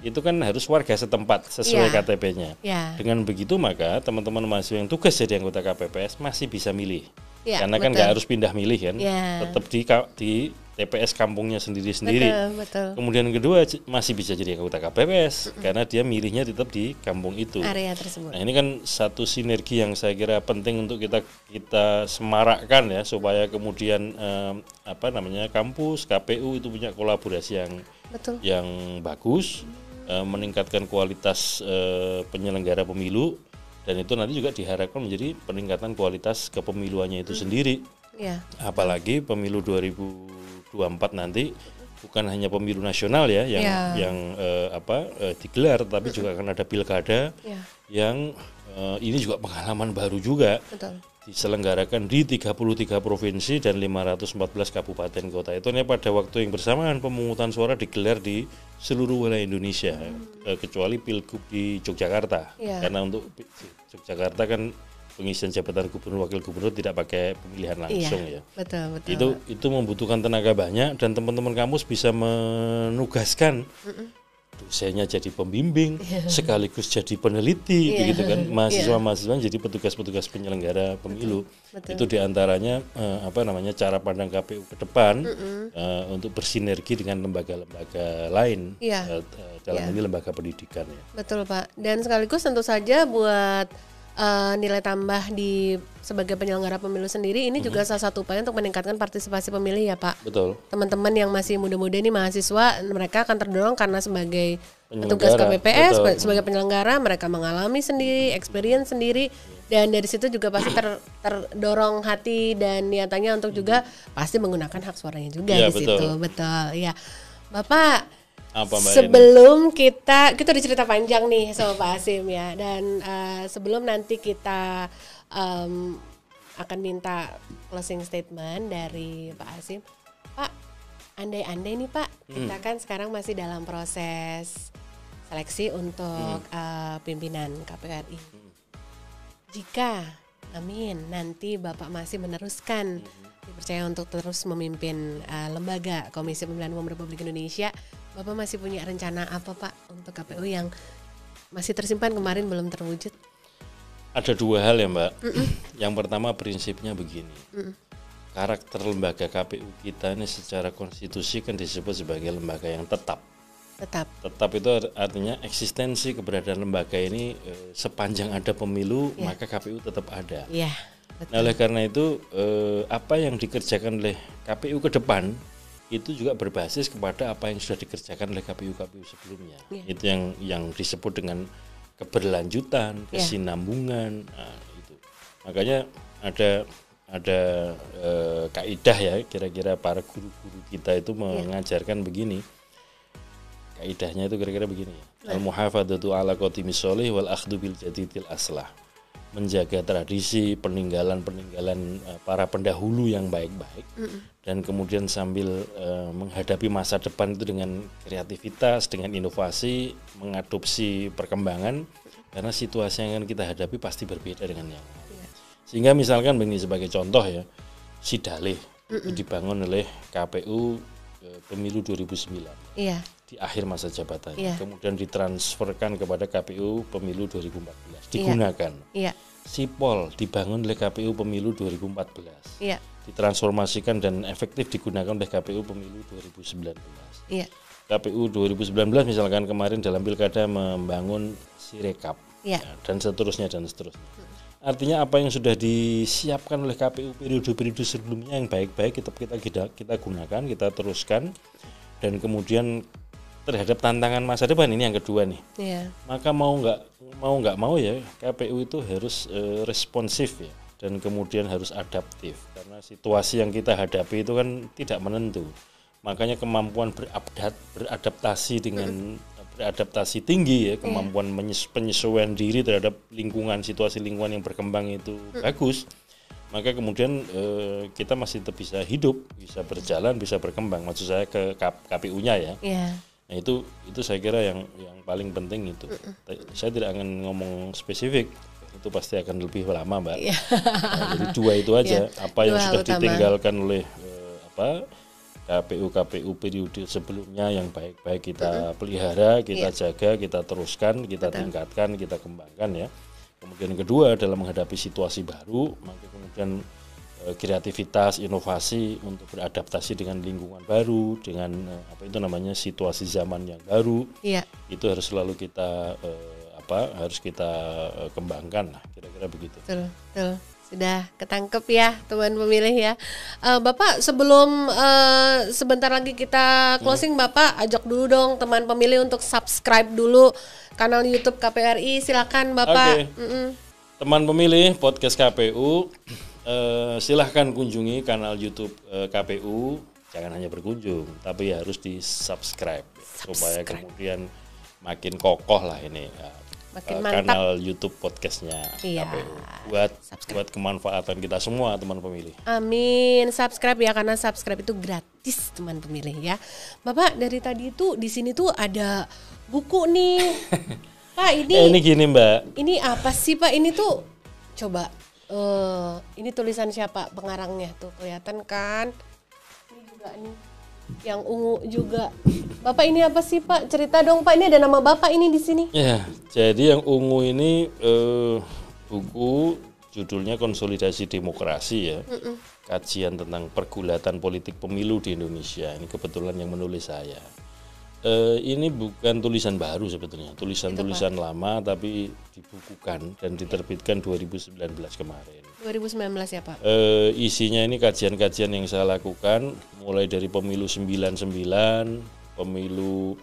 itu kan harus warga setempat sesuai KTP-nya. Dengan begitu maka teman-teman mahasiswa yang tugas jadi anggota KPPS masih bisa milih. Karena kan nggak harus pindah milih kan, tetap di TPS kampungnya sendiri-sendiri. Betul. Kemudian yang kedua masih bisa jadi anggota KPPS karena dia milihnya tetap di kampung itu. Area tersebut. Nah, ini kan satu sinergi yang saya kira penting untuk kita semarakkan ya supaya kemudian kampus KPU itu punya kolaborasi yang bagus, meningkatkan kualitas penyelenggara pemilu, dan itu nanti juga diharapkan menjadi peningkatan kualitas kepemiluannya itu sendiri. Apalagi pemilu 2024 nanti bukan hanya pemilu nasional ya yang digelar, tapi juga akan ada pilkada yang ini juga pengalaman baru juga. Betul. Diselenggarakan di 33 provinsi dan 514 kabupaten kota. Itu pada waktu yang bersamaan pemungutan suara digelar di seluruh wilayah Indonesia, kecuali Pilgub di Yogyakarta. Karena untuk Yogyakarta kan pengisian jabatan gubernur wakil gubernur tidak pakai pemilihan langsung ya. Betul. Itu membutuhkan tenaga banyak dan teman-teman kampus bisa menugaskan dosennya jadi pembimbing sekaligus jadi peneliti begitu kan, mahasiswa jadi petugas-petugas penyelenggara pemilu. Itu diantaranya cara pandang KPU ke depan untuk bersinergi dengan lembaga-lembaga lain dalam ini lembaga pendidikan ya. Betul Pak, dan sekaligus tentu saja buat nilai tambah sebagai penyelenggara pemilu sendiri ini juga salah satu upaya untuk meningkatkan partisipasi pemilih ya Pak. Betul. Teman-teman yang masih muda-muda ini mahasiswa, mereka akan terdorong karena sebagai petugas KPPS, sebagai penyelenggara mereka mengalami sendiri, experience sendiri, dan dari situ juga pasti terdorong hati dan niatannya untuk juga pasti menggunakan hak suaranya juga di situ. Betul. Ya. Bapak, sebelum kita udah cerita panjang nih sama Pak Hasyim ya, dan sebelum nanti kita akan minta closing statement dari Pak Hasyim, Pak, andai-andai nih Pak, kita kan sekarang masih dalam proses seleksi untuk pimpinan KPU RI. Jika, amin, nanti Bapak masih meneruskan dipercaya untuk terus memimpin lembaga Komisi Pemilihan Umum Republik Indonesia, Bapak masih punya rencana apa Pak untuk KPU yang masih tersimpan kemarin belum terwujud? Ada dua hal ya Mbak. Yang pertama prinsipnya begini. Karakter lembaga KPU kita ini secara konstitusi kan disebut sebagai lembaga yang tetap. Tetap itu artinya eksistensi keberadaan lembaga ini sepanjang ada pemilu maka KPU tetap ada. Nah, oleh karena itu apa yang dikerjakan oleh KPU ke depan itu juga berbasis kepada apa yang sudah dikerjakan oleh KPU-KPU sebelumnya. Itu yang disebut dengan keberlanjutan, kesinambungan. Nah, itu. Makanya ada kaidah ya, kira-kira para guru-guru kita itu mengajarkan begini. Kaidahnya itu kira-kira begini ya. Al-muhafadzatu ala qatimis sholih wal akhdhu bil jadidil aslah. Menjaga tradisi peninggalan para pendahulu yang baik-baik dan kemudian sambil menghadapi masa depan itu dengan kreativitas, dengan inovasi, mengadopsi perkembangan karena situasi yang akan kita hadapi pasti berbeda dengan yang lain. Sehingga misalkan begini sebagai contoh ya, Sidalih itu dibangun oleh KPU pemilu 2009 di akhir masa jabatannya, kemudian ditransferkan kepada KPU pemilu 2014 digunakan. Sipol dibangun oleh KPU pemilu 2014 ditransformasikan dan efektif digunakan oleh KPU pemilu 2019. KPU 2019 misalkan kemarin dalam pilkada membangun Sirekap dan seterusnya. Artinya apa yang sudah disiapkan oleh KPU periode-periode sebelumnya yang baik-baik kita gunakan, kita teruskan, dan kemudian terhadap tantangan masa depan ini yang kedua nih. Maka mau nggak mau ya KPU itu harus responsif ya, dan kemudian harus adaptif karena situasi yang kita hadapi itu kan tidak menentu. Makanya kemampuan beradaptasi tinggi ya, kemampuan penyesuaian diri terhadap situasi lingkungan yang berkembang itu bagus. Maka kemudian kita masih tetap bisa hidup, bisa berjalan, bisa berkembang. Maksud saya ke KPU-nya ya. Nah itu saya kira yang paling penting itu. Saya tidak akan ngomong spesifik, itu pasti akan lebih lama Mbak. Nah, jadi 2 itu aja, apa yang sudah ditinggalkan oleh KPU periode sebelumnya yang baik-baik kita pelihara, kita jaga, kita teruskan, kita tingkatkan, kita kembangkan ya. Kemudian kedua dalam menghadapi situasi baru, maka kemudian kreativitas, inovasi untuk beradaptasi dengan lingkungan baru, dengan situasi zaman yang baru, itu harus selalu kita harus kita kembangkan lah, kira-kira begitu. Betul. Sudah ketangkep ya teman pemilih ya. Bapak sebelum sebentar lagi kita closing, Bapak ajak dulu dong teman pemilih untuk subscribe dulu kanal YouTube KPRI, silakan Bapak. Teman pemilih podcast KPU, silahkan kunjungi kanal YouTube KPU. Jangan hanya berkunjung, tapi harus di subscribe supaya kemudian makin kokoh lah ini kanal YouTube podcastnya KPU buat kemanfaatan kita semua teman pemilih. Amin, subscribe ya, karena subscribe itu gratis teman pemilih ya. Bapak dari tadi itu di sini tuh ada buku nih. Pak ini gini Mbak. Ini apa sih Pak? Ini tuh coba ini tulisan siapa pengarangnya tuh, kelihatan kan? Ini juga nih yang ungu juga. Bapak ini apa sih Pak? Cerita dong Pak, ini ada nama Bapak ini di sini. Ya, jadi yang ungu ini buku judulnya Konsolidasi Demokrasi ya. Kajian tentang pergulatan politik pemilu di Indonesia. Ini kebetulan yang menulis saya. Ini bukan tulisan baru sebetulnya, tulisan lama tapi dibukukan dan diterbitkan 2019 kemarin. 2019 ya Pak? Isinya ini kajian-kajian yang saya lakukan mulai dari pemilu 99, pemilu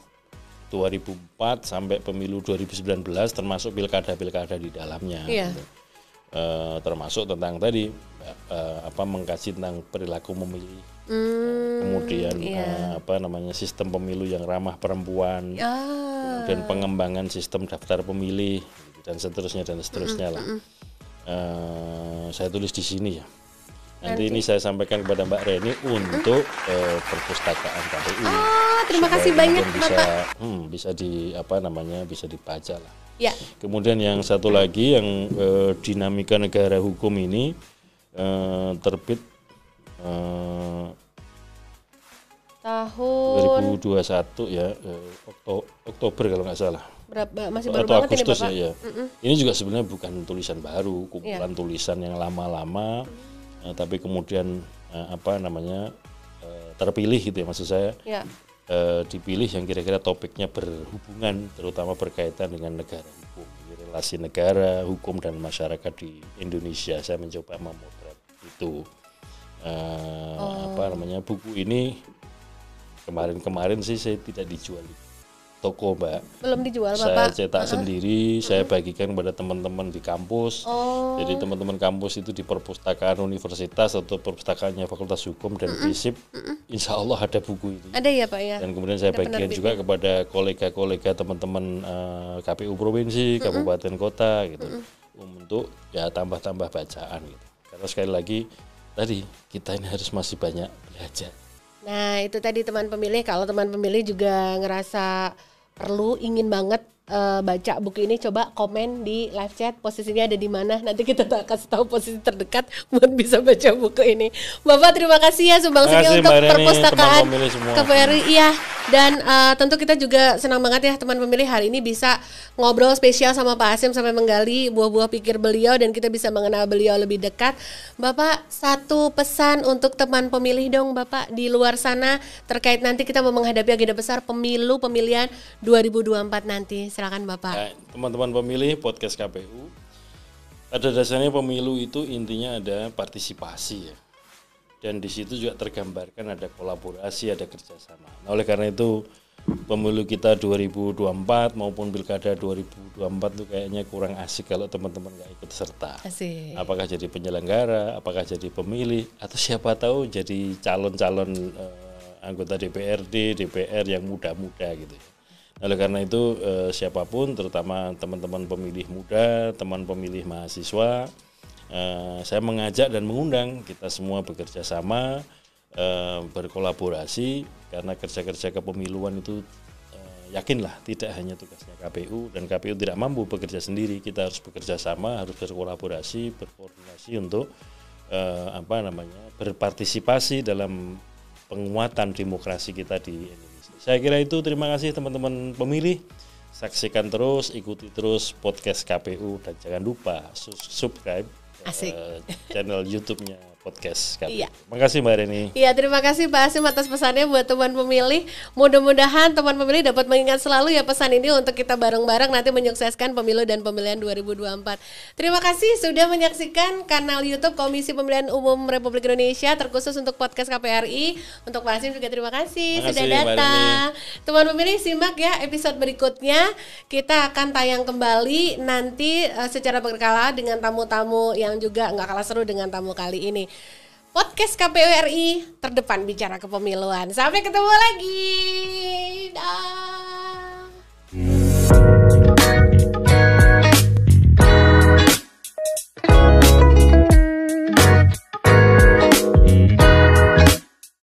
2004 sampai pemilu 2019 termasuk pilkada-pilkada di dalamnya. Termasuk tentang tadi mengkaji tentang perilaku memilih. Kemudian sistem pemilu yang ramah perempuan, kemudian pengembangan sistem daftar pemilih dan seterusnya lah. Saya tulis di sini ya. Nanti ini saya sampaikan kepada Mbak Reni untuk perpustakaan KPU. Terima kasih banyak Bapak. Bisa dibaca lah. Ya. Kemudian yang satu lagi yang dinamika negara hukum ini terbit tahun 2021 ya, Oktober kalau nggak salah. Berapa, masih baru atau banget Agustus ini Bapak? Ya. Ini juga sebenarnya bukan tulisan baru, kumpulan tulisan yang lama-lama, tapi kemudian terpilih gitu ya, maksud saya. Dipilih yang kira-kira topiknya berhubungan, terutama berkaitan dengan negara hukum, relasi negara, hukum dan masyarakat di Indonesia. Saya mencoba memotret itu. Buku ini kemarin sih saya tidak dijual di toko Mbak. Belum dijual Saya Bapak? cetak sendiri, saya bagikan kepada teman-teman di kampus. Jadi teman-teman kampus itu di perpustakaan universitas atau perpustakaannya Fakultas Hukum dan FISIP, insya Allah ada buku ini. Ada ya Pak ya? Dan kemudian saya bagikan juga kepada kolega-kolega teman-teman KPU provinsi, kabupaten kota gitu, untuk ya tambah-tambah bacaan gitu. Karena sekali lagi tadi kita ini harus masih banyak belajar. Nah itu tadi teman pemilih, kalau teman pemilih juga ngerasa perlu, ingin banget baca buku ini, coba komen di live chat posisinya ada di mana, nanti kita kasih tahu posisi terdekat buat bisa baca buku ini. Bapak terima kasih ya sumbangsihnya untuk perpustakaan KPRI ya. Dan tentu kita juga senang banget ya teman pemilih hari ini bisa ngobrol spesial sama Pak Hasyim sampai menggali buah-buah pikir beliau dan kita bisa mengenal beliau lebih dekat. Bapak, satu pesan untuk teman pemilih dong Bapak di luar sana terkait nanti kita mau menghadapi agenda besar pemilihan 2024 nanti. Silakan Bapak. Nah, teman-teman pemilih podcast KPU, pada dasarnya pemilu itu intinya ada partisipasi ya. Dan di situ juga tergambarkan ada kolaborasi, ada kerjasama. Nah, oleh karena itu pemilu kita 2024 maupun pilkada 2024 itu kayaknya kurang asik kalau teman-teman nggak ikut serta. Asik. Apakah jadi penyelenggara, apakah jadi pemilih, atau siapa tahu jadi calon-calon anggota DPRD, DPR yang muda-muda gitu ya. Oleh karena itu siapapun, terutama teman-teman pemilih muda, teman pemilih mahasiswa, saya mengajak dan mengundang kita semua bekerja sama, berkolaborasi, karena kerja-kerja kepemiluan itu yakinlah tidak hanya tugasnya KPU, dan KPU tidak mampu bekerja sendiri. Kita harus bekerja sama, harus berkolaborasi, berkoordinasi untuk berpartisipasi dalam penguatan demokrasi kita di Indonesia. Saya kira itu. Terima kasih teman-teman pemilih. Saksikan terus, ikuti terus podcast KPU, dan jangan lupa subscribe channel YouTube-nya podcast KPU. Iya. Makasih Mbak Reni. Iya, terima kasih Pak Hasim atas pesannya buat teman pemilih. Mudah-mudahan teman pemilih dapat mengingat selalu ya pesan ini untuk kita bareng-bareng nanti menyukseskan pemilu dan pemilihan 2024. Terima kasih sudah menyaksikan kanal YouTube Komisi Pemilihan Umum Republik Indonesia terkhusus untuk podcast KPRI. Untuk Pak Hasim juga terima kasih sudah datang. Teman pemilih simak ya episode berikutnya. Kita akan tayang kembali nanti secara berkala dengan tamu-tamu yang juga nggak kalah seru dengan tamu kali ini. Podcast KPU RI terdepan bicara kepemiluan. Sampai ketemu lagi.